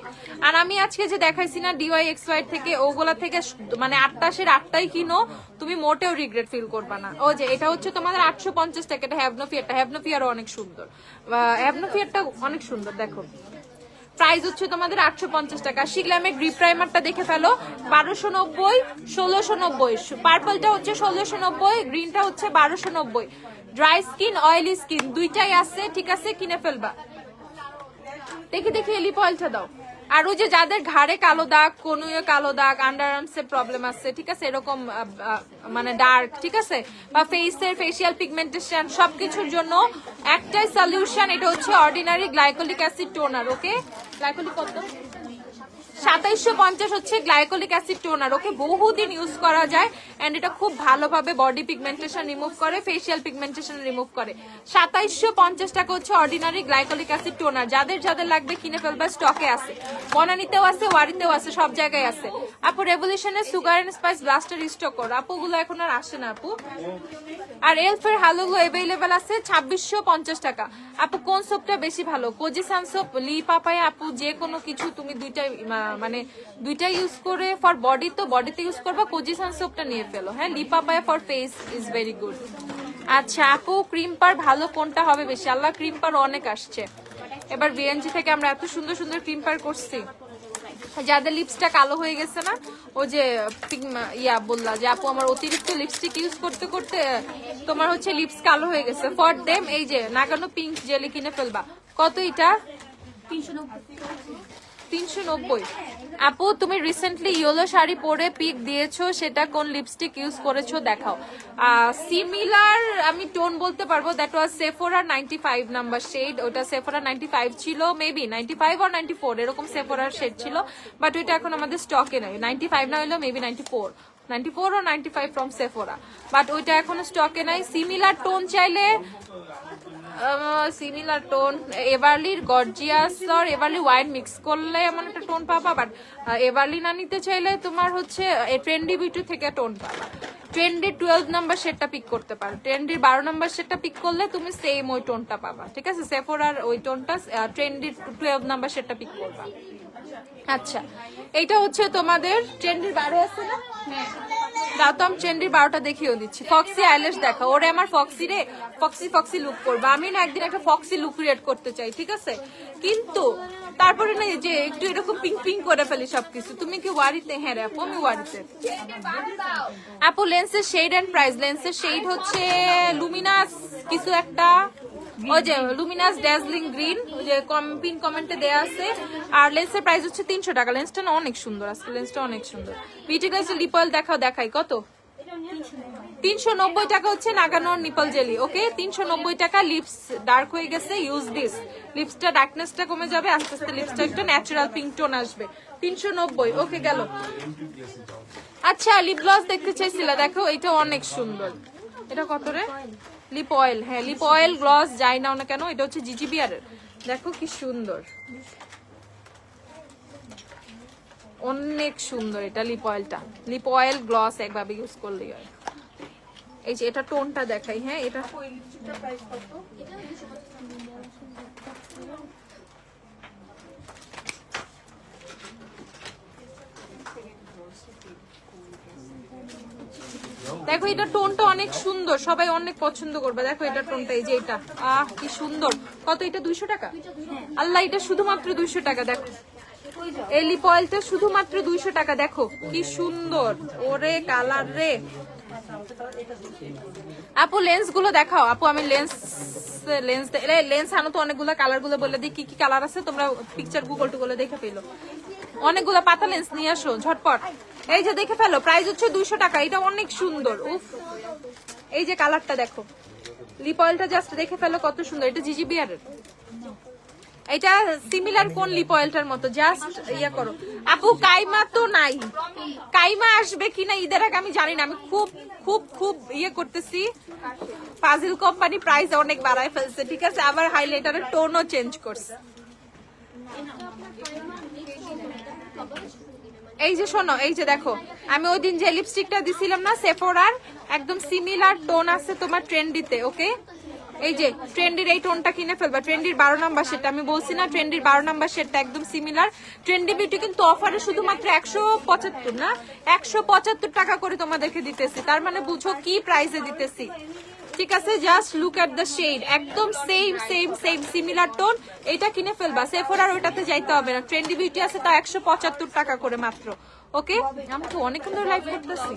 আর আমি আজকে যে দেখাইছি না DYXY থেকে, ওগুলা থেকে মানে 8টাশের 8টাই কিনো, তুমি মোটেও রিগ্রেট ফিল করবা না। ও যে এটা হচ্ছে তোমাদের 850 টাকা, এটা হ্যাভনোফিয়ারটা, হ্যাভনোফিয়ারও অনেক সুন্দর, হ্যাভনোফিয়ারটা অনেক সুন্দর, দেখো প্রাইস হচ্ছে তোমাদের 850 টাকা। শিগ্লামের গ্রিপ প্রাইমারটা দেখে ফেলো, 1290, 1690, পার্পলটা হচ্ছে 1690, গ্রিনটা হচ্ছে 1290। ড্রাই স্কিন অয়েলি স্কিন দুইটাই আছে, ঠিক আছে, কিনে ফেলবা। দেখি দেখি এলিপ অয়েলটা দাও। আর ওই যে যাদের ঘাড়ে কালো দাগ, কনুয়ে কালো দাগ, আন্ডার আর্মসের প্রবলেম আছে, ঠিক আছে, এরকম মানে ডার্ক, ঠিক আছে, বা ফেসের ফেসিয়াল পিগমেন্টেশন, সবকিছুর জন্য একটাই সলিউশন, এটা হচ্ছে অর্ডিনারি গ্লাইকোলিক অ্যাসিড টোনার, ওকে। গ্লাইকোলিক কত? 2750 হচ্ছে গ্লাইকোলিক অ্যাসিড টোনার, ওকে। বহুদিন ইউজ করা যায় এন্ড এটা খুব ভালোভাবে বডি পিগমেন্টেশন রিমুভ করে, ফেসিয়াল পিগমেন্টেশন রিমুভ করে। 2750 টাকা হচ্ছে অর্ডিনারি গ্লাইকোলিক অ্যাসিড টোনার, যাদের যাদের লাগবে কিনে ফেলবা, স্টকে আছে, বনানীতেও আছে, ওয়ারিতেও আছে, সব জায়গায় আছে। আপু রেভলিউশনের sugar and spice blaster stock করো, আপুগুলো এখন আর আসে না আপু। আর এলফের হালুগুলো অ্যাভেলেবেল আছে 2650 টাকা। আপু কোন সোপটা বেশি ভালো? কোজি সানসোপ, লি পাপায়া, আপু যে কোনো কিছু তুমি দুইটা ইউজ করে ফর বডি, তো বডিতে ইউজ করবা, কোজি সানসোপটা নিয়ে ফেলো, হ্যাঁ। লি papaya for face is very good. আচ্ছা আপু ক্রিম পার ভালো কোনটা হবে বেশি? আল্লাহ, ক্রিম পার অনেক আসছে এবার বিএনজি থেকে, আমরা এত সুন্দর সুন্দর ক্রিম পার করছি। যাদের লিপসটা কালো হয়ে গেছে না, ও যে বললা যে আপু আমার অতিরিক্ত লিপস্টিক ইউজ করতে করতে তোমার হচ্ছে লিপস কালো হয়ে গেছে, ফর দেম এই যে নাগানো পিঙ্ক জেলি কিনে ফেলবা। কত এটা? 390। আপু তুমি রিসেন্টলি ইয়েলো শাড়ি পরে পিক দিয়েছো, সেটা কোন লিপস্টিক ইউজ করেছো দেখাও। সিমিলার আমি টোন বলতে পারবো, that was Sephora 95 number shade, ওটা সেফোরা 95 ছিল, মেবি 95 or 94 এরকম সেফোরার শেড ছিল, বাট ওইটা এখন আমাদের স্টকে নাই। 95 না হইলো maybe 94 or 95 from Sephora, but ওইটা এখন স্টকে নাই। সিমিলার টোন চাইলে সিমিলার টোন এভারলির গর্জিয়াস আর এভারলি ওয়াইন মিক্স করলে এমন একটা টোন পাবা, বাট এভারলি না নিতে চাইলে তোমার হচ্ছে ট্রেন্ডি বিউটি থেকে টোন পাবা। ট্রেন্ডির 12 নাম্বার শেডটা পিক করতে পারো, ট্রেন্ডির 12 নাম্বার শেডটা পিক করলে তুমি সেম ওই টোনটা পাবা, ঠিক আছে। সেফোরার ওই টোনটা, ট্রেন্ডির 12 নাম্বার শেডটা পিক করবা। আচ্ছা এটা হচ্ছে তোমাদের ট্রেন্ডির 12 আছে না, তাও তো আমি ট্রেন্ডির 12টা দেখিয়েও দিচ্ছি। ফক্সি আইল্যাশ দেখা, ওরে আমার ফক্সি রে, ফক্সি লুক করবো। আমি না একদিন একটা ফক্সি লুক ক্রিয়েট করতে চাই, ঠিক আছে? কিন্তু তারপরে না যে একটু এরকম পিঙ্ক করে ফেলি সবকিছু। তুমি কি ওয়ারিতে? হ্যাঁ রে আপু, আমি ওয়ারিতে। আপু লেন্সের শেড এন্ড প্রাইস। লেন্সের শেড হচ্ছে লুমিনাস কিছু একটা, ওই যে লুমিনাস ড্যাজলিং গ্রিন, ওই যে পিন কমেন্টে দেয়া আছে। আর লেন্সের প্রাইস হচ্ছে 300 টাকা। লেন্সটা না অনেক সুন্দর, আজকে লেন্সটা অনেক সুন্দর। বিউটি গ্লাসের লিপ অয়েল দেখাই কত? 390 টাকা হচ্ছে নাগানোর নিপল জেলি। ওকে 390 টাকা। লিপস ডার্ক হয়ে গেছে, ইউজ দিস। লিপসটা ডার্কনেসটা কমে যাবে, আস্তে আস্তে লিপসটা একটা ন্যাচারাল পিঙ্ক টোন আসবে। 390। ওকে গেল। আচ্ছা লিপ গ্লস দেখতে চাইছিলা, দেখো এটা অনেক সুন্দর। এটা কত রে? লিপ অয়েল, হ্যাঁ লিপ অয়েল গ্লস যাই নাও না কেন, এটা হচ্ছে জিজিবিআর এর। দেখো কি সুন্দর, অনেক সুন্দর এটা লিপ অয়েলটা। লিপ অয়েল গ্লস একভাবে ইউজ করলেই হয়। এই যে এটা টোনটা দেখাই, হ্যাঁ এটা দেখো, এটা টোনটা অনেক সুন্দর, সবাই অনেক পছন্দ করবে। দেখো এটা টোনটা, এই যে এটা, কি সুন্দর। কত এটা? 200 টাকা। আল্লাহ, এটা শুধুমাত্র 200 টাকা। দেখো এই লিপ অয়েলটা শুধুমাত্র 200 টাকা। দেখো কি সুন্দর, ওরে কালার রে। আপু লেন্স গুলো দেখাও। আপু আমি লেন্স আনো তো অনেকগুলো কালার গুলো বলে দিই কি কি কালার আছে, তোমরা পিকচার গুগল টুগলে দেখে পেলো। অনেকগুলো পাতা লেন্স নিয়ে আসো ঝটপট। এই যে দেখে ফেলো, প্রাইস হচ্ছে 200 টাকা। এটা অনেক সুন্দর। উফ, এই যে কালারটা দেখো, লিপ অয়েলটা জাস্ট দেখে ফেলো কত সুন্দর। এটা জিজিবিআর এর। এটা সিমিলার কোন লিপ অয়েলটার মতো, জাস্ট ইয়া করো। আপু কাইমা তো নাই, কাইমা আসবে কিনা ঈদের আগে আমি জানি না। আমি খুব খুব খুব ইয়ে করতেছি। ফাজিল কোম্পানি প্রাইস অনেক বাড়ায় ফেলছে, ঠিক আছে? আবার হাইলাইটারের টোনও চেঞ্জ করছে। এই যে শোনো, এই যে দেখো, আমি ওই দিন যে লিপস্টিকটা দিছিলাম না সেফোরার, একদম সিমিলার টোন আছে তোমার ট্রেন্ডিতে। ওকে এই যে ট্রেন্ডির এই টোনটা কিনে ফেলবা। ট্রেন্ডির 12 নাম্বার সেটটা আমি বলছি না, ট্রেন্ডির 12 নাম্বার সেটটা একদম সিমিলার। ট্রেন্ডি বিউটি কিন্তু অফারে শুধুমাত্র 175 না 175 টাকা করে তোমাদেরকে দিতেছি। তার মানে বুঝো কি প্রাইসে দিতেছি, ঠিক আছে? Just look at the shade, একদম same same same similar tone. এটা কিনে ফেলবা। সেফোরার ওইটাতে যাইতে হবে না। ট্রেন্ডি বিউটি আছে তা 175 টাকা করে মাত্র। ওকে আমি তো অনেকক্ষণ ধরে লাইভ করতেছি,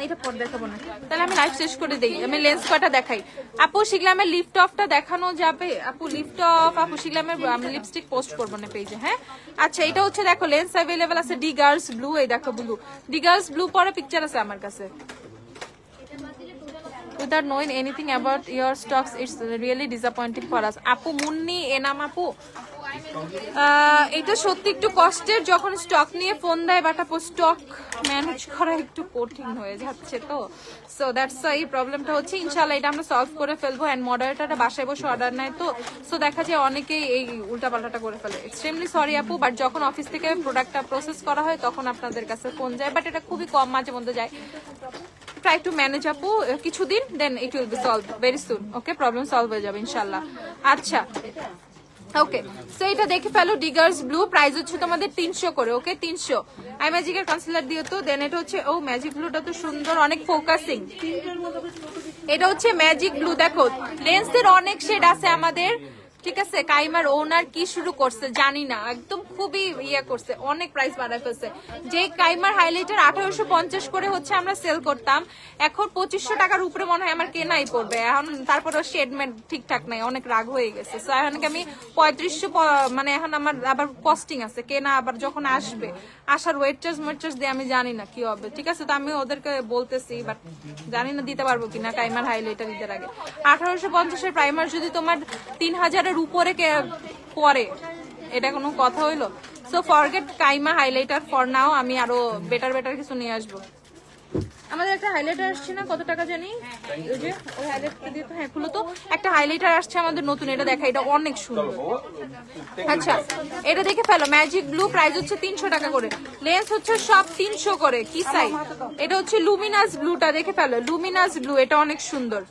এটা পর দেখাবো না, তাহলে আমি লাইভ শেষ করে দিই। আমি লেন্স কয়টা দেখাই। আপু শিখলামের লিফট অফটা দেখানো যাবে? আপু লিফট অফ, আপু শিখলামের আমি লিপস্টিক পোস্ট করবো না পেজে, হ্যাঁ? আচ্ছা এটা হচ্ছে দেখো লেন্স অ্যাভেলেবেল আছে ডি গার্লস ব্লু। এই দেখো ব্লু, ডি গার্লস ব্লু পরে পিকচার আছে আমার কাছে। Without knowing anything about your stocks, it's really disappointing for us. আপু মুন্নি এনাম আপু, এটা সত্যি একটু কষ্টের যখন স্টক নিয়ে ফোন দেয়, বাট আপু স্টক ম্যানেজ করা একটু কঠিন হয়ে যাচ্ছে। তো সো দ্যাটস এই প্রবলেমটা হচ্ছে। ইনশাআল্লাহ এটা আমরা সলভ করে ফেলবো। অ্যান্ড মডারেটরটা বাসায় বসে অর্ডার নেয়, তো সো দেখা যায় অনেকেই এই উল্টাপাল্টাটা করে ফেলে। এক্সট্রিমলি সরি আপু, বাট যখন অফিস থেকে প্রোডাক্টটা প্রসেস করা হয় তখন আপনাদের কাছে ফোন যায়, বাট এটা খুবই কম, মাঝে মধ্যে যায়। ট্রাই টু ম্যানেজ আপু কিছুদিন, then it will be solve very soon. Okay problem solve হয়ে যাবে ইনশাআল্লাহ। আচ্ছা ওকে সো এটা দেখে ফেলো, ডিগার্স ব্লু প্রাইস হচ্ছে তোমাদের 300 করে। ওকে 300। আই ম্যাজিকের কনসিলার দিও তো। দেন এটা হচ্ছে, ও ম্যাজিক ব্লুটা তো সুন্দর, অনেক ফোকাসিং। এটা হচ্ছে ম্যাজিক ব্লু। দেখো লেন্সের অনেক শেড আছে আমাদের, ঠিক আছে? কাইমার ওনার কি শুরু করছে জানি না, একদম খুবই ইয়ে করছে, অনেক প্রাইস বাড়ায় ফেলছে। যে কাইমার হাইলাইটার 1850 করে হচ্ছে আমরা সেল করতাম, এখন 2500 টাকার উপরে মনে হয় আমার কেনাই পড়বে এখন। তারপরে শেডমেন্ট ঠিকঠাক নাই, অনেক রাগ হয়ে গেছে। সো এখন আমি 3500, মানে এখন আমার আবার কস্টিং আছে কেনা, আবার যখন আসবে আসার ওয়েট চার্জ দিয়ে আমি জানি না কি হবে, ঠিক আছে? তো আমি ওদেরকে বলতেছি, বাট জানি না দিতে পারবো কিনা কাইমার হাইলাইটার ঈদের আগে। 1850 প্রাইমার যদি তোমার 3000 উপরে পরে, এটা কোনো কথা হইলো? So forget chyma highlighter for now. আমি আরো বেটার কিছু নিয়ে আসবো। আমাদের একটা হাইলাইটার আসছে না, কত টাকা জানি, ওই যে ওই হাইলাইটার দিয়ে তো, হ্যাঁ খুলো তো। একটা হাইলাইটার আসছে আমাদের নতুন, এটা দেখা, এটা অনেক সুন্দর। আচ্ছা এটা দেখে ফেলো, ম্যাজিক ব্লু প্রাইস হচ্ছে 300 টাকা করে। লেন্স হচ্ছে সব 300 করে। কি সাইজ? এটা হচ্ছে লুমিনাস ব্লুটা, দেখে ফেলো লুমিনাস ব্লু, এটা অনেক সুন্দর।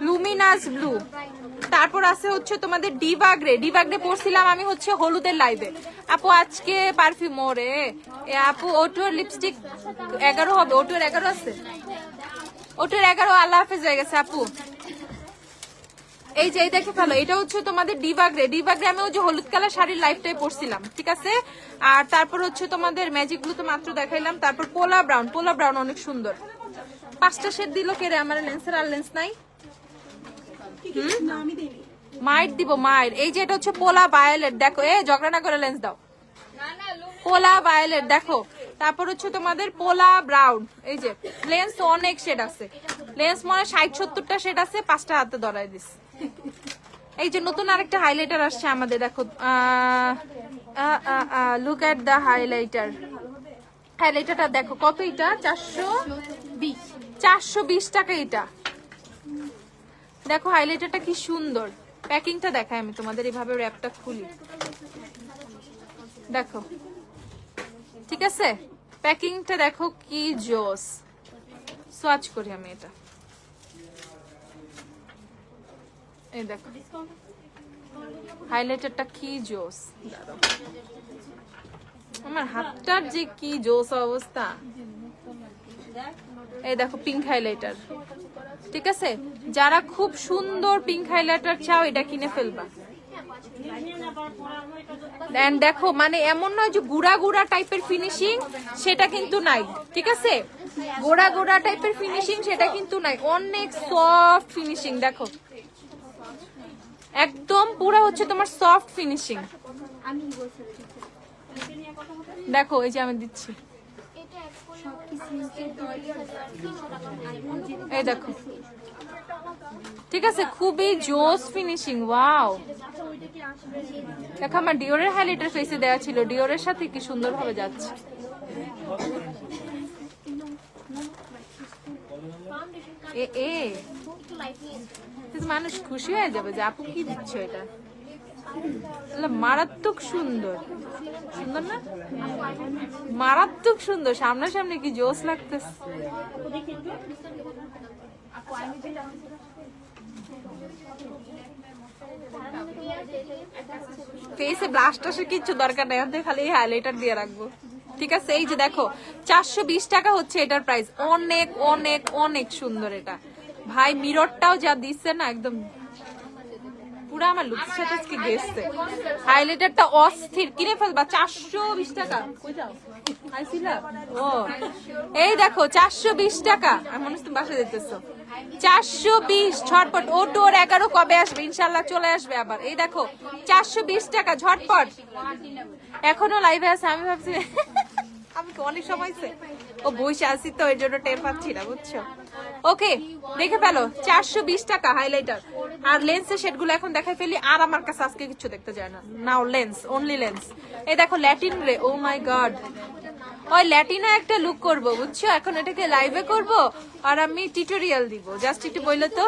লুমিনাস ব্লু তারপর আছে হচ্ছে তোমাদের ডিভা গ্রে পরছিলাম আমি হচ্ছে হলুদের লাইভে। আপু আজকে পারফিউম ওরে আপু ওটোর লিপস্টিক 11 হবে, ওটোর 11 আছে, ওটোর 11 আল্লাহ হাফেজ হয়ে গেছে আপু। এই যে দেখে ফেলো, এটা হচ্ছে তোমাদের ডিভা গ্রে আমি ওই যে হলুদ কালার শাড়ির লাইফটাই পরছিলাম, ঠিক আছে। আর তারপর হচ্ছে তোমাদের ম্যাজিক ব্লু তো মাত্র দেখাইলাম। তারপর পোলা ব্রাউন অনেক সুন্দর। 5টা শেড দিল কে রে? আমার লেন্সের আর লেন্স নাই, মাইট দিব মাইট। এই যে এটা হচ্ছে পোলা ভায়োলেট, দেখো এ ঝগড়া না করে লেন্স দাও, পোলা ভায়োলেট দেখো। তারপর হচ্ছে তোমাদের পোলা ব্রাউন, এই যে লেন্স অনেক শেড আছে, লেন্স মনে 60-70টা শেড আছে, 5টা হাতে ধরাই দিস। এই যে নতুন আরেকটা হাইলাইটার আসছে আমাদের, দেখো লুক এট দা হাইলাইটারটা দেখো কত, এটা 420 টাকা। এটা দেখো হাইলাইটারটা কি সুন্দর, প্যাকিংটা দেখাই আমি তোমাদের, এইভাবে র্যাপটা খুলি দেখো, ঠিক আছে। প্যাকিংটা দেখো কি জোস, সোয়াচ করি আমি এটা, এই দেখো হাইলাইটারটা কি জোস, আমার হাতটার যে কি জোস অবস্থা। এই দেখো পিঙ্ক হাইলাইটার, ঠিক আছে। যারা খুব সুন্দর পিঙ্ক হাইলাইটার চাও এটা কিনে ফেলবা। দেখো মানে এমন নয় যে গুড়া টাইপের ফিনিশিং, সেটা কিন্তু নাই, ঠিক আছে। গোড়া টাইপের ফিনিশিং সেটা কিন্তু নাই, অনেক সফট ফিনিশিং দেখো, একদম পুরো হচ্ছে তোমার সফট ফিনিশিং দেখো। এই যে আমি দিচ্ছি, এই দেখো, ঠিক আছে, খুবই জোস ফিনিশিং। ওয়াও, দেখো আমার ডিওরের হাইলাইটার ফেসে দেওয়া ছিল, ডিওরের সাথে কি সুন্দর ভাবে যাচ্ছে। মানুষ খুশি হয়ে যাবে যে আপু কি দিচ্ছ, এটা মারাত্মক সুন্দর, সুন্দর না? মারাত্মক সুন্দর, সামনাসামনি কি জোস লাগতেছে। ফেসে ব্লাশ টাশের কিচ্ছু দরকার নেই, খালি হাইলাইটার দিয়ে রাখবো, ঠিক আছে। এই যে দেখো 420 টাকা হচ্ছে এটার প্রাইস, অনেক অনেক অনেক সুন্দর। এটা ভাই মিররটাও যা দিচ্ছে না, একদম পুরো আমার লুকস সাথে কি গেছে। হাইলাইটারটা অস্থির, কিনে ফেলবা 420 টাকা। কই যাও আইছিলা? ও এই দেখো 420 টাকা, আমি মনে হচ্ছে বাসা যেতেছো। 420 ঝটপট। ওটোর 11 কবে আসবে? ইনশাআল্লাহ চলে আসবে আবার। এই দেখো 420 টাকা ঝটপট। এখনো লাইভে আছে, আমি ভাবছি আমি তো অনেক সময় ও বসে আছি তো এর জন্য টের পাচ্ছি না, বুঝছো। ওকে দেখে ফেলো 420 টাকা হাইলাইটার। আর লেন্সের শেডগুলো এখন দেখাই ফেলি, আর আমার কাছে আজকে কিছু দেখতে যায় না। নাও লেন্স, অনলি লেন্স। এই দেখো ল্যাটিন গ্রে, ও মাই গড, ওই ল্যাটিনা একটা লুক করব, বুঝছো। এখন এটাকে লাইভে করব আর আমি টিউটোরিয়াল দিব। জাস্ট একটু বললে তো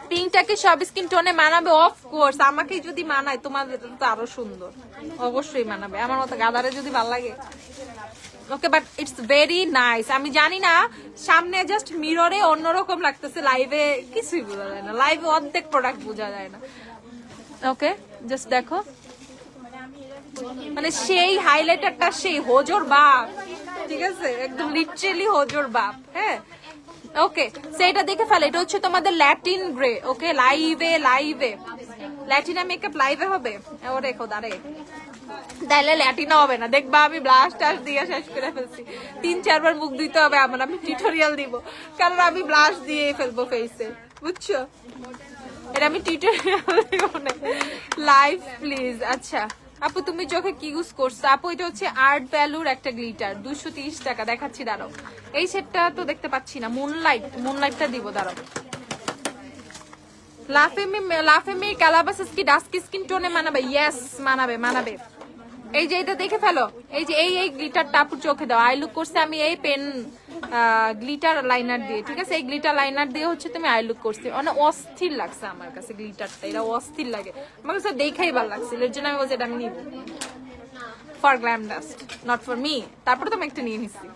পিঙ্কটাকে সব স্কিন টোনে মানাবে? অফ কোর্স, আমাকে যদি মানায় তোমাদের তো আরো সুন্দর, অবশ্যই মানাবে। আমার মতো গাদারে যদি ভালো লাগে, ওকে, বাট ইটস ভেরি নাইস। আমি জানি না, সামনে জাস্ট মিররে অন্যরকম লাগতেছে, লাইভে কিছুই বোঝা যায় না, লাইভে অর্ধেক প্রোডাক্ট বোঝা যায় না। ওকে জাস্ট দেখো, মানে সেই হাইলাইটারটা সেই হোজোর বাপ, ঠিক আছে, একদম লিটারেলি হোজোর বাপ। হ্যাঁ ওকে, সেটা দেখে ফেলে। এটা হচ্ছে তোমাদের ল্যাটিন গ্রে। ওকে, লাইভে ল্যাটিনা মেকআপ লাইভে হবে। ও রেখো দাঁড়ে, তাহলে ল্যাটিনা হবে না, দেখবা আমি ব্লাশ টাশ দিয়ে শেষ করে ফেলছি। 3-4 বার মুখ দিতে হবে আমার, আমি টিউটোরিয়াল দিব, কারণ আমি ব্লাশ দিয়ে ফেলবো ফেসে, বুঝছো। এটা আমি টিউটোরিয়াল দিব না, লাইভ প্লিজ। আচ্ছা আপু তুমি চোখে কি ইউজ করছো? আপু এটা হচ্ছে আর্ট ভ্যালুর একটা গ্লিটার, 230 টাকা। দেখাচ্ছি দাঁড়াও, এই সেটটা তো দেখতে পাচ্ছি না। মুনলাইটটা দিব, দাঁড়াও। লাফেমি ক্যালাবাসাস কি ডাস্ক স্কিন টোনে মানাবে? ইয়েস মানাবে। এই যে এটা দেখে ফেলো, এই যে এই গ্লিটারটা আপুর চোখে দাও। আই লুক করছে আমি এই পেন গ্লিটার লাইনার দিয়ে, ঠিক আছে। এই গ্লিটার লাইনার দিয়ে হচ্ছে তুমি আই লুক করছে, অনেক অস্থির লাগছে আমার কাছে গ্লিটারটা, এটা অস্থির লাগে আমার কাছে, দেখাই ভালো লাগছিল, এর জন্য আমি বলছি এটা আমি নিব for glam dust, not for me. তারপরে তো আমি একটা নিয়ে নিচ্ছি।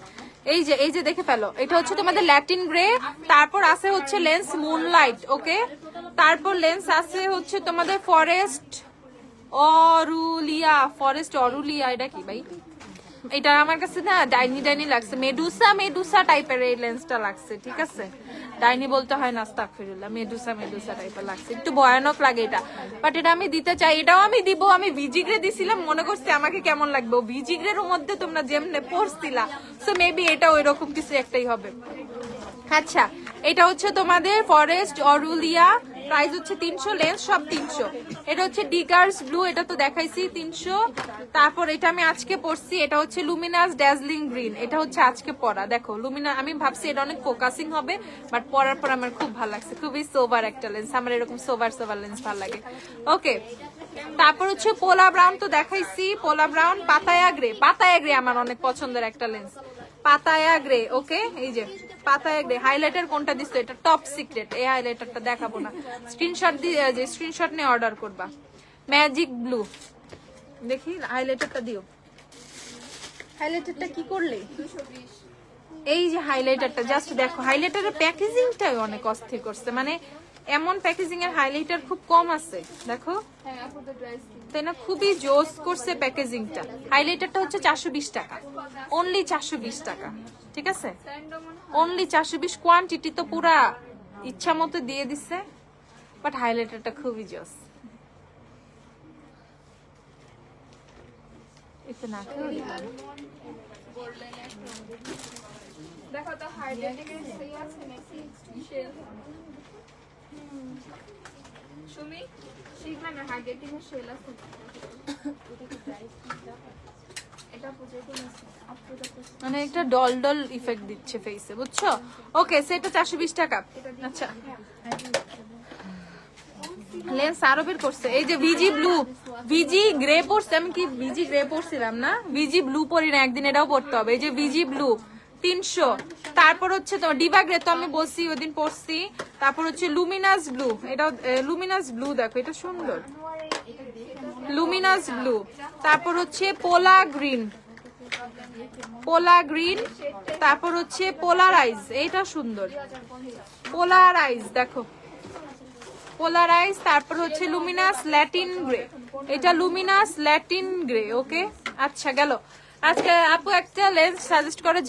এই যে দেখে ফেলো, এটা হচ্ছে তোমাদের ল্যাটিন গ্রে। তারপর আছে হচ্ছে লেন্স মুনলাইট। ওকে, তারপর লেন্স আছে হচ্ছে তোমাদের ফরেস্ট অরুলিয়া, এটা কি ভাই? এটা আমার কাছে না ডাইনি লাগছে, মেডুসা টাইপের এই লেন্সটা লাগছে, ঠিক আছে? ডাইনি বলতে হয় না, আস্তাগফিরুল্লাহ, মেডুসা টাইপের লাগছে, একটু ভয়ানক লাগে এটা, বাট এটা আমি দিতে চাই, এটাও আমি দিব। আমি ভিজিগ্রে দিছিলাম, মনে করছি আমাকে কেমন লাগবে, ভিজিগ্রের মধ্যে তোমরা যেমনে পড়ছিলা, সো মেবি এটা ওইরকম কিছু একটাই হবে। আচ্ছা, এটা হচ্ছে তোমাদের ফরেস্ট অরুলিয়া, প্রাইস হচ্ছে 300, লেন্স সব 300। এটা হচ্ছে ডিগার্স ব্লু, এটা তো দেখাইছি 300। তারপর এটা আমি আজকে পরছি, এটা হচ্ছে লুমিনাস ড্যাজলিং গ্রিন, এটা হচ্ছে আজকে পরা। দেখো লুমিনা, আমি ভাবছি এটা অনেক ফোকাসিং হবে, বাট পরার পর আমার খুব ভালো লাগছে, খুবই সোভার একটা লেন্স, আমার এরকম সোভার লেন্স ভালো লাগে। ওকে, তারপর হচ্ছে পোলা ব্রাউন তো দেখাইছি, পোলা ব্রাউন। পাতায়া গ্রে আমার অনেক পছন্দের একটা লেন্স, পাতায়া গ্রে। ওকে, এই যে পাতায়া গ্রে, হাইলাইটার কোনটা দিচ্ছে, এটা টপ সিক্রেট, এই হাইলাইটারটা দেখাবো না, স্ক্রিনশট দিয়ে যে স্ক্রিনশট নিয়ে অর্ডার করবা। ম্যাজিক ব্লু, দেখি হাইলাইটারটা দিও, হাইলাইটারটা কি করলে? এই যে হাইলাইটারটা জাস্ট দেখো, হাইলাইটারের প্যাকেজিংটাই অনেক অস্থির করছে, মানে এমন প্যাকেজিং এর হাইলাইটার খুব কম আছে, দেখো তাই না? খুবই জোস করছে প্যাকেজিংটা। হাইলাইটারটা হচ্ছে 420 টাকা, অনলি 420 টাকা, ঠিক আছে? অনলি 420, কোয়ান্টিটি তো পুরা ইচ্ছা মতো দিয়ে দিচ্ছে, বাট হাইলাইটারটা খুবই জোস। এতে না দেখো তো হাইলাইটার আছে নাকি শেল সুমি শিখলাম না, হাইলাইটিং এর শেল আছে, এটা বুঝে মানে একটা ডল ইফেক্ট দিচ্ছে ফেসে, বুঝছো? ওকে, সেটা 420 টাকা। আচ্ছা, লেন্স আরো বের করছে, এই যে ভিজি গ্রে পড়ছে, আমি কি ভিজি গ্রে পড়ছিলাম না? ভিজি ব্লু পরি না, একদিন এটাও পড়তে হবে। এই যে ভিজি ব্লু 300। তারপর হচ্ছে তো ডিবা গ্রে, তো আমি বলছি ওদিন পড়ছি। তারপর হচ্ছে লুমিনাস ব্লু, এটা লুমিনাস ব্লু, দেখো এটা সুন্দর, লুমিনাস ব্লু। তারপর হচ্ছে পোলা গ্রিন, তারপর হচ্ছে পোলারাইজ, এইটা সুন্দর, পোলারাইজ দেখো, পোলারাইজ। তারপর হচ্ছে লুমিনাস ল্যাটিন গ্রে, এটা লুমিনাস ল্যাটিন গ্রে। ওকে, আচ্ছা গেল। আজকে আপু একটা লেন্স সাজেস্ট করে,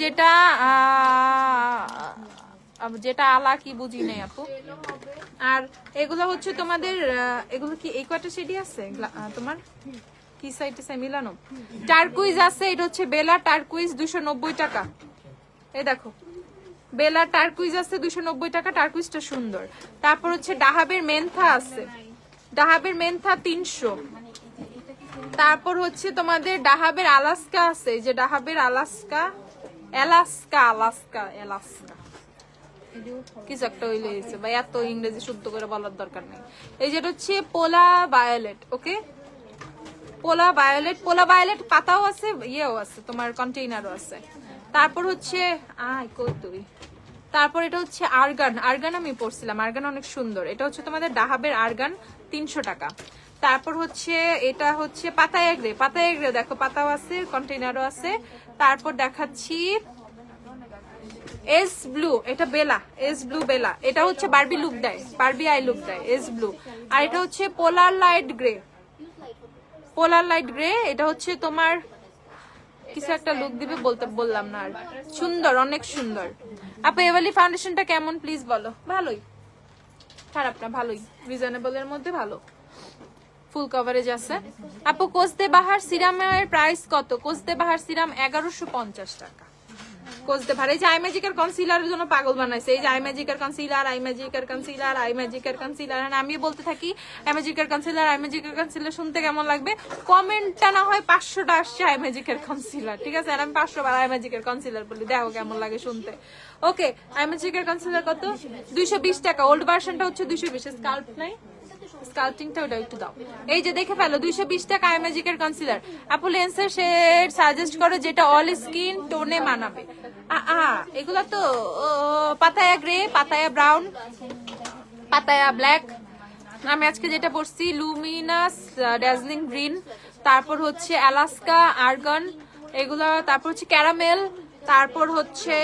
যেটা আলা কি বুঝি নাই আপু। আর এগুলো হচ্ছে তোমাদের, এগুলো কি এই কয়টা শেডই আছে তোমার? কি সাইডে মিলানো টার্কুইজ আছে, এটা হচ্ছে বেলা টার্কুইজ 290 টাকা। এই দেখো বেলা টার্কুইজ আছে 290 টাকা, টার্কুইজটা সুন্দর। তারপর হচ্ছে ডাহাবের মেন্থা আছে, ডাহাবের মেন্থা 300। তারপর হচ্ছে তোমাদের ডাহাবের আলাস্কা আছে, এই যে ডাহাবের আলাস্কা কিছু একটা হইলে ভাই, এত ইংরেজি শুদ্ধ করে বলার দরকার নেই। এই যেটা হচ্ছে পোলা ভায়োলেট। ওকে, পোলা ভায়োলেট পাতাও আছে, ইয়েও আছে, তোমার কন্টেইনারও আছে। তারপর হচ্ছে তারপর এটা হচ্ছে আরগান আমি পড়ছিলাম, আরগান অনেক সুন্দর। এটা হচ্ছে তোমাদের ডাহাবের আরগান 300 টাকা। তারপর হচ্ছে এটা হচ্ছে পাতায়া গ্রে, দেখো পাতাও আছে, কন্টেইনারও আছে। তারপর দেখাচ্ছি এস ব্লু, এটা বেলা, এটা হচ্ছে বারবি আই লুক দেয়, এস ব্লু। আর এটা হচ্ছে পোলার লাইট গ্রে, এটা হচ্ছে তোমার কিছু একটা লুক দিবে, বললাম না আর, সুন্দর, অনেক সুন্দর। আপু এভালি ফাউন্ডেশনটা কেমন প্লিজ বলো? ভালোই, খারাপ না, ভালোই, রিজনেবল এর মধ্যে ভালো, ফুল কভারেজ আছে। আপু কোস্তে বাহার সিরামের প্রাইস কত? কোস্তে বাহার সিরাম 1150 টাকা। কোস্তে বাহার, এই যে আই ম্যাজিকের কনসিলারের জন্য পাগল বানাইছে, এই যে আই ম্যাজিকের কনসিলার। আমি বলতে থাকি আই ম্যাজিকের কনসিলার শুনতে কেমন লাগবে? কমেন্টটা না হয় 500টা আসছে আই ম্যাজিকের কনসিলার, ঠিক আছে? আর আমি 500 বার আই ম্যাজিকের কনসিলার বলি, দেখো কেমন লাগে শুনতে। ওকে, আই ম্যাজিকের কনসিলার কত? 220 টাকা। ওল্ড ভার্সনটা হচ্ছে 220। স্কাল্প নাই, স্কাল্পটিংটা ওটা একটু দাও। এই যে দেখে ফেলো, 220 টাকা আই ম্যাজিকের কনসিলার। আপু লেন্সের শেড সাজেস্ট করো যেটা অল স্কিন টোনে মানাবে। এগুলা তো Pattaya grey, Pattaya brown, Pattaya black. আমি আজকে যেটা পড়ছি লুমিনাস ড্যাজলিং গ্রিন, তারপর হচ্ছে অ্যালাস্কা আর্গন, এগুলা। তারপর হচ্ছে ক্যারামেল, তারপর হচ্ছে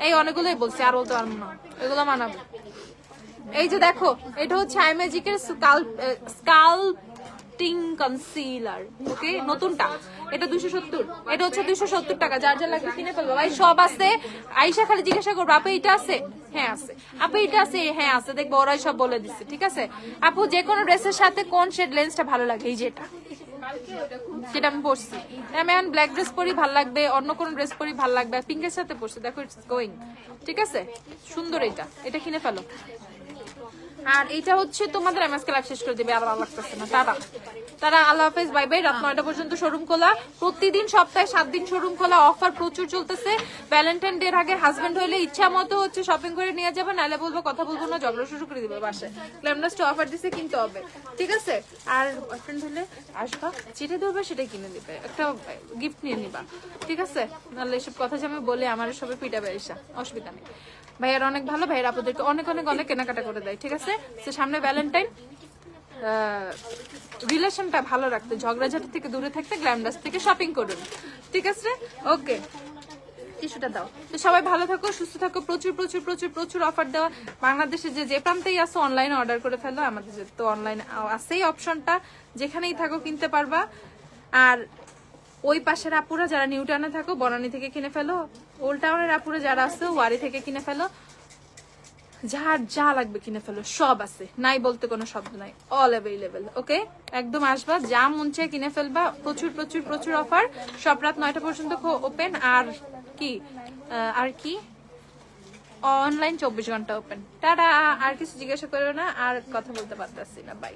এই অনেকগুলোই বলছি, আর বলতে পারবো না, এগুলো মানাবে। এই যে দেখো, এটা হচ্ছে আইম্যাজিকের স্কাল্পটিং কনসিলার, ওকে, নতুনটা। এটা 270, এটা হচ্ছে 270 টাকা। যার যা লাগবে কিনে ফেলবো ভাই, সব আছে। আইসা খালি জিজ্ঞাসা করবো আপু এটা আছে, হ্যাঁ আছে, আপু এটা আছে, হ্যাঁ আছে, দেখবো ওরাই সব বলে দিচ্ছে, ঠিক আছে। আপু যে কোনো ড্রেসের সাথে কোন শেড লেন্সটা ভালো লাগে? এই যেটা, যেটা আমি পরছি, আমি এখন ব্ল্যাক ড্রেস পরি ভাল লাগবে, অন্য কোন ড্রেস পরি ভাল লাগবে, পিঙ্কের সাথে পরছি, দেখো ইটস গোয়িং, ঠিক আছে, সুন্দর। এটা কিনে ফেলো। আর এটা হচ্ছে তোমাদের আমি আজকে লাইভ শেষ করে দিবে, আর ভালো লাগতেছে না। তারা আল্লাহ হাফেজ, বাই বাই। রাত 9টা পর্যন্ত শোরুম খোলা, প্রতিদিন সপ্তাহে 7 দিন শোরুম খোলা, অফার প্রচুর চলতেছে। ভ্যালেন্টাইন ডে এর আগে হাজবেন্ড হইলে ইচ্ছা মতো হচ্ছে শপিং করে নিয়ে যাবে, নাহলে বলবো কথা বলবো না, ঝগড়া শুরু করে দিবে বাসায়। গ্ল্যামডাস্ট অফার দিছে, কিনতে হবে, ঠিক আছে। আর বয়ফ্রেন্ড হলে আসবা, যেটা দেবে সেটাই কিনে দিবে, একটা গিফট নিয়ে নিবা, ঠিক আছে। নাহলে এসব কথা যে আমি বলে আমার সবাই পিটাবে, এসা অসুবিধা নেই। ভাইয়ার অনেক ভালো, ভাইয়ের আপুদেরকে অনেক অনেক অনেক কেনাকাটা করে দেয়, ঠিক আছে। তো সামনে ভ্যালেন্টাইন, রিলেশনটা ভালো রাখতে, ঝগড়াঝাটি থেকে দূরে থাকতে গ্ল্যামডাস থেকে শপিং করুন, ঠিক আছে। ওকে, টিস্যুটা দাও। তো সবাই ভালো থাকো, সুস্থ থাকো, প্রচুর প্রচুর প্রচুর প্রচুর অফার দেওয়া। বাংলাদেশে যে প্রান্তেই আসো অনলাইনে অর্ডার করে ফেলো, আমাদের তো অনলাইন আছেই অপশনটা, যেখানেই থাকো কিনতে পারবা। আর ওই পাশের আপুরা যারা নিউ টাউনে থাকো, বনানী থেকে কিনে ফেলো। ওল্ড টাউনের আপুরা যারা আছে, ওয়ারি থেকে কিনে ফেলো। যার যা লাগবে কিনে ফেলো, সব আছে, নাই বলতে কোনো শব্দ নাই, অল অ্যাভেলেবেল, ওকে। একদম আসবা, যা মন চায় কিনে ফেলবা, প্রচুর প্রচুর প্রচুর অফার, সব রাত 9টা পর্যন্ত ওপেন। আর কি অনলাইন 24 ঘন্টা ওপেন। টাটা। আর কিছু জিজ্ঞাসা করো না, আর কথা বলতে পারতেছি না, বাই।